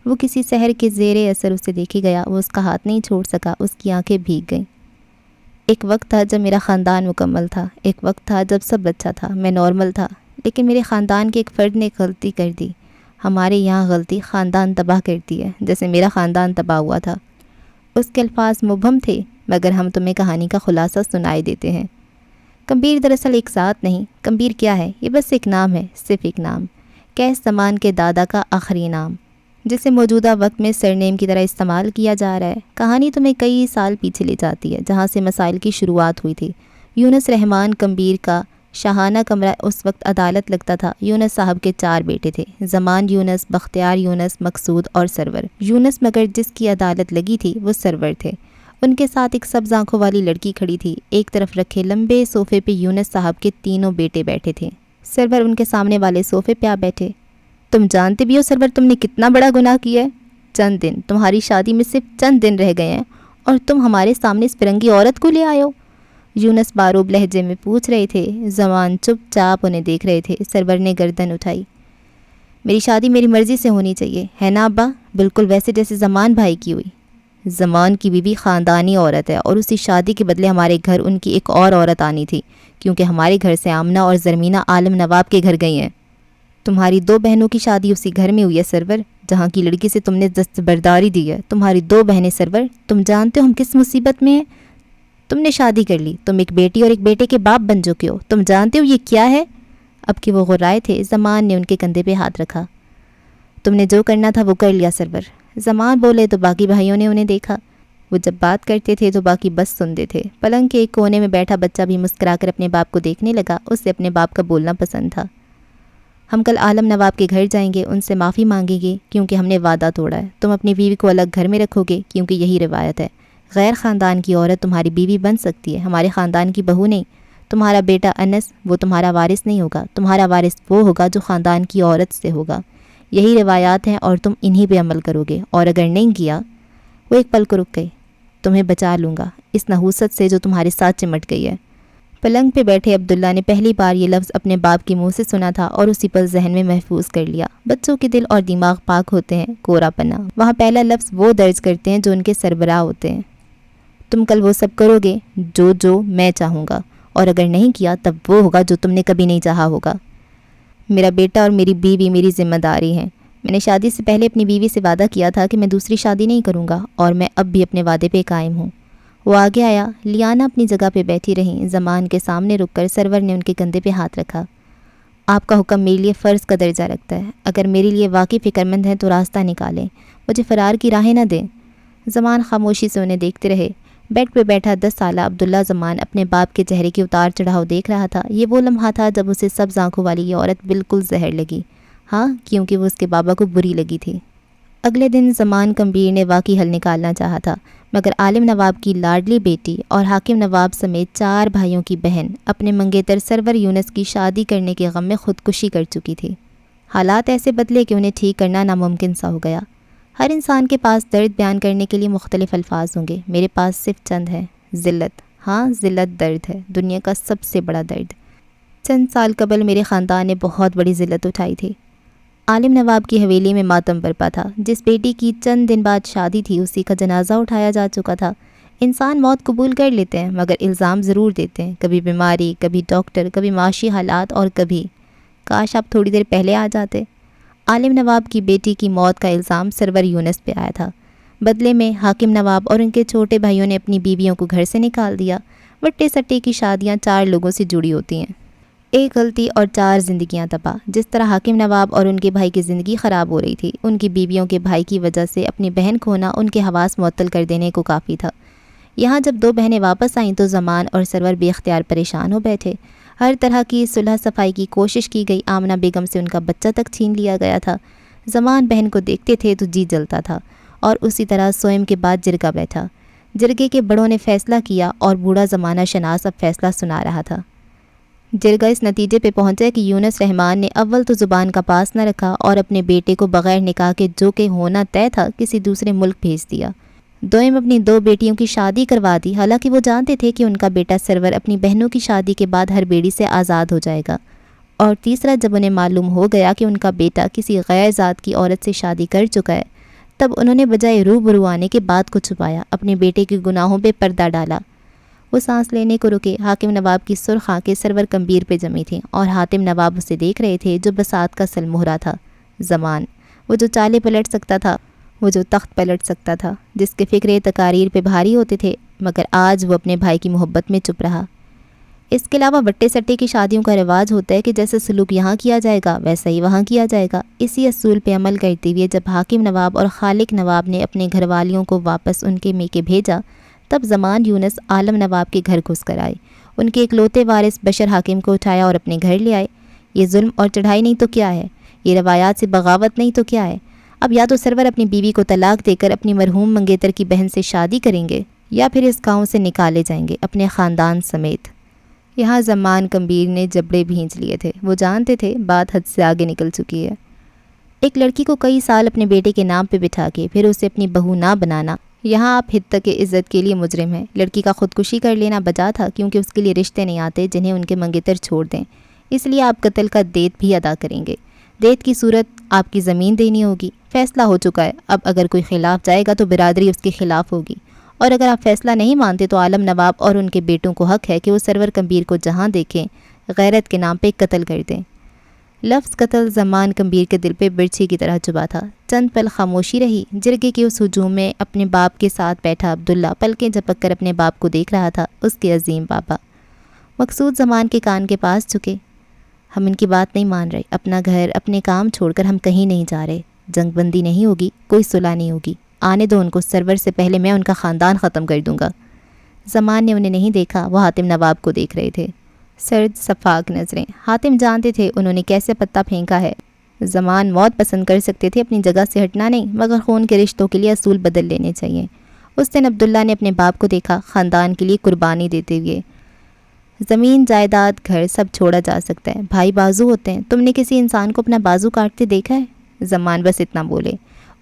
وہ کسی سحر کے زیر اثر اسے دیکھی گیا۔ وہ اس کا ہاتھ نہیں چھوڑ سکا، اس کی آنکھیں بھیگ گئیں۔ ایک وقت تھا جب میرا خاندان مکمل تھا، ایک وقت تھا جب سب اچھا تھا، میں نارمل تھا، لیکن میرے خاندان کے ایک فرد نے غلطی کر دی۔ ہمارے یہاں غلطی خاندان تباہ کرتی ہے، جیسے میرا خاندان تباہ ہوا تھا۔ اس کے الفاظ مبہم تھے مگر ہم تمہیں کہانی کا خلاصہ سنائی دیتے ہیں۔ کمبیر دراصل ایک ذات نہیں۔ کمبیر کیا ہے؟ یہ بس ایک نام ہے، صرف ایک نام۔ قیس زمان کے دادا کا آخری نام، جسے موجودہ وقت میں سرنیم کی طرح استعمال کیا جا رہا ہے۔ کہانی تمہیں کئی سال پیچھے لے جاتی ہے، جہاں سے مسائل کی شروعات ہوئی تھی۔ یونس رحمان کمبیر کا شاہانہ کمرہ اس وقت عدالت لگتا تھا۔ یونس صاحب کے 4 بیٹے تھے، زمان یونس، بختیار یونس، مقصود اور سرور یونس، مگر جس کی عدالت لگی تھی وہ سرور تھے۔ ان کے ساتھ ایک سبز آنکھوں والی لڑکی کھڑی تھی۔ ایک طرف رکھے لمبے صوفے پہ یونس صاحب کے 3 بیٹے بیٹھے تھے۔ سرور ان کے سامنے والے صوفے پہ آ بیٹھے۔ تم جانتے بھی ہو سرور تم نے کتنا بڑا گناہ کیا ہے؟ چند دن، تمہاری شادی میں صرف چند دن رہ گئے ہیں اور تم ہمارے سامنے اس فرنگی عورت کو لے آئے ہو؟ یونس باروب لہجے میں پوچھ رہے تھے۔ زمان چپ چاپ انہیں دیکھ رہے تھے۔ سرور نے گردن اٹھائی۔ میری شادی میری مرضی سے ہونی چاہیے، ہے نا ابا؟ بالکل ویسے جیسے زمان بھائی کی ہوئی۔ زمان کی بیوی خاندانی عورت ہے اور اسی شادی کے بدلے ہمارے گھر ان کی ایک اور عورت آنی تھی، کیونکہ ہمارے گھر سے آمنہ اور زرمینہ عالم نواب کے گھر گئی ہیں۔ تمہاری 2 بہنوں کی شادی اسی گھر میں ہوئی ہے سرور، جہاں کی لڑکی سے تم نے دستبرداری دی ہے۔ تمہاری 2 بہنیں سرور، تم جانتے ہو ہم کس مصیبت میں ہیں؟ تم نے شادی کر لی، تم ایک بیٹی اور ایک بیٹے کے باپ بن چکے ہو۔ تم جانتے ہو یہ کیا ہے؟ اب کہ وہ غرائے تھے، زمان نے ان کے کندھے پہ ہاتھ رکھا۔ تم نے جو کرنا تھا وہ کر لیا سرور۔ زمان بولے تو باقی بھائیوں نے انہیں دیکھا۔ وہ جب بات کرتے تھے تو باقی بس سنتے تھے۔ پلنگ کے ایک کونے میں بیٹھا بچہ بھی مسکرا کر اپنے باپ کو دیکھنے لگا۔ اسے اپنے باپ کا بولنا پسند تھا۔ ہم کل عالم نواب کے گھر جائیں گے، ان سے معافی مانگیں گے کیونکہ ہم نے وعدہ توڑا ہے۔ تم اپنی بیوی کو الگ گھر میں رکھو گے کیونکہ یہی روایت ہے۔ غیر خاندان کی عورت تمہاری بیوی بن سکتی ہے، ہمارے خاندان کی بہو نہیں۔ تمہارا بیٹا انس، وہ تمہارا وارث نہیں ہوگا، تمہارا وارث وہ ہوگا جو خاندان کی عورت سے ہوگا۔ یہی روایات ہیں اور تم انہی پہ عمل کرو گے، اور اگر نہیں کیا… وہ ایک پل کو رک گئے۔ تمہیں بچا لوں گا اس نحوست سے جو تمہارے ساتھ چمٹ گئی ہے۔ پلنگ پہ بیٹھے عبداللہ نے پہلی بار یہ لفظ اپنے باپ کے منہ سے سنا تھا اور اسی پر ذہن میں محفوظ کر لیا۔ بچوں کے دل اور دماغ پاک ہوتے ہیں، کورا پنا وہاں پہلا لفظ وہ درج کرتے ہیں جو ان کے سربراہ ہوتے ہیں۔ تم کل وہ سب کرو گے جو میں چاہوں گا، اور اگر نہیں کیا تب وہ ہوگا جو تم نے کبھی نہیں چاہا ہوگا۔ میرا بیٹا اور میری بیوی میری ذمہ داری ہیں۔ میں نے شادی سے پہلے اپنی بیوی سے وعدہ کیا تھا کہ میں دوسری شادی نہیں کروں گا، اور میں اب بھی اپنے وعدے پہ قائم ہوں۔ وہ آگے آیا، لیانا اپنی جگہ پہ بیٹھی رہیں۔ زمان کے سامنے رک کر سرور نے ان کے کندھے پہ ہاتھ رکھا۔ آپ کا حکم میرے لیے فرض کا درجہ رکھتا ہے، اگر میرے لیے واقعی فکر مند ہیں تو راستہ نکالیں، مجھے فرار کی راہیں نہ دیں۔ زمان خاموشی سے انہیں دیکھتے رہے۔ بیڈ پہ بیٹھا 10 سالہ عبداللہ زمان اپنے باپ کے چہرے کے اتار چڑھاؤ دیکھ رہا تھا۔ یہ وہ لمحہ تھا جب اسے سبز آنکھوں والی یہ عورت بالکل زہر لگی، ہاں کیونکہ وہ اس کے بابا کو بری لگی تھی۔ اگلے دن زمان کمبیر نے واقعی حل نکالنا چاہا تھا، مگر عالم نواب کی لاڈلی بیٹی اور حاکم نواب سمیت 4 بھائیوں کی بہن اپنے منگیتر سرور یونس کی شادی کرنے کے غم میں خودکشی کر چکی تھی۔ حالات ایسے بدلے کہ انہیں ٹھیک کرنا ناممکن سا ہو گیا۔ ہر انسان کے پاس درد بیان کرنے کے لیے مختلف الفاظ ہوں گے، میرے پاس صرف چند ہیں۔ ذلت، ہاں ذلت درد ہے، دنیا کا سب سے بڑا درد۔ چند سال قبل میرے خاندان نے بہت بڑی ذلت اٹھائی تھی۔ عالم نواب کی حویلی میں ماتم برپا تھا۔ جس بیٹی کی چند دن بعد شادی تھی اسی کا جنازہ اٹھایا جا چکا تھا۔ انسان موت قبول کر لیتے ہیں مگر الزام ضرور دیتے ہیں، کبھی بیماری، کبھی ڈاکٹر، کبھی معاشی حالات، اور کبھی کاش آپ تھوڑی دیر پہلے آ جاتے۔ عالم نواب کی بیٹی کی موت کا الزام سرور یونس پہ آیا تھا۔ بدلے میں حاکم نواب اور ان کے چھوٹے بھائیوں نے اپنی بیویوں کو گھر سے نکال دیا۔ وٹے سٹے کی شادیاں 4 لوگوں سے جڑی ہوتی ہیں، ایک غلطی اور 4 زندگیاں تباہ۔ جس طرح حاکم نواب اور ان کے بھائی کی زندگی خراب ہو رہی تھی، ان کی بیویوں کے بھائی کی وجہ سے اپنی بہن کھونا ان کے حواس معطل کر دینے کو کافی تھا۔ یہاں جب 2 بہنیں واپس آئیں تو زمان اور سرور بے اختیار پریشان ہو بیٹھے۔ ہر طرح کی صلح صفائی کی کوشش کی گئی، آمنہ بیگم سے ان کا بچہ تک چھین لیا گیا تھا۔ زمان بہن کو دیکھتے تھے تو جی جلتا تھا، اور اسی طرح سوئم کے بعد جرگہ بیٹھا۔ جرگے کے بڑوں نے فیصلہ کیا اور بوڑھا زمانہ شناس اب فیصلہ سنا رہا تھا۔ جرگہ اس نتیجے پہ پہنچا کہ یونس رحمان نے اول تو زبان کا پاس نہ رکھا اور اپنے بیٹے کو بغیر نکاح کے جو کہ ہونا طے تھا کسی دوسرے ملک بھیج دیا۔ دوئم اپنی 2 بیٹیوں کی شادی کروا دی، حالانکہ وہ جانتے تھے کہ ان کا بیٹا سرور اپنی بہنوں کی شادی کے بعد ہر بیڑی سے آزاد ہو جائے گا۔ اور تیسرا، جب انہیں معلوم ہو گیا کہ ان کا بیٹا کسی غیر ذات کی عورت سے شادی کر چکا ہے، تب انہوں نے بجائے روبرو آنے کے بات کو چھپایا، اپنے بیٹے کے گناہوں پہ پردہ ڈالا۔ وہ سانس لینے کو رکے۔ حاکم نواب کی سرخ آنکھیں سرور کمبیر پہ جمی تھیں اور حاتم نواب اسے دیکھ رہے تھے جو بساط کا سلمہرا تھا۔ زمان، وہ جو چالے پلٹ سکتا تھا، وہ جو تخت پلٹ سکتا تھا، جس کے فکرے تقاریر پہ بھاری ہوتے تھے، مگر آج وہ اپنے بھائی کی محبت میں چپ رہا۔ اس کے علاوہ وٹے سٹے کی شادیوں کا رواج ہوتا ہے کہ جیسے سلوک یہاں کیا جائے گا ویسا ہی وہاں کیا جائے گا۔ اسی اصول پہ عمل کرتے ہوئے جب حاکم نواب اور خالق نواب نے اپنے گھر والیوں کو واپس ان کے میکے بھیجا، تب زمان یونس عالم نواب کے گھر گھس کر آئے۔ ان کے اکلوتے وارث بشر حاکم کو اٹھایا اور اپنے گھر لے آئے۔ یہ ظلم اور چڑھائی نہیں تو کیا ہے؟ یہ روایات سے بغاوت نہیں تو کیا ہے؟ اب یا تو سرور اپنی بیوی کو طلاق دے کر اپنی مرحوم منگیتر کی بہن سے شادی کریں گے، یا پھر اس گاؤں سے نکالے جائیں گے اپنے خاندان سمیت۔ یہاں زمان کمبیر نے جبڑے بھینچ لیے تھے۔ وہ جانتے تھے بات حد سے آگے نکل چکی ہے۔ ایک لڑکی کو کئی سال اپنے بیٹے کے نام پہ بٹھا کے پھر اسے اپنی بہو نہ بنانا، یہاں آپ حد تک عزت کے لیے مجرم ہیں۔ لڑکی کا خودکشی کر لینا بجا تھا، کیونکہ اس کے لیے رشتے نہیں آتے جنہیں ان کے منگیتر چھوڑ دیں، اس لیے آپ قتل کا دیت بھی ادا کریں گے۔ دیت کی صورت آپ کی زمین دینی ہوگی۔ فیصلہ ہو چکا ہے، اب اگر کوئی خلاف جائے گا تو برادری اس کے خلاف ہوگی، اور اگر آپ فیصلہ نہیں مانتے تو عالم نواب اور ان کے بیٹوں کو حق ہے کہ وہ سرور کمبیر کو جہاں دیکھیں غیرت کے نام پہ قتل کر دیں۔ لفظ قتل زمان کمبیر کے دل پہ برچھی کی طرح چبھا تھا۔ چند پل خاموشی رہی۔ جرگے کے اس ہجوم میں اپنے باپ کے ساتھ بیٹھا عبداللہ پلکیں جھپک کر اپنے باپ کو دیکھ رہا تھا، اس کے عظیم بابا۔ مقصود زمان کے کان کے پاس جھکے۔ ہم ان کی بات نہیں مان رہے، اپنا گھر اپنے کام چھوڑ کر ہم کہیں نہیں جا رہے۔ جنگ بندی نہیں ہوگی، کوئی صلح نہیں ہوگی، آنے دو ان کو، سرور سے پہلے میں ان کا خاندان ختم کر دوں گا۔ زمان نے انہیں نہیں دیکھا، وہ حاتم نواب کو دیکھ رہے تھے، سرد شفاق نظریں۔ حاتم جانتے تھے انہوں نے کیسے پتہ پھینکا ہے۔ زمان موت پسند کر سکتے تھے، اپنی جگہ سے ہٹنا نہیں، مگر خون کے رشتوں کے لیے اصول بدل لینے چاہیے۔ اس دن عبداللہ نے اپنے باپ کو دیکھا، خاندان کے لیے قربانی دیتے ہوئے۔ زمین جائیداد گھر سب چھوڑا جا سکتا ہے، بھائی بازو ہوتے ہیں، تم نے کسی انسان کو اپنا بازو کاٹتے دیکھا ہے؟ زمان بس اتنا بولے۔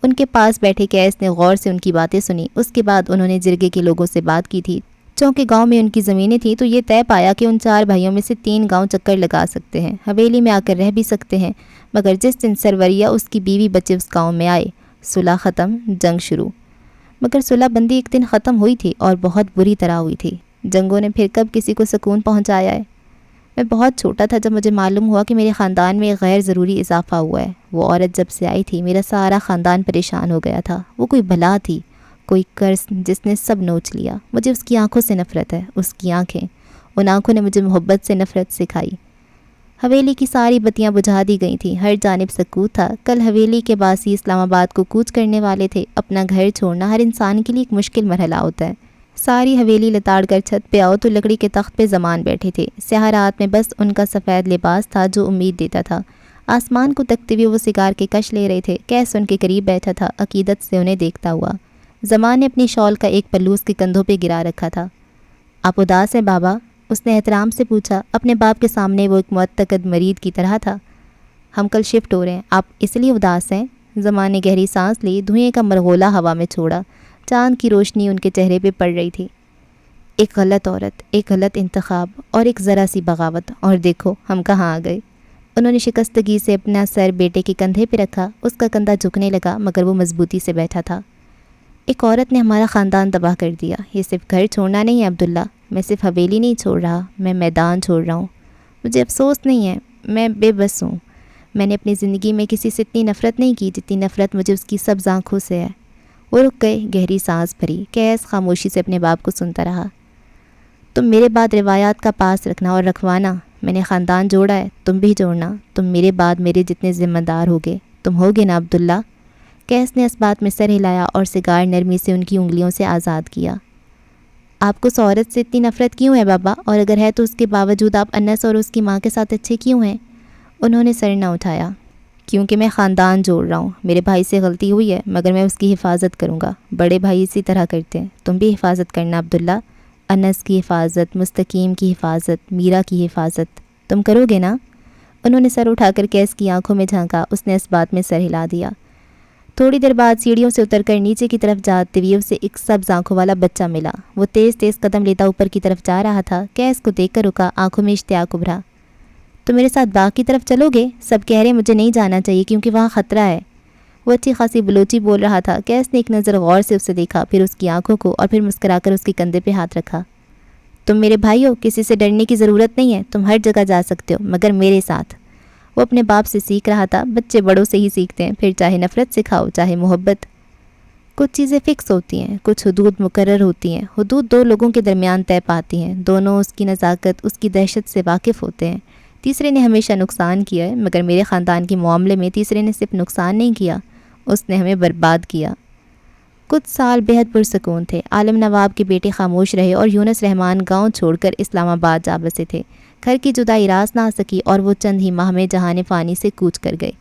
ان کے پاس بیٹھے قیس نے غور سے ان کی باتیں سنی۔ اس کے بعد انہوں نے جرگے کے لوگوں سے بات کی تھی۔ چونکہ گاؤں میں ان کی زمینیں تھیں تو یہ طے پایا کہ ان 4 بھائیوں میں سے 3 گاؤں چکر لگا سکتے ہیں، حویلی میں آ کر رہ بھی سکتے ہیں، مگر جس دن سروریا اس کی بیوی بچے اس گاؤں میں آئے، صلح ختم، جنگ شروع۔ مگر صلح بندی ایک دن ختم ہوئی تھی اور بہت بری طرح ہوئی تھی۔ جنگوں نے پھر کب کسی کو سکون پہنچایا ہے؟ میں بہت چھوٹا تھا جب مجھے معلوم ہوا کہ میرے خاندان میں ایک غیر ضروری اضافہ ہوا ہے۔ وہ عورت جب سے آئی تھی میرا سارا خاندان پریشان ہو گیا تھا۔ وہ کوئی بلا تھی، کوئی قرض جس نے سب نوچ لیا۔ مجھے اس کی آنکھوں سے نفرت ہے، اس کی آنکھیں، ان آنکھوں نے مجھے محبت سے نفرت سکھائی۔ حویلی کی ساری بتیاں بجھا دی گئی تھیں، ہر جانب سکوت تھا۔ کل حویلی کے باسی اسلام آباد کو کوچ کرنے والے تھے۔ اپنا گھر چھوڑنا ہر انسان کے لیے ایک مشکل مرحلہ ہوتا ہے۔ ساری حویلی لتاڑ کر چھت پہ آؤ تو لکڑی کے تخت پہ زمان بیٹھے تھے۔ سیاہ رات میں بس ان کا سفید لباس تھا جو امید دیتا تھا۔ آسمان کو تکتے ہوئے وہ سگار کے کش لے رہے تھے۔ کیس ان کے قریب بیٹھا تھا، عقیدت سے انہیں دیکھتا ہوا۔ زمان نے اپنی شال کا ایک پلو اس کے کندھوں پہ گرا رکھا تھا۔ آپ اداس ہیں بابا؟ اس نے احترام سے پوچھا۔ اپنے باپ کے سامنے وہ ایک معتقد مرید کی طرح تھا۔ ہم کل شفٹ ہو رہے ہیں، آپ اس لیے اداس ہیں؟ زمان نے گہری سانس لی، دھوئیں کا مرغولا ہوا میں چھوڑا۔ چاند کی روشنی ان کے چہرے پہ پڑ رہی تھی۔ ایک غلط عورت، ایک غلط انتخاب اور ایک ذرا سی بغاوت، اور دیکھو ہم کہاں آ گئے۔ انہوں نے شکستگی سے اپنا سر بیٹے کے کندھے پہ رکھا۔ اس کا کندھا جھکنے لگا مگر وہ مضبوطی سے بیٹھا تھا۔ ایک عورت نے ہمارا خاندان تباہ کر دیا۔ یہ صرف گھر چھوڑنا نہیں ہے عبداللہ، میں صرف حویلی نہیں چھوڑ رہا، میں میدان چھوڑ رہا ہوں۔ مجھے افسوس نہیں ہے، میں بے بس ہوں۔ میں نے اپنی زندگی میں کسی سے اتنی نفرت نہیں کی جتنی نفرت مجھے اس کی سبز آنکھوں سے ہے۔ وہ رک گئے، گہری سانس بھری۔ کیس خاموشی سے اپنے باپ کو سنتا رہا۔ تم میرے بعد روایات کا پاس رکھنا اور رکھوانا۔ میں نے خاندان جوڑا ہے، تم بھی جوڑنا۔ تم میرے بعد میرے جتنے ذمہ دار ہوگے، تم ہوگے نا عبداللہ؟ کیس نے اس بات میں سر ہلایا اور سگار نرمی سے ان کی انگلیوں سے آزاد کیا۔ آپ کو اس عورت سے اتنی نفرت کیوں ہے بابا؟ اور اگر ہے تو اس کے باوجود آپ انس اور اس کی ماں کے ساتھ اچھے کیوں ہیں؟ انہوں نے سر نہ اٹھایا۔ کیونکہ میں خاندان جوڑ رہا ہوں۔ میرے بھائی سے غلطی ہوئی ہے مگر میں اس کی حفاظت کروں گا۔ بڑے بھائی اسی طرح کرتے ہیں۔ تم بھی حفاظت کرنا عبداللہ، انس کی حفاظت، مستقیم کی حفاظت، میرا کی حفاظت۔ تم کرو گے نا؟ انہوں نے سر اٹھا کر کیس کی آنکھوں میں جھانکا۔ اس نے اس بات میں سر ہلا دیا۔ تھوڑی دیر بعد سیڑھیوں سے اتر کر نیچے کی طرف جاتے ہوئے اسے ایک سبز آنکھوں والا بچہ ملا۔ وہ تیز تیز قدم لیتا اوپر کی طرف جا رہا تھا۔ کیس کو دیکھ کر رکا، آنکھوں میں اشتیاق ابھرا۔ تو میرے ساتھ باغ کی طرف چلو گے؟ سب کہہ رہے مجھے نہیں جانا چاہیے کیونکہ وہاں خطرہ ہے۔ وہ اچھی خاصی بلوچی بول رہا تھا۔ کیس نے ایک نظر غور سے اسے دیکھا، پھر اس کی آنکھوں کو، اور پھر مسکرا کر اس کے کندھے پہ ہاتھ رکھا۔ تم میرے بھائی ہو، کسی سے ڈرنے کی ضرورت نہیں ہے، تم ہر جگہ جا سکتے ہو مگر میرے ساتھ۔ وہ اپنے باپ سے سیکھ رہا تھا۔ بچے بڑوں سے ہی سیکھتے ہیں، پھر چاہے نفرت سکھاؤ چاہے محبت۔ کچھ چیزیں فکس ہوتی ہیں، کچھ حدود مقرر ہوتی ہیں۔ حدود 2 لوگوں کے درمیان طے پاتی ہیں، دونوں اس کی نزاکت، اس کی دہشت سے واقف ہوتے ہیں۔ تیسرے نے ہمیشہ نقصان کیا ہے مگر میرے خاندان کے معاملے میں تیسرے نے صرف نقصان نہیں کیا، اس نے ہمیں برباد کیا۔ کچھ سال بہت پرسکون تھے۔ عالم نواب کے بیٹے خاموش رہے اور یونس رحمان گاؤں چھوڑ کر اسلام آباد جا بسے تھے۔ گھر کی جدائی راس نہ آ سکی اور وہ چند ہی ماہ میں جہان فانی سے کوچ کر گئے۔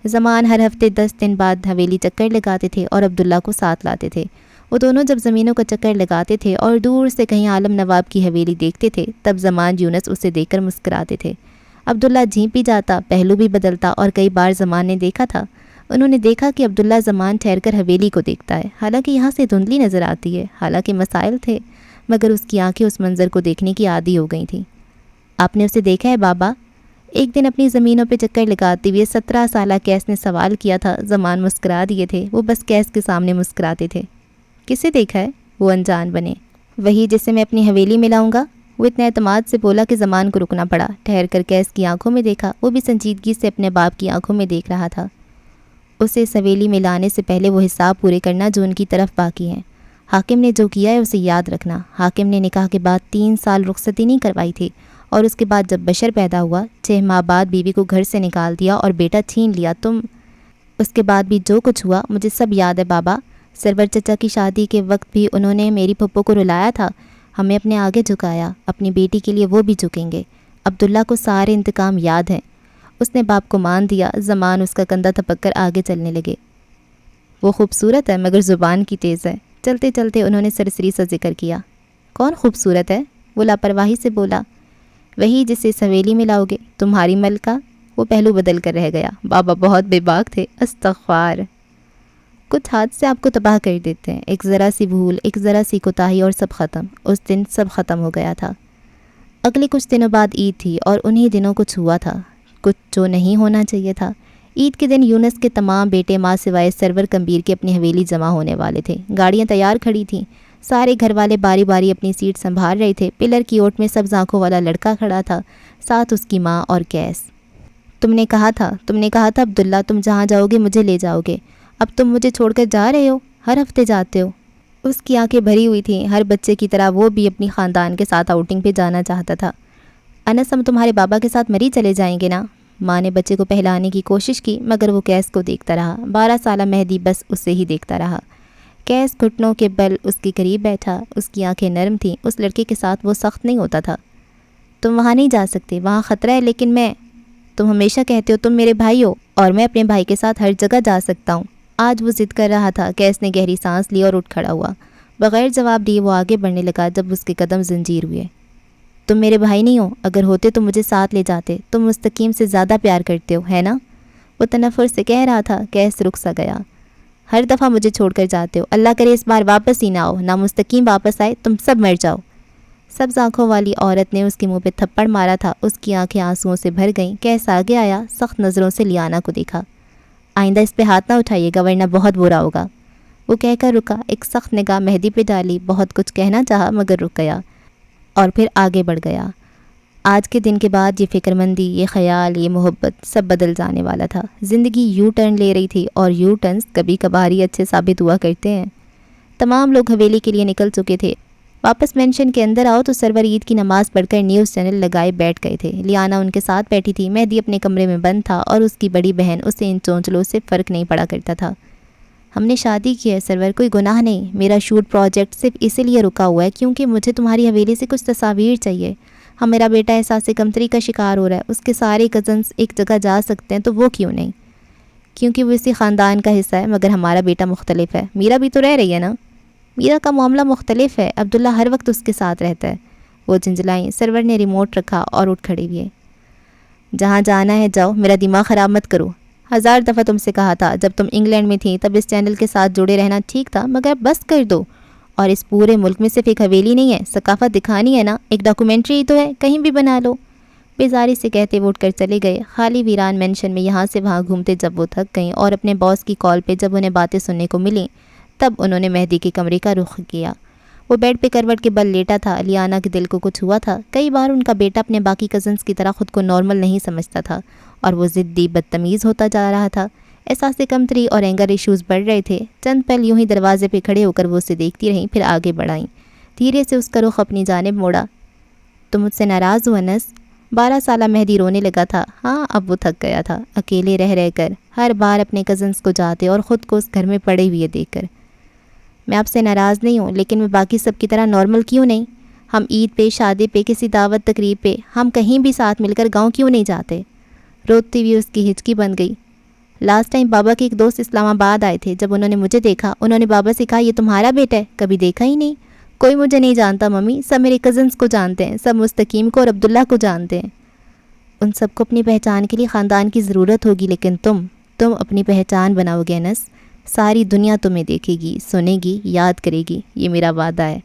زمان ہر ہفتے 10 دن بعد حویلی چکر لگاتے تھے اور عبداللہ کو ساتھ لاتے تھے۔ وہ دونوں جب زمینوں کا چکر لگاتے تھے اور دور سے کہیں عالم نواب کی حویلی دیکھتے تھے تب زمان یونس اسے دیکھ کر مسکراتے تھے۔ عبداللہ جھینپ بھی جاتا، پہلو بھی بدلتا، اور کئی بار زمان نے دیکھا تھا، انہوں نے دیکھا کہ عبداللہ زمان ٹھہر کر حویلی کو دیکھتا ہے، حالانکہ یہاں سے دھندلی نظر آتی ہے، حالانکہ مسائل تھے، مگر اس کی آنکھیں اس منظر کو دیکھنے کی عادی ہو گئی تھیں۔ آپ نے اسے دیکھا ہے بابا؟ ایک دن اپنی زمینوں پہ چکر لگاتے ہوئے 17 سالہ کیس نے سوال کیا تھا۔ زمان مسکرا دیے تھے، وہ بس کیس کے سامنے مسکراتے تھے۔ کسے دیکھا ہے؟ وہ انجان بنے۔ وہی جسے میں اپنی حویلی میں لاؤں گا؟ وہ اتنے اعتماد سے بولا کہ زمان کو رکنا پڑا۔ ٹھہر کر کیس کی آنکھوں میں دیکھا، وہ بھی سنجیدگی سے اپنے باپ کی آنکھوں میں دیکھ رہا تھا۔ اسے اس حویلی میں لانے سے پہلے وہ حساب پورے کرنا جو ان کی طرف باقی ہیں۔ حاکم نے جو کیا ہے اسے یاد رکھنا۔ حاکم نے نکاح کے بعد 3 سال رخصتی نہیں کروائی تھی، اور اس کے بعد جب بشر پیدا ہوا 6 ماہ بعد بیوی کو گھر سے نکال دیا اور بیٹا چھین لیا۔ اس کے بعد بھی جو کچھ ہوا مجھے سب یاد ہے بابا۔ سرور چچا کی شادی کے وقت بھی انہوں نے میری پھپھو کو رلایا تھا، ہمیں اپنے آگے جھکایا، اپنی بیٹی کے لیے وہ بھی جھکیں گے۔ عبداللہ کو سارے انتقام یاد ہیں۔ اس نے باپ کو مان دیا۔ زمان اس کا کندھا تھپک کر آگے چلنے لگے۔ وہ خوبصورت ہے مگر زبان کی تیز ہے۔ چلتے چلتے انہوں نے سرسری سا ذکر کیا۔ کون خوبصورت ہے؟ وہ لاپرواہی سے بولا۔ وہی جسے اس حویلی میں لاؤ گے، تمہاری ملکہ۔ وہ پہلو بدل کر رہ گیا۔ بابا بہت بے باک تھے، استغفار۔ کچھ حادثے آپ کو تباہ کر دیتے ہیں، ایک ذرا سی بھول، ایک ذرا سی کوتاہی اور سب ختم۔ اس دن سب ختم ہو گیا تھا۔ اگلے کچھ دنوں بعد عید تھی اور انہی دنوں کچھ ہوا تھا، کچھ جو نہیں ہونا چاہیے تھا۔ عید کے دن یونس کے تمام بیٹے ماں سوائے سرور کمبیر کے اپنی حویلی جمع ہونے والے تھے۔ گاڑیاں تیار کھڑی تھیں، سارے گھر والے باری باری اپنی سیٹ سنبھال رہے تھے۔ پلر کی اوٹ میں سبز آنکھوں والا لڑکا کھڑا تھا، ساتھ اس کی ماں اور کیس۔ تم نے کہا تھا عبداللہ تم جہاں جاؤ گے مجھے لے جاؤ گے، اب تم مجھے چھوڑ کر جا رہے ہو، ہر ہفتے جاتے ہو۔ اس کی آنکھیں بھری ہوئی تھیں، ہر بچے کی طرح وہ بھی اپنی خاندان کے ساتھ آؤٹنگ پہ جانا چاہتا تھا۔ انس ہم تمہارے بابا کے ساتھ مری چلے جائیں گے نا؟ ماں نے بچے کو پہلانے کی کوشش کی مگر وہ کیس کو دیکھتا رہا۔ 12 سالہ مہدی بس اسے ہی دیکھتا رہا۔ کیس گھٹنوں کے بل اس کے قریب بیٹھا، اس کی آنکھیں نرم تھیں، اس لڑکے کے ساتھ وہ سخت نہیں ہوتا تھا۔ تم وہاں نہیں جا سکتے، وہاں خطرہ ہے، لیکن تم ہمیشہ کہتے ہو تم میرے بھائی ہو اور میں اپنے بھائی کے ساتھ ہر جگہ جا سکتا ہوں۔ آج وہ ضد کر رہا تھا۔ کیس نے گہری سانس لی اور اٹھ کھڑا ہوا۔ بغیر جواب دیے وہ آگے بڑھنے لگا جب اس کے قدم زنجیر ہوئے۔ تم میرے بھائی نہیں ہو، اگر ہوتے تو مجھے ساتھ لے جاتے، تم مستقیم سے زیادہ پیار کرتے ہو، ہے نا؟ وہ تنفر سے کہہ رہا تھا۔ کیس رک سا گیا۔ ہر دفعہ مجھے چھوڑ کر جاتے ہو، اللہ کرے اس بار واپس ہی نہ آؤ، نہ مستقیم واپس آئے، تم سب مر جاؤ۔ سبز آنکھوں والی عورت نے اس کے منہ پہ تھپڑ مارا تھا، اس کی آنکھیں آنسوؤں سے بھر گئیں۔ کیس آگے آیا، سخت نظروں سے لیانا کو دیکھا۔ آئندہ اس پہ ہاتھ نہ اٹھائیے گا ورنہ بہت برا ہوگا، وہ کہہ کر رکا۔ ایک سخت نگاہ مہدی پہ ڈالی، بہت کچھ کہنا چاہا مگر رک گیا اور پھر آگے بڑھ گیا۔ آج کے دن کے بعد یہ فکر مندی، یہ خیال، یہ محبت سب بدل جانے والا تھا۔ زندگی یو ٹرن لے رہی تھی اور یو ٹرنز کبھی کبھار ہی اچھے ثابت ہوا کرتے ہیں۔ تمام لوگ حویلی کے لیے نکل چکے تھے۔ واپس مینشن کے اندر آؤ تو سرور عید کی نماز پڑھ کر نیوز چینل لگائے بیٹھ گئے تھے۔ لیانا ان کے ساتھ بیٹھی تھی۔ مہدی اپنے کمرے میں بند تھا اور اس کی بڑی بہن اسے ان چونچلوں سے فرق نہیں پڑا کرتا تھا۔ ہم نے شادی کی ہے سرور، کوئی گناہ نہیں۔ میرا شوٹ پروجیکٹ صرف اسی لیے رکا ہوا ہے کیونکہ مجھے تمہاری حویلی سے کچھ تصاویر چاہیے۔ میرا بیٹا احساس کمتری کا شکار ہو رہا ہے، اس کے سارے کزنس ایک جگہ جا سکتے ہیں تو وہ کیوں نہیں؟ کیونکہ وہ اسی خاندان کا حصہ ہے، مگر ہمارا بیٹا مختلف ہے۔ میرا بھی تو رہ رہی ہے نا؟ میرا کا معاملہ مختلف ہے، عبداللہ ہر وقت اس کے ساتھ رہتا ہے، وہ جھنجھلائیں۔ سرور نے ریموٹ رکھا اور اٹھ کھڑی ہوئے۔ جہاں جانا ہے جاؤ، میرا دماغ خراب مت کرو۔ 1000 دفعہ تم سے کہا تھا، جب تم انگلینڈ میں تھی تب اس چینل کے ساتھ جڑے رہنا ٹھیک تھا، مگر بس کر دو۔ اور اس پورے ملک میں صرف ایک حویلی نہیں ہے، ثقافت دکھانی ہے نا، ایک ڈاکومنٹری تو ہے، کہیں بھی بنا لو۔ بیزاری سے کہتے وہ اٹھ کر چلے گئے۔ خالی ویران مینشن میں یہاں سے وہاں گھومتے جب وہ تھک گئیں اور اپنے باس کی کال پہ جب انہیں باتیں سننے کو ملیں، تب انہوں نے مہدی کے کمرے کا رخ کیا۔ وہ بیڈ پہ کروٹ کے بل لیٹا تھا۔ لیانا کے دل کو کچھ ہوا تھا۔ کئی بار ان کا بیٹا اپنے باقی کزنس کی طرح خود کو نارمل نہیں سمجھتا تھا اور وہ ضدی بدتمیز ہوتا جا رہا تھا۔ احساس کمتری اور اینگر ایشوز بڑھ رہے تھے۔ چند پل یوں ہی دروازے پہ کھڑے ہو کر وہ اسے دیکھتی رہیں، پھر آگے بڑھائیں۔ دھیرے سے اس کا رخ اپنی جانب موڑا۔ تم مجھ سے ناراض ہو انس؟ 12 سالہ مہدی رونے لگا تھا۔ ہاں، اب وہ تھک گیا تھا اکیلے رہ کر، ہر بار اپنے کزنس کو جاتے اور خود کو اس گھر میں پڑے ہوئے دیکھ کر۔ میں آپ سے ناراض نہیں ہوں، لیکن میں باقی سب کی طرح نارمل کیوں نہیں؟ ہم عید پہ، شادی پہ، کسی دعوت تقریب پہ، ہم کہیں بھی ساتھ مل کر گاؤں کیوں نہیں جاتے؟ روتی ہوئی اس کی ہچکی بن گئی۔ لاسٹ ٹائم بابا کے ایک دوست اسلام آباد آئے تھے، جب انہوں نے مجھے دیکھا انہوں نے بابا سے کہا یہ تمہارا بیٹا ہے؟ کبھی دیکھا ہی نہیں۔ کوئی مجھے نہیں جانتا ممی، سب میرے کزنس کو جانتے ہیں، سب مستقیم کو اور عبداللہ کو جانتے ہیں۔ ان سب کو اپنی پہچان کے لیے خاندان کی ضرورت ہوگی، لیکن تم اپنی پہچان بناؤ گے انس۔ ساری دنیا تمہیں دیکھے گی، سنے گی، یاد کرے گی، یہ میرا وعدہ ہے۔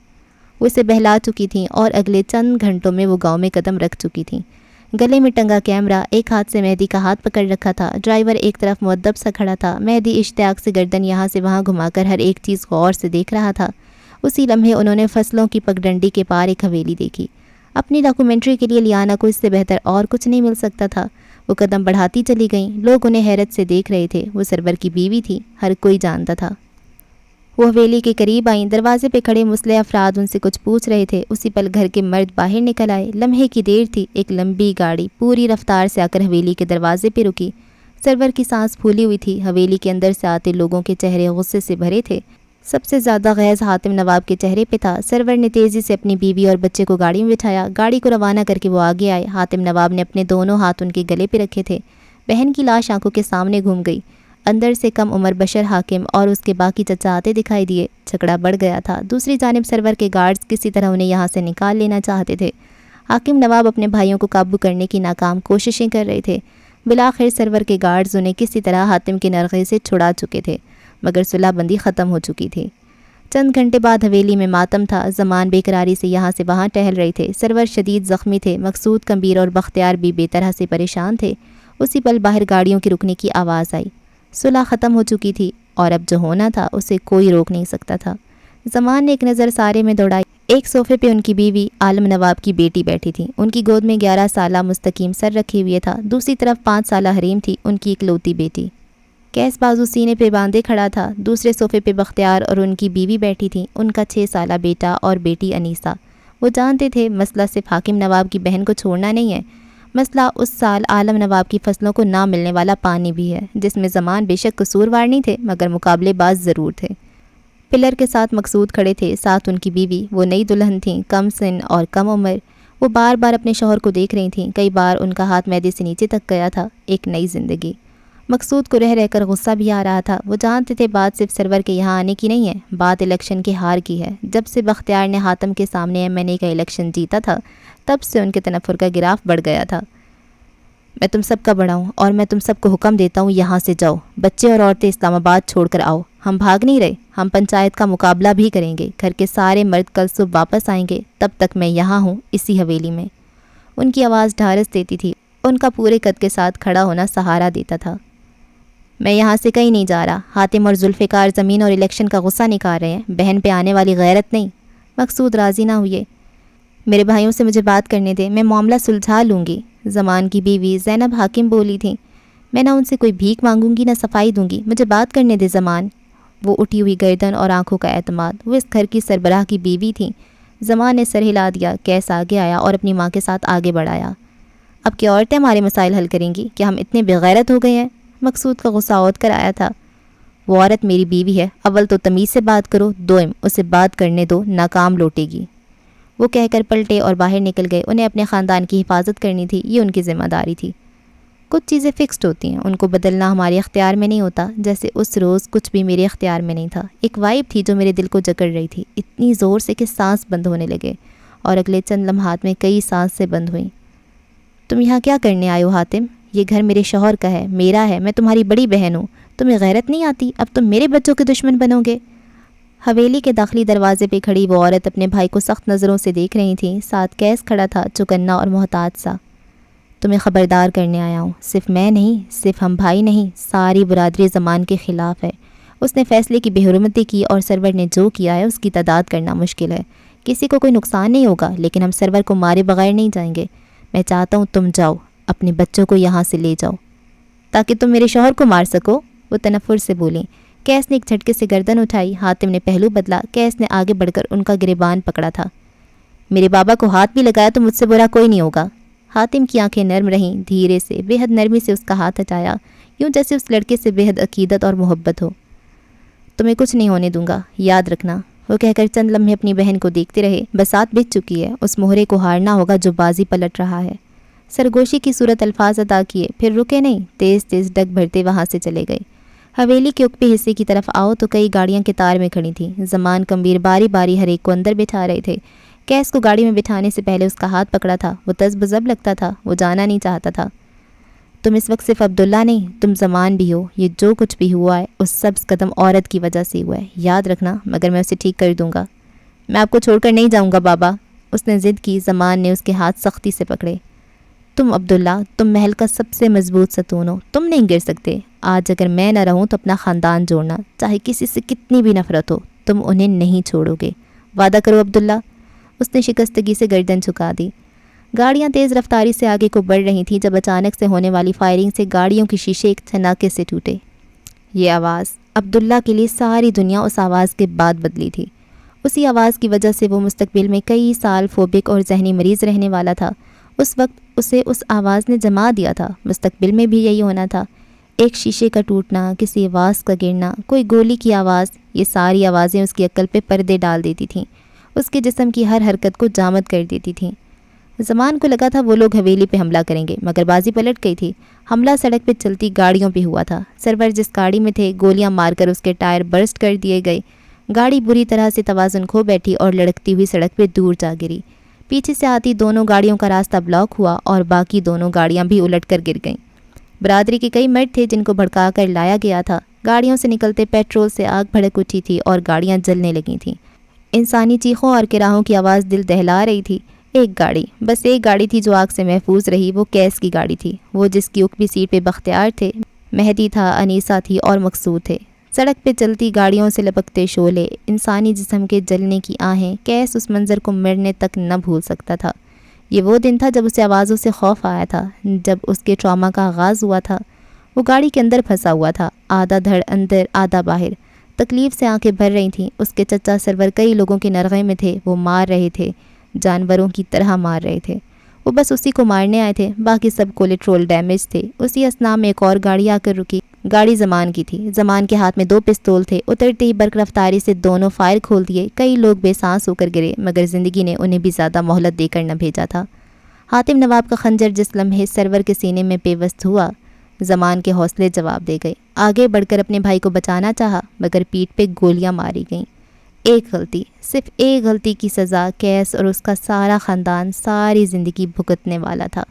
وہ اسے بہلا چکی تھیں اور اگلے چند گھنٹوں میں وہ گاؤں میں قدم رکھ چکی تھیں۔ گلے میں ٹنگا کیمرہ، ایک ہاتھ سے مہدی کا ہاتھ پکڑ رکھا تھا۔ ڈرائیور ایک طرف مؤدب سا کھڑا تھا۔ مہدی اشتیاق سے گردن یہاں سے وہاں گھما کر ہر ایک چیز غور سے دیکھ رہا تھا۔ اسی لمحے انہوں نے فصلوں کی پگڈنڈی کے پار ایک حویلی دیکھی۔ اپنی ڈاکومنٹری کے لیے لیانا کو اس سے بہتر اور کچھ نہیں مل سکتا تھا۔ وہ قدم بڑھاتی چلی گئیں۔ لوگ انہیں حیرت سے دیکھ رہے تھے۔ وہ سرور کی بیوی تھی، ہر کوئی جانتا تھا۔ وہ حویلی کے قریب آئیں۔ دروازے پہ کھڑے مسلح افراد ان سے کچھ پوچھ رہے تھے۔ اسی پل گھر کے مرد باہر نکل آئے۔ لمحے کی دیر تھی، ایک لمبی گاڑی پوری رفتار سے آ کر حویلی کے دروازے پہ رکی۔ سرور کی سانس پھولی ہوئی تھی۔ حویلی کے اندر سے آتے لوگوں کے چہرے غصے سے بھرے تھے۔ سب سے زیادہ غیظ حاتم نواب کے چہرے پہ تھا۔ سرور نے تیزی سے اپنی بیوی اور بچے کو گاڑی میں بٹھایا۔ گاڑی کو روانہ کر کے وہ آگے آئے۔ حاتم نواب نے اپنے دونوں ہاتھ ان کے گلے پہ رکھے تھے۔ بہن کی لاش آنکھوں کے سامنے گھوم گئی۔ اندر سے کم عمر بشر حاکم اور اس کے باقی چچا آتے دکھائی دیے۔ جھگڑا بڑھ گیا تھا۔ دوسری جانب سرور کے گارڈز کسی طرح انہیں یہاں سے نکال لینا چاہتے تھے۔ حاکم نواب اپنے بھائیوں کو قابو کرنے کی ناکام کوششیں کر رہے تھے۔ بالآخر سرور کے گارڈز انہیں کسی طرح حاتم کے نرغے سے چھڑا چکے تھے، مگر صلح بندی ختم ہو چکی تھی۔ چند گھنٹے بعد حویلی میں ماتم تھا۔ زمان بے قراری سے یہاں سے وہاں ٹہل رہے تھے۔ سرور شدید زخمی تھے۔ مقصود، کمبیر اور بختیار بھی بے طرح سے پریشان تھے۔ اسی پل باہر گاڑیوں کے رکنے کی آواز آئی۔ صلح ختم ہو چکی تھی اور اب جو ہونا تھا اسے کوئی روک نہیں سکتا تھا۔ زمان نے ایک نظر سارے میں دوڑائی۔ ایک صوفے پہ ان کی بیوی عالم نواب کی بیٹی بیٹھی تھی۔ ان کی گود میں 11 سالہ مستقیم سر رکھے ہوئے تھا۔ دوسری طرف 5 سالہ حریم تھی، ان کی اکلوتی بیٹی۔ کیس بازو سینے پہ باندھے کھڑا تھا۔ دوسرے صوفے پہ بختیار اور ان کی بیوی بیٹھی تھیں، ان کا 6 سالہ بیٹا اور بیٹی انیسہ۔ وہ جانتے تھے مسئلہ صرف حاکم نواب کی بہن کو چھوڑنا نہیں ہے، مسئلہ اس سال عالم نواب کی فصلوں کو نہ ملنے والا پانی بھی ہے، جس میں زمان بے شک قصوروار نہیں تھے مگر مقابلے باز ضرور تھے۔ پلر کے ساتھ مقصود کھڑے تھے، ساتھ ان کی بیوی۔ وہ نئی دلہن تھیں، کم سن اور کم عمر۔ وہ بار بار اپنے شوہر کو دیکھ رہی تھیں۔ کئی بار ان کا ہاتھ میدے سے نیچے تک گیا تھا۔ ایک نئی زندگی۔ مقصود کو رہ رہ کر غصہ بھی آ رہا تھا۔ وہ جانتے تھے بات صرف سرور کے یہاں آنے کی نہیں ہے، بات الیکشن کے ہار کی ہے۔ جب سے بختیار نے حاتم کے سامنے MNA کا الیکشن جیتا تھا، تب سے ان کے تنفر کا گراف بڑھ گیا تھا۔ میں تم سب کا بڑا ہوں اور میں تم سب کو حکم دیتا ہوں یہاں سے جاؤ، بچے اور عورتیں اسلام آباد چھوڑ کر آؤ۔ ہم بھاگ نہیں رہے، ہم پنچایت کا مقابلہ بھی کریں گے۔ گھر کے سارے مرد کل صبح واپس آئیں گے، تب تک میں یہاں ہوں، اسی حویلی میں۔ ان کی آواز ڈھارس دیتی تھی، ان کا پورے قد کے ساتھ کھڑا ہونا سہارا دیتا تھا۔ میں یہاں سے کہیں نہیں جا رہا۔ حاتم اور ذوالفقار زمین اور الیکشن کا غصہ نکال رہے ہیں، بہن پہ آنے والی غیرت نہیں۔ مقصود راضی نہ ہوئے۔ میرے بھائیوں سے مجھے بات کرنے دے، میں معاملہ سلجھا لوں گی۔ زمان کی بیوی زینب حاکم بولی تھیں، میں نہ ان سے کوئی بھیک مانگوں گی نہ صفائی دوں گی، مجھے بات کرنے دے زمان۔ وہ اٹھی ہوئی گردن اور آنکھوں کا اعتماد، وہ اس گھر کی سربراہ کی بیوی تھیں۔ زمان نے سر ہلا دیا۔ کیس آگے آیا اور اپنی ماں کے ساتھ آگے بڑھایا۔ اب کیا عورتیں ہمارے مسائل حل کریں گی؟ کیا ہم اتنے بغیرت ہو گئے ہیں؟ مقصود کا غصہ عود کر آیا تھا۔ وہ عورت میری بیوی ہے، اول تو تمیز سے بات کرو، دوئم اسے بات کرنے دو، ناکام لوٹے گی۔ وہ کہہ کر پلٹے اور باہر نکل گئے۔ انہیں اپنے خاندان کی حفاظت کرنی تھی، یہ ان کی ذمہ داری تھی۔ کچھ چیزیں فکسڈ ہوتی ہیں، ان کو بدلنا ہمارے اختیار میں نہیں ہوتا، جیسے اس روز کچھ بھی میرے اختیار میں نہیں تھا۔ ایک وائب تھی جو میرے دل کو جکڑ رہی تھی، اتنی زور سے کہ سانس بند ہونے لگے، اور اگلے چند لمحات میں کئی سانس سے بند ہوئیں۔ تم یہاں کیا کرنے آئے ہو حاتم؟ یہ گھر میرے شوہر کا ہے، میرا ہے، میں تمہاری بڑی بہن ہوں۔ تمہیں غیرت نہیں آتی؟ اب تم میرے بچوں کے دشمن بنو گے۔ حویلی کے داخلی دروازے پہ کھڑی وہ عورت اپنے بھائی کو سخت نظروں سے دیکھ رہی تھی، ساتھ کیس کھڑا تھا، چوکنا اور محتاط سا۔ تمہیں خبردار کرنے آیا ہوں، صرف میں نہیں، صرف ہم بھائی نہیں، ساری برادری زمان کے خلاف ہے۔ اس نے فیصلے کی بے حرمتی کی اور سرور نے جو کیا ہے اس کی تعداد کرنا مشکل ہے۔ کسی کو کوئی نقصان نہیں ہوگا، لیکن ہم سرور کو مارے بغیر نہیں جائیں گے۔ میں چاہتا ہوں تم جاؤ، اپنے بچوں کو یہاں سے لے جاؤ، تاکہ تم میرے شوہر کو مار سکو۔ وہ تنفر سے بولیں۔ کیس نے ایک جھٹکے سے گردن اٹھائی۔ حاتم نے پہلو بدلا۔ کیس نے آگے بڑھ کر ان کا گریبان پکڑا تھا۔ میرے بابا کو ہاتھ بھی لگایا تو مجھ سے برا کوئی نہیں ہوگا۔ حاتم کی آنکھیں نرم رہیں، دھیرے سے بے حد نرمی سے اس کا ہاتھ ہٹایا، یوں جیسے اس لڑکے سے بے حد عقیدت اور محبت ہو۔ تمہیں کچھ نہیں ہونے دوں گا، یاد رکھنا۔ وہ کہہ کر چند لمحے اپنی بہن کو دیکھتے رہے۔ بسات بچ چکی ہے، اس مہرے کو ہارنا ہوگا جو بازی پلٹ رہا ہے۔ سرگوشی کی صورت الفاظ ادا کیے، پھر رکے نہیں، تیز تیز ڈگ بھرتے وہاں سے چلے گئے۔ حویلی کے اوپری حصے کی طرف آؤ تو کئی گاڑیاں قطار میں کھڑی تھیں۔ زمان کمبیر باری باری ہر ایک کو اندر بٹھا رہے تھے۔ کیس کو گاڑی میں بٹھانے سے پہلے اس کا ہاتھ پکڑا تھا۔ وہ تذبذب لگتا تھا، وہ جانا نہیں چاہتا تھا۔ تم اس وقت صرف عبداللہ نہیں، تم زمان بھی ہو۔ یہ جو کچھ بھی ہوا ہے اس سبز قدم عورت کی وجہ سے ہوا ہے، یاد رکھنا، مگر میں اسے ٹھیک کر دوں گا۔ میں آپ کو چھوڑ کر نہیں جاؤں گا بابا، اس نے ضد کی۔ زمان نے اس کے ہاتھ سختی سے پکڑے۔ تم عبداللہ، تم محل کا سب سے مضبوط ستون ہو، تم نہیں گر سکتے۔ آج اگر میں نہ رہوں تو اپنا خاندان جوڑنا، چاہے کسی سے کتنی بھی نفرت ہو، تم انہیں نہیں چھوڑو گے، وعدہ کرو عبداللہ۔ اس نے شکستگی سے گردن جھکا دی۔ گاڑیاں تیز رفتاری سے آگے کو بڑھ رہی تھیں جب اچانک سے ہونے والی فائرنگ سے گاڑیوں کے شیشے ایک چھناکے سے ٹوٹے۔ یہ آواز، عبداللہ کے لیے ساری دنیا اس آواز کے بعد بدلی تھی۔ اسی آواز کی وجہ سے وہ مستقبل میں کئی سال فوبک اور ذہنی مریض رہنے والا تھا۔ اس وقت اسے اس آواز نے جما دیا تھا، مستقبل میں بھی یہی ہونا تھا۔ ایک شیشے کا ٹوٹنا، کسی آواز کا گرنا، کوئی گولی کی آواز، یہ ساری آوازیں اس کی عقل پہ پردے ڈال دیتی تھیں، اس کے جسم کی ہر حرکت کو جامد کر دیتی تھیں۔ زمان کو لگا تھا وہ لوگ حویلی پہ حملہ کریں گے، مگر بازی پلٹ گئی تھی۔ حملہ سڑک پہ چلتی گاڑیوں پہ ہوا تھا۔ سرور جس گاڑی میں تھے، گولیاں مار کر اس کے ٹائر برسٹ کر دیے گئے۔ گاڑی بری طرح سے توازن کھو بیٹھی اور لڑکتی ہوئی سڑک پہ دور جا گری۔ پیچھے سے آتی دونوں گاڑیوں کا راستہ بلاک ہوا اور باقی دونوں گاڑیاں بھی الٹ کر گر گئیں۔ برادری کے کئی مرد تھے جن کو بھڑکا کر لایا گیا تھا۔ گاڑیوں سے نکلتے پیٹرول سے آگ بھڑک اٹھی تھی اور گاڑیاں جلنے لگی تھیں۔ انسانی چیخوں اور کراہوں کی آواز دل دہلا رہی تھی۔ ایک گاڑی، بس ایک گاڑی تھی جو آگ سے محفوظ رہی، وہ کیس کی گاڑی تھی، وہ جس کی اوپری سیٹ پہ بختیار تھے، مہدی تھا، انیسہ تھی اور مقصود تھے۔ سڑک پہ چلتی گاڑیوں سے لپکتے شعلے، انسانی جسم کے جلنے کی آہیں، کیس اس منظر کو مرنے تک نہ بھول سکتا تھا۔ یہ وہ دن تھا جب اسے آوازوں سے خوف آیا تھا، جب اس کے ٹراما کا آغاز ہوا تھا۔ وہ گاڑی کے اندر پھنسا ہوا تھا، آدھا دھڑ اندر آدھا باہر۔ تکلیف سے آنکھیں بھر رہی تھیں۔ اس کے چچا سرور کئی لوگوں کے نرغے میں تھے، وہ مار رہے تھے، جانوروں کی طرح مار رہے تھے۔ وہ بس اسی کو مارنے آئے تھے، باقی سب کولیٹرول ڈیمیج تھے۔ اسی اثناء میں ایک اور گاڑی آ کر رکی۔ گاڑی زمان کی تھی۔ زمان کے ہاتھ میں 2 پستول تھے۔ اترتے ہی برق رفتاری سے دونوں فائر کھول دیے۔ کئی لوگ بے سانس ہو کر گرے، مگر زندگی نے انہیں بھی زیادہ مہلت دے کر نہ بھیجا تھا۔ حاتم نواب کا خنجر جس لمحے سرور کے سینے میں پیوست ہوا، زمان کے حوصلے جواب دے گئے۔ آگے بڑھ کر اپنے بھائی کو بچانا چاہا، مگر پیٹھ پہ گولیاں ماری گئیں۔ ایک غلطی، صرف ایک غلطی کی سزا کیس اور اس کا سارا خاندان ساری زندگی بھگتنے والا تھا۔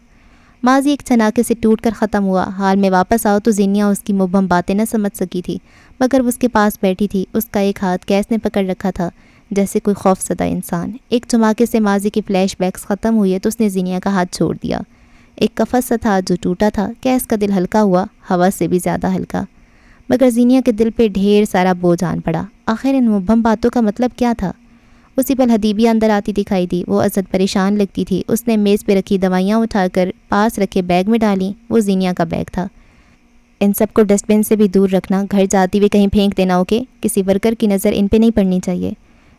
ماضی ایک چھناکے سے ٹوٹ کر ختم ہوا۔ حال میں واپس آؤ تو زینیا اس کی مبہم باتیں نہ سمجھ سکی تھی، مگر وہ اس کے پاس بیٹھی تھی۔ اس کا ایک ہاتھ کیس نے پکڑ رکھا تھا، جیسے کوئی خوف زدہ انسان۔ ایک جھماکے سے ماضی کے فلیش بیکس ختم ہوئے تو اس نے زینیا کا ہاتھ چھوڑ دیا۔ ایک قفس سا تھا جو ٹوٹا تھا۔ کیس کا دل ہلکا ہوا، ہوا سے بھی زیادہ ہلکا، مگر زینیا کے دل پہ ڈھیر سارا بوجھ آن پڑا۔ آخر ان مبہم باتوں کا مطلب کیا تھا؟ اسی پل حدیبیہ اندر آتی دکھائی دی۔ وہ ازحد پریشان لگتی تھی۔ اس نے میز پہ رکھی دوائیاں اٹھا کر پاس رکھے بیگ میں ڈالیں۔ وہ زینیا کا بیگ تھا۔ ان سب کو ڈسٹ بن سے بھی دور رکھنا، گھر جاتی ہوئے کہیں پھینک دینا، اوکے؟ کسی ورکر کی نظر ان پہ نہیں پڑنی چاہیے۔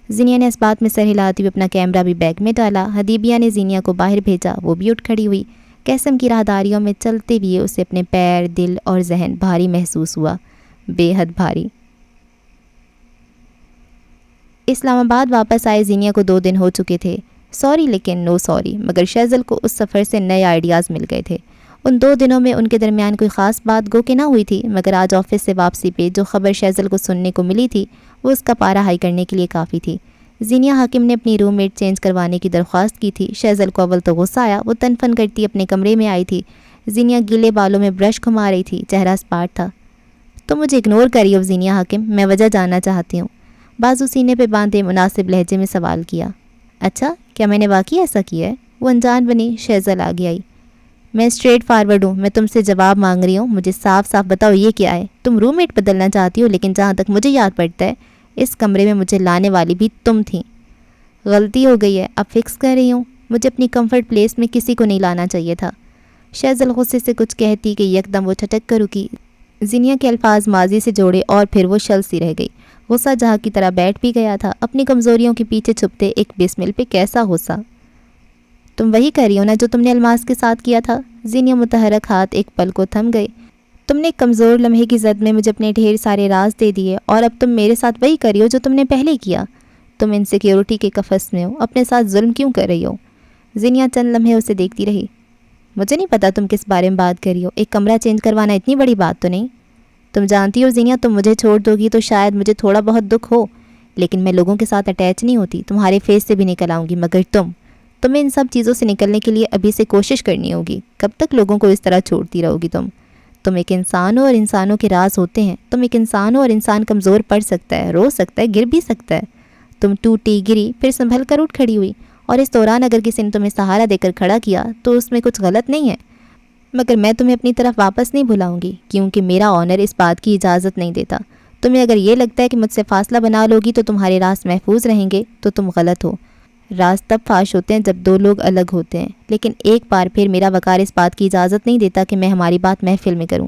زینیا نے اس بات میں سر ہلاتے ہوئے اپنا کیمرہ بھی بیگ میں ڈالا۔ حدیبیہ نے زینیا کو باہر بھیجا، وہ بھی اٹھ کھڑی ہوئی۔ قسم کی راہداریوں میں چلتے ہوئے اسے اپنے پیر، دل اور ذہن بھاری محسوس ہوا، بے حد بھاری۔ اسلام آباد واپس آئے زینیا کو 2 دن ہو چکے تھے۔ سوری لیکن نو سوری، مگر شیزل کو اس سفر سے نئے آئیڈیاز مل گئے تھے۔ ان 2 دنوں میں ان کے درمیان کوئی خاص بات گو کہ نہ ہوئی تھی، مگر آج آفس سے واپسی پہ جو خبر شیزل کو سننے کو ملی تھی وہ اس کا پارا ہائی کرنے کے لیے کافی تھی۔ زینیا حاکم نے اپنی روم میٹ چینج کروانے کی درخواست کی تھی۔ شیزل کو اول تو غصہ آیا، وہ تن فن کرتی اپنے کمرے میں آئی تھی۔ زینیا گیلے بالوں میں برش گھما رہی تھی، چہرہ سپاٹ تھا۔ تم مجھے اگنور کری ہو زینیا حاکم، میں وجہ جاننا چاہتی ہوں۔ بازو سینے پہ باندھے مناسب لہجے میں سوال کیا۔ اچھا، کیا میں نے واقعی ایسا کیا ہے؟ وہ انجان بنی۔ شیزل آگے آئی۔ میں اسٹریٹ فارورڈ ہوں، میں تم سے جواب مانگ رہی ہوں، مجھے صاف صاف بتاؤ یہ کیا ہے؟ تم روم میٹ بدلنا چاہتی ہو، لیکن جہاں تک مجھے یاد پڑتا ہے اس کمرے میں مجھے لانے والی بھی تم تھیں۔ غلطی ہو گئی ہے، اب فکس کر رہی ہوں، مجھے اپنی کمفرٹ پلیس میں کسی کو نہیں لانا چاہیے تھا۔ شیزل غصے سے کچھ کہتی کہ یکدم وہ ٹھٹک کر رکی۔ زینیا کے الفاظ ماضی سے جوڑے اور پھر وہ شل سی رہ گئی۔ غصہ جہاں کی طرح بیٹھ بھی گیا تھا۔ اپنی کمزوریوں کے پیچھے چھپتے ایک بسمل پہ کیسا غصہ؟ تم وہی کر رہی ہو نا جو تم نے الماس کے ساتھ کیا تھا؟ زینیا متحرک ہاتھ ایک پل کو تھم گئے۔ تم نے ایک کمزور لمحے کی زد میں مجھے اپنے ڈھیر سارے راز دے دیے، اور اب تم میرے ساتھ وہی کر رہی ہو جو تم نے پہلے کیا۔ تم انسیکیورٹی کے قفس میں ہو، اپنے ساتھ ظلم کیوں کر رہی ہو؟ زینیا چند لمحے اسے دیکھتی رہی۔ مجھے نہیں پتا تم کس بارے میں بات کر رہی ہو، ایک کمرہ چینج کروانا اتنی بڑی بات تو نہیں۔ تم جانتی ہو زینیا، تم مجھے چھوڑ دو گی تو شاید مجھے تھوڑا بہت دکھ ہو، لیکن میں لوگوں کے ساتھ اٹیچ نہیں ہوتی، تمہارے فیس سے بھی نکل آؤں گی، مگر تمہیں ان سب چیزوں سے نکلنے کے لیے ابھی سے کوشش کرنی ہوگی۔ کب تک لوگوں کو اس طرح چھوڑتی رہو گی تم ایک انسان ہو اور انسانوں کے راز ہوتے ہیں۔ تم ایک انسان ہو اور انسان کمزور پڑ سکتا ہے، رو سکتا ہے، گر بھی سکتا ہے۔ تم ٹوٹی، گری، پھر سنبھل کر اٹھ کھڑی ہوئی، اور اس دوران اگر کسی نے تمہیں سہارا دے کر کھڑا کیا تو اس میں کچھ غلط نہیں ہے، مگر میں تمہیں اپنی طرف واپس نہیں بلاؤں گی، کیونکہ میرا آنر اس بات کی اجازت نہیں دیتا۔ تمہیں اگر یہ لگتا ہے کہ مجھ سے فاصلہ بنا لوگی تو تمہارے راز محفوظ رہیں گے تو تم غلط ہو۔ راز تب فاش ہوتے ہیں جب 2 لوگ الگ ہوتے ہیں، لیکن ایک بار پھر میرا وقار اس بات کی اجازت نہیں دیتا کہ میں ہماری بات محفل میں کروں۔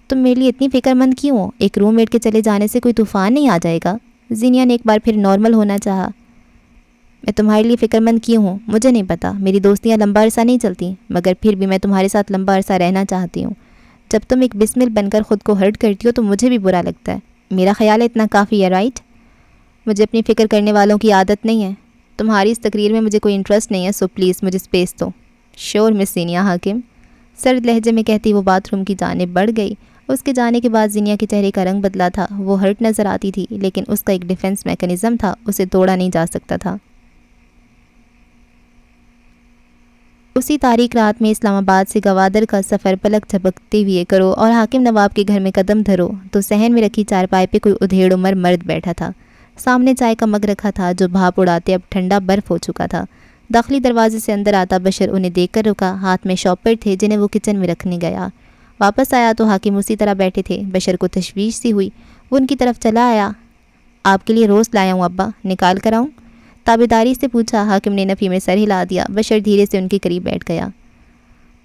تم میرے لیے اتنی فکر مند کیوں ہو؟ ایک روم میٹ کے چلے جانے سے کوئی طوفان نہیں آ جائے گا؟ زینیا نے ایک بار پھر نارمل ہونا چاہا۔ میں تمہارے لیے فکر مند کیوں ہوں مجھے نہیں پتا، میری دوستیاں لمبا عرصہ نہیں چلتی، مگر پھر بھی میں تمہارے ساتھ لمبا عرصہ رہنا چاہتی ہوں۔ جب تم ایک بسمل بن کر خود کو ہرٹ کرتی ہو تو مجھے بھی برا لگتا ہے۔ میرا خیال ہے اتنا کافی ہے، رائٹ؟ مجھے اپنی فکر کرنے والوں کی عادت نہیں ہے۔ تمہاری اس تقریر میں مجھے کوئی انٹرسٹ نہیں ہے، سو پلیز مجھے اسپیس دو۔ شور مس زینیا حاکم، سرد لہجے میں کہتی وہ باتھ روم کی جانب بڑھ گئی۔ اس کے جانے کے بعد زینیا کے چہرے کا رنگ بدلا تھا۔ وہ ہرٹ نظر آتی تھی، لیکن اس کا ایک ڈیفنس میکانزم تھا، اسے توڑا نہیں جا سکتا تھا۔ اسی تاریک رات میں اسلام آباد سے گوادر کا سفر پلک جھپکتے ہوئے کرو اور حاکم نواب کے گھر میں قدم دھرو تو صحن میں رکھی چارپائی پہ کوئی ادھیڑ عمر مرد بیٹھا تھا۔ سامنے چائے کا مگ رکھا تھا جو بھاپ اڑاتے اب ٹھنڈا برف ہو چکا تھا۔ داخلی دروازے سے اندر آتا بشر انہیں دیکھ کر رکا، ہاتھ میں شاپر تھے جنہیں وہ کچن میں رکھنے گیا۔ واپس آیا تو حاکم اسی طرح بیٹھے تھے۔ بشر کو تشویش سی ہوئی، وہ ان کی طرف چلا آیا۔ آپ کے لیے روز لایا ہوں ابا، نکال کر آؤں؟ تابیداری سے پوچھا۔ حاکم نے نفی میں سر ہلا دیا۔ بشر دھیرے سے ان کے قریب بیٹھ گیا۔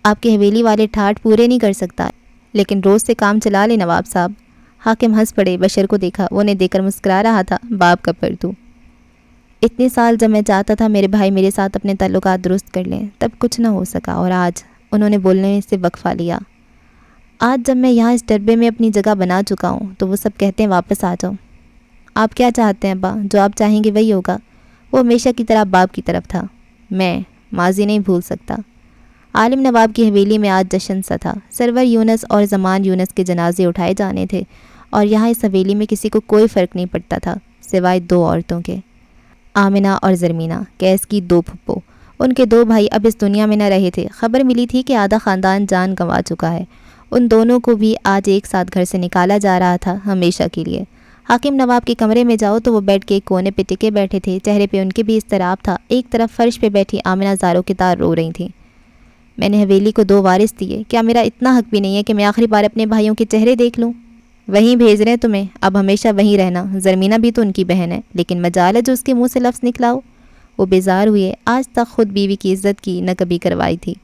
آپ کے حویلی والے ٹھاٹ پورے نہیں کر سکتا، لیکن روز سے کام چلا لے نواب صاحب۔ حاکم ہنس پڑے۔ بشر کو دیکھا، وہ انہیں دیکھ کر مسکرا رہا تھا۔ باپ کا پردو، اتنے سال جب میں چاہتا تھا میرے بھائی میرے ساتھ اپنے تعلقات درست کر لیں، تب کچھ نہ ہو سکا، اور آج انہوں نے بولنے سے وقفہ لیا۔ آج جب میں یہاں اس ڈربے میں اپنی جگہ بنا چکا ہوں تو وہ سب کہتے ہیں واپس آ جاؤ۔ آپ کیا چاہتے ہیں ابا؟ جو آپ چاہیں گے وہی ہوگا۔ وہ ہمیشہ کی طرح باپ کی طرف تھا۔ میں ماضی نہیں بھول سکتا۔ عالم نواب کی حویلی میں آج جشن سا تھا۔ سرور یونس اور زمان یونس کے جنازے اٹھائے جانے تھے، اور یہاں اس حویلی میں کسی کو کوئی فرق نہیں پڑتا تھا سوائے دو عورتوں کے، آمنہ اور زرمینہ، قیس کی دو پھپھو۔ ان کے دو بھائی اب اس دنیا میں نہ رہے تھے۔ خبر ملی تھی کہ آدھا خاندان جان گنوا چکا ہے۔ ان دونوں کو بھی آج ایک ساتھ گھر سے نکالا جا رہا تھا، ہمیشہ کے لیے۔ حاکم نواب کے کمرے میں جاؤ تو وہ بیڈ کے ایک کونے پہ ٹکے بیٹھے تھے، چہرے پہ ان کے بھی اضطراب تھا۔ ایک طرف فرش پہ بیٹھی آمنہ زاروں کی طرح رو رہی تھیں۔ میں نے حویلی کو 2 وارث دیے، کیا میرا اتنا حق بھی نہیں ہے کہ میں آخری بار اپنے بھائیوں کے چہرے دیکھ لوں؟ وہیں بھیج رہے ہیں تمہیں، اب ہمیشہ وہیں رہنا۔ زرمینہ بھی تو ان کی بہن ہے، لیکن مجال ہے جو اس کے منہ سے لفظ نکلا ہو۔ وہ بیزار ہوئے۔ آج تک خود بیوی کی عزت کی نہ کبھی کروائی تھی۔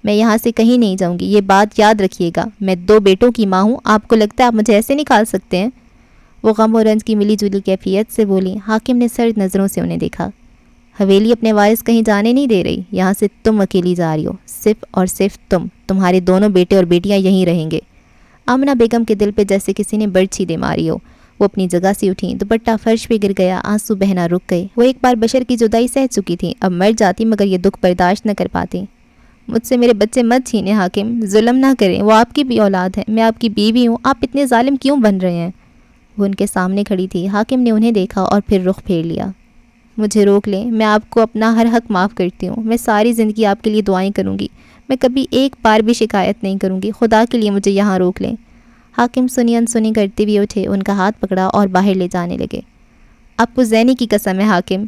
میں یہاں سے کہیں نہیں جاؤں گی، یہ بات یاد رکھیے گا۔ میں 2 بیٹوں کی ماں ہوں، آپ کو لگتا ہے آپ مجھے ایسے نکال سکتے ہیں؟ وہ غم و رنج کی ملی جلی کیفیت سے بولی۔ حاکم نے سرد نظروں سے انہیں دیکھا۔ حویلی اپنے وارث کہیں جانے نہیں دے رہی، یہاں سے تم اکیلی جا رہی ہو، صرف اور صرف تم، تمہارے دونوں بیٹے اور بیٹیاں یہیں رہیں گے۔ آمنہ بیگم کے دل پہ جیسے کسی نے برچھی دے ماری ہو۔ وہ اپنی جگہ سے اٹھیں، دوپٹہ فرش پہ گر گیا، آنسو بہنا رک گئے۔ وہ ایک بار بشر کی جدائی سہ چکی تھیں، اب مر جاتی مگر یہ دکھ برداشت نہ کر پاتی۔ مجھ سے میرے بچے مت چھینے حاکم، ظلم نہ کریں، وہ آپ کی بھی اولاد ہے، میں آپ کی بیوی ہوں، آپ اتنے ظالم کیوں بن رہے ہیں؟ وہ ان کے سامنے کھڑی تھی۔ حاکم نے انہیں دیکھا اور پھر رخ پھیر لیا۔ مجھے روک لیں، میں آپ کو اپنا ہر حق معاف کرتی ہوں، میں ساری زندگی آپ کے لیے دعائیں کروں گی، میں کبھی ایک بار بھی شکایت نہیں کروں گی، خدا کے لیے مجھے یہاں روک لیں۔ حاکم سنی انسنی کرتے ہوئے اٹھے، ان کا ہاتھ پکڑا اور باہر لے جانے لگے۔ آپ کو زینی کی قسم ہے حاکم۔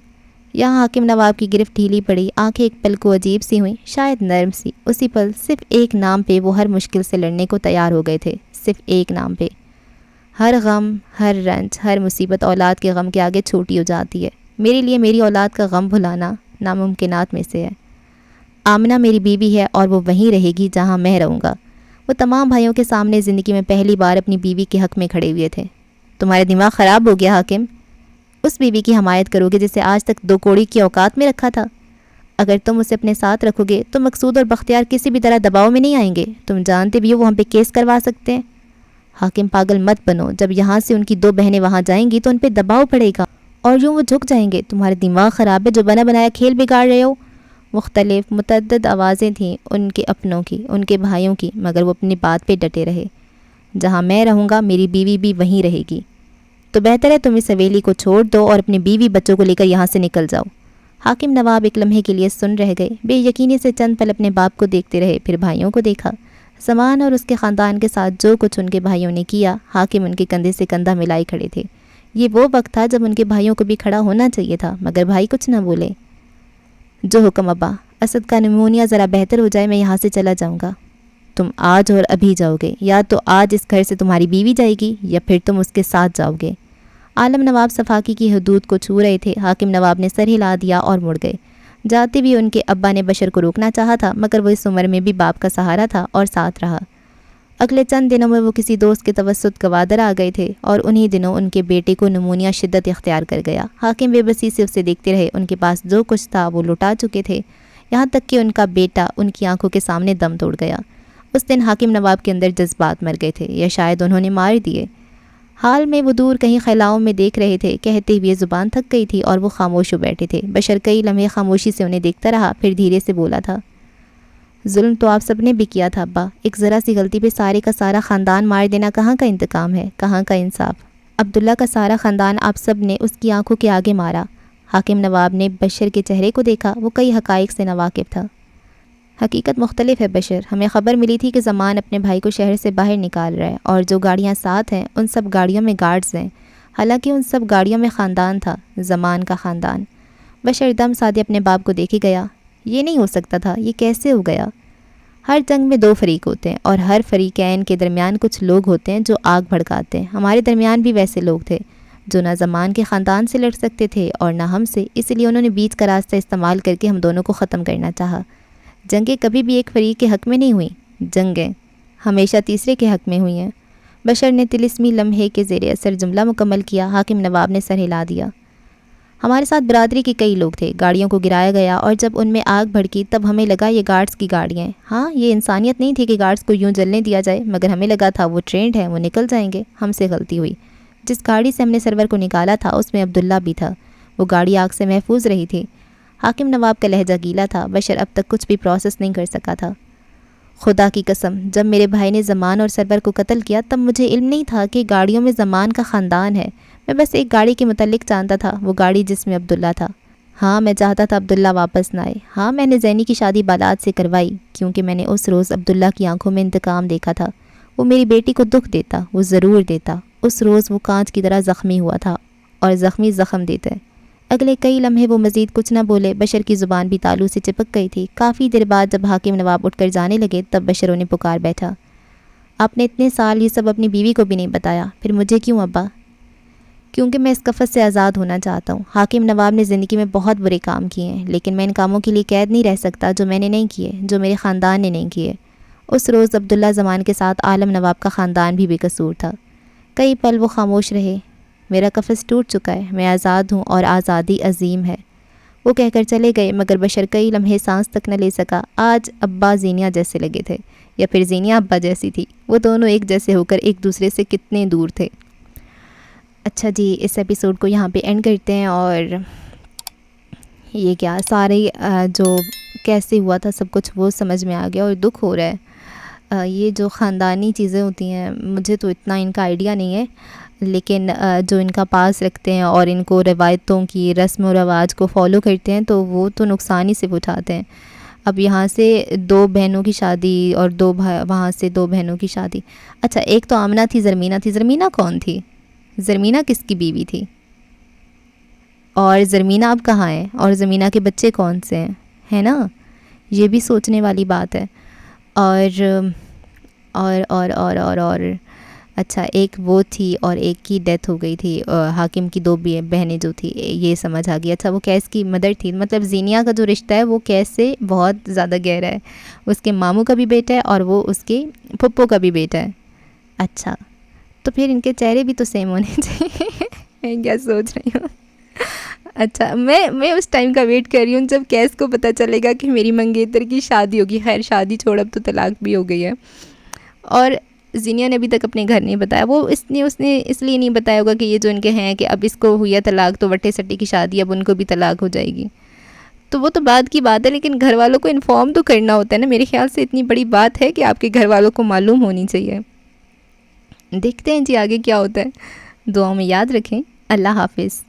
یہاں حاکم نواب کی گرفت ڈھیلی پڑی، آنکھیں ایک پل کو عجیب سی ہوئیں، شاید نرم سی۔ اسی پل صرف ایک نام پہ وہ ہر مشکل سے لڑنے کو تیار ہو گئے تھے، صرف ایک نام پہ۔ ہر غم، ہر رنج، ہر مصیبت اولاد کے غم کے آگے چھوٹی ہو جاتی ہے۔ میرے لیے میری اولاد کا غم بھلانا ناممکنات میں سے ہے۔ آمنہ میری بیوی ہے اور وہ وہیں رہے گی جہاں میں رہوں گا۔ وہ تمام بھائیوں کے سامنے زندگی میں پہلی بار اپنی بیوی کے حق میں کھڑے ہوئے تھے۔ تمہارا دماغ خراب ہو گیا حاکم؟ اس بیوی کی حمایت کرو گے جسے آج تک 2 کوڑی کی اوقات میں رکھا تھا؟ اگر تم اسے اپنے ساتھ رکھو گے تو مقصود اور بختیار کسی بھی طرح دباؤ میں نہیں آئیں گے۔ تم جانتے بھی ہو وہ ہم پہ کیس کروا سکتے ہیں۔ حاکم پاگل مت بنو، جب یہاں سے ان کی 2 بہنیں وہاں جائیں گی تو ان پہ دباؤ پڑے گا اور یوں وہ جھک جائیں گے۔ تمہارا دماغ خراب ہے جو بنا بنایا کھیل بگاڑ رہے ہو۔ مختلف متعدد آوازیں تھیں، ان کے اپنوں کی، ان کے بھائیوں کی، مگر وہ اپنی بات پہ ڈٹے رہے۔ جہاں میں رہوں گا میری بیوی بھی وہیں رہے گی۔ تو بہتر ہے تم اس حویلی کو چھوڑ دو اور اپنی بیوی بچوں کو لے کر یہاں سے نکل جاؤ۔ حاکم نواب ایک لمحے کے لیے سن رہ گئے، بے یقینی سے چند پل اپنے باپ کو دیکھتے رہے، پھر بھائیوں کو دیکھا۔ زمان اور اس کے خاندان کے ساتھ جو کچھ ان کے بھائیوں نے کیا، حاکم ان کے کندھے سے کندھا ملائی کھڑے تھے۔ یہ وہ وقت تھا جب ان کے بھائیوں کو بھی کھڑا ہونا چاہیے تھا، مگر بھائی کچھ نہ بولے۔ جو حکم ابا، اسد کا نمونیا ذرا بہتر ہو جائے میں یہاں سے چلا جاؤں گا۔ تم آج اور ابھی جاؤ گے، یا تو آج اس گھر سے تمہاری بیوی جائے گی یا پھر تم اس کے ساتھ جاؤ گے۔ عالم نواب صفاقی کی حدود کو چھو رہے تھے۔ حاکم نواب نے سر ہلا دیا اور مڑ گئے۔ جاتے بھی ان کے ابا نے بشر کو روکنا چاہا تھا، مگر وہ اس عمر میں بھی باپ کا سہارا تھا اور ساتھ رہا۔ اگلے چند دنوں میں وہ کسی دوست کے توسط گوادر آ گئے تھے اور انہی دنوں ان کے بیٹے کو نمونیا شدت اختیار کر گیا۔ حاکم بے بسی سے اسے دیکھتے رہے، ان کے پاس جو کچھ تھا وہ لٹا چکے تھے، یہاں تک کہ ان کا بیٹا ان کی آنکھوں کے سامنے دم توڑ گیا۔ اس دن حاکم نواب کے اندر جذبات مر گئے تھے، یا شاید انہوں نے مار دیے۔ حال میں وہ دور کہیں خلاؤں میں دیکھ رہے تھے، کہتے ہوئے زبان تھک گئی تھی اور وہ خاموش ہو بیٹھے تھے۔ بشر کئی لمحے خاموشی سے انہیں دیکھتا رہا، پھر دھیرے سے بولا تھا، ظلم تو آپ سب نے بھی کیا تھا ابا، ایک ذرا سی غلطی پہ سارے کا سارا خاندان مار دینا کہاں کا انتقام ہے، کہاں کا انصاف؟ عبداللہ کا سارا خاندان آپ سب نے اس کی آنکھوں کے آگے مارا۔ حاکم نواب نے بشر کے چہرے کو دیکھا، وہ کئی حقائق سے ناواقف تھا۔ حقیقت مختلف ہے بشر. ہمیں خبر ملی تھی کہ زمان اپنے بھائی کو شہر سے باہر نکال رہا ہے اور جو گاڑیاں ساتھ ہیں ان سب گاڑیوں میں گارڈز ہیں. حالانکہ ان سب گاڑیوں میں خاندان تھا، زمان کا خاندان. بشر دم سادے اپنے باپ کو دیکھے گیا. یہ نہیں ہو سکتا تھا، یہ کیسے ہو گیا؟ ہر جنگ میں دو فریق ہوتے ہیں اور ہر فریقین کے درمیان کچھ لوگ ہوتے ہیں جو آگ بھڑکاتے ہیں. ہمارے درمیان بھی ویسے لوگ تھے جو نہ زمان کے خاندان سے لڑ سکتے تھے اور نہ ہم سے، اس لیے انہوں نے بیچ کا راستہ استعمال کر کے ہم دونوں کو ختم کرنا چاہا. جنگیں کبھی بھی ایک فریق کے حق میں نہیں ہوئیں، جنگیں ہمیشہ تیسرے کے حق میں ہوئی ہیں. بشر نے طلسمی لمحے کے زیر اثر جملہ مکمل کیا. حاکم نواب نے سر ہلا دیا. ہمارے ساتھ برادری کے کئی لوگ تھے. گاڑیوں کو گرایا گیا اور جب ان میں آگ بھڑکی تب ہمیں لگا یہ گارڈز کی گاڑیاں ہیں. ہاں، یہ انسانیت نہیں تھی کہ گارڈز کو یوں جلنے دیا جائے، مگر ہمیں لگا تھا وہ ٹرینڈ ہیں، وہ نکل جائیں گے. ہم سے غلطی ہوئی. جس گاڑی سے ہم نے سرور کو نکالا تھا اس میں عبداللہ بھی تھا. وہ گاڑی آگ سے محفوظ رہی تھی. حاکم نواب کا لہجہ گیلا تھا. بشر اب تک کچھ بھی پروسیس نہیں کر سکا تھا. خدا کی قسم، جب میرے بھائی نے زمان اور سرور کو قتل کیا تب مجھے علم نہیں تھا کہ گاڑیوں میں زمان کا خاندان ہے. میں بس ایک گاڑی کے متعلق جانتا تھا، وہ گاڑی جس میں عبداللہ تھا. ہاں، میں چاہتا تھا عبداللہ واپس نہ آئے. ہاں، میں نے زینی کی شادی بالات سے کروائی کیونکہ میں نے اس روز عبداللہ کی آنکھوں میں انتقام دیکھا تھا. وہ میری بیٹی کو دکھ دیتا، وہ ضرور دیتا. اس روز وہ کانچ کی طرح زخمی ہوا تھا اور زخمی زخم دیتا ہے. اگلے کئی لمحے وہ مزید کچھ نہ بولے. بشر کی زبان بھی تالو سے چپک گئی تھی. کافی دیر بعد جب حاکم نواب اٹھ کر جانے لگے تب بشر انہیں پکار بیٹھا. آپ نے اتنے سال یہ سب اپنی بیوی کو بھی نہیں بتایا. پھر مجھے کیوں ابا؟ کیونکہ میں اس قفس سے آزاد ہونا چاہتا ہوں. حاکم نواب نے زندگی میں بہت برے کام کیے ہیں، لیکن میں ان کاموں کے لیے قید نہیں رہ سکتا جو میں نے نہیں کیے، جو میرے خاندان نے نہیں کیے. اس روز عبداللہ زمان کے ساتھ عالم نواب کا خاندان بھی بے قصور تھا. کئی پل وہ خاموش رہے. میرا قفس ٹوٹ چکا ہے، میں آزاد ہوں اور آزادی عظیم ہے، وہ کہہ کر چلے گئے. مگر بشر کئی لمحے سانس تک نہ لے سکا. آج ابا زینیا جیسے لگے تھے یا پھر زینیا ابا جیسی تھی. وہ دونوں ایک جیسے ہو کر ایک دوسرے سے کتنے دور تھے. اچھا جی، اس ایپیسوڈ کو یہاں پہ اینڈ کرتے ہیں. اور یہ کیا سارے جو کیسے ہوا تھا سب کچھ وہ سمجھ میں آ گیا اور دکھ ہو رہا ہے. یہ جو خاندانی چیزیں ہوتی ہیں مجھے تو اتنا ان کا آئیڈیا نہیں ہے، لیکن جو ان کا پاس رکھتے ہیں اور ان کو روایتوں کی رسم و رواج کو فالو کرتے ہیں تو وہ تو نقصان ہی صرف اٹھاتے ہیں. اب یہاں سے 2 بہنوں کی شادی اور 2 وہاں سے 2 بہنوں کی شادی. اچھا، ایک تو آمنہ تھی، زرمینہ تھی. زرمینہ کون تھی؟ زرمینہ کس کی بیوی تھی؟ اور زرمینہ اب کہاں ہے؟ اور زرمینہ کے بچے کون سے ہیں؟ ہے نا، یہ بھی سوچنے والی بات ہے. اور اچھا، ایک وہ تھی اور ایک کی ڈیتھ ہو گئی تھی. حاکم کی 2 بہنیں جو تھی، یہ سمجھ آ گیا. اچھا، وہ کیس کی مدر تھی. مطلب زینیا کا جو رشتہ ہے وہ کیس سے بہت زیادہ گہرا ہے. اس کے ماموں کا بھی بیٹا ہے اور وہ اس کے پھپھو کا بھی بیٹا ہے. اچھا، تو پھر ان کے چہرے بھی تو سیم ہونے چاہیے. میں کیا سوچ رہی ہوں. اچھا، میں اس ٹائم کا ویٹ کر رہی ہوں جب کیس کو پتہ چلے گا کہ میری منگیتر کی شادی ہوگی. خیر، شادی چھوڑ، اب تو طلاق بھی ہو گئی ہے. اور زینیا نے ابھی تک اپنے گھر نہیں بتایا. وہ اس نے اس لیے نہیں بتایا ہوگا کہ یہ جو ان کے ہیں کہ اب اس کو ہوئی ہے طلاق تو وٹے سٹے کی شادی اب ان کو بھی طلاق ہو جائے گی. تو وہ تو بعد کی بات ہے، لیکن گھر والوں کو انفارم تو کرنا ہوتا ہے نا. میرے خیال سے اتنی بڑی بات ہے کہ آپ کے گھر والوں کو معلوم ہونی چاہیے. دیکھتے ہیں جی آگے کیا ہوتا ہے. دعاؤں میں یاد رکھیں. اللہ حافظ.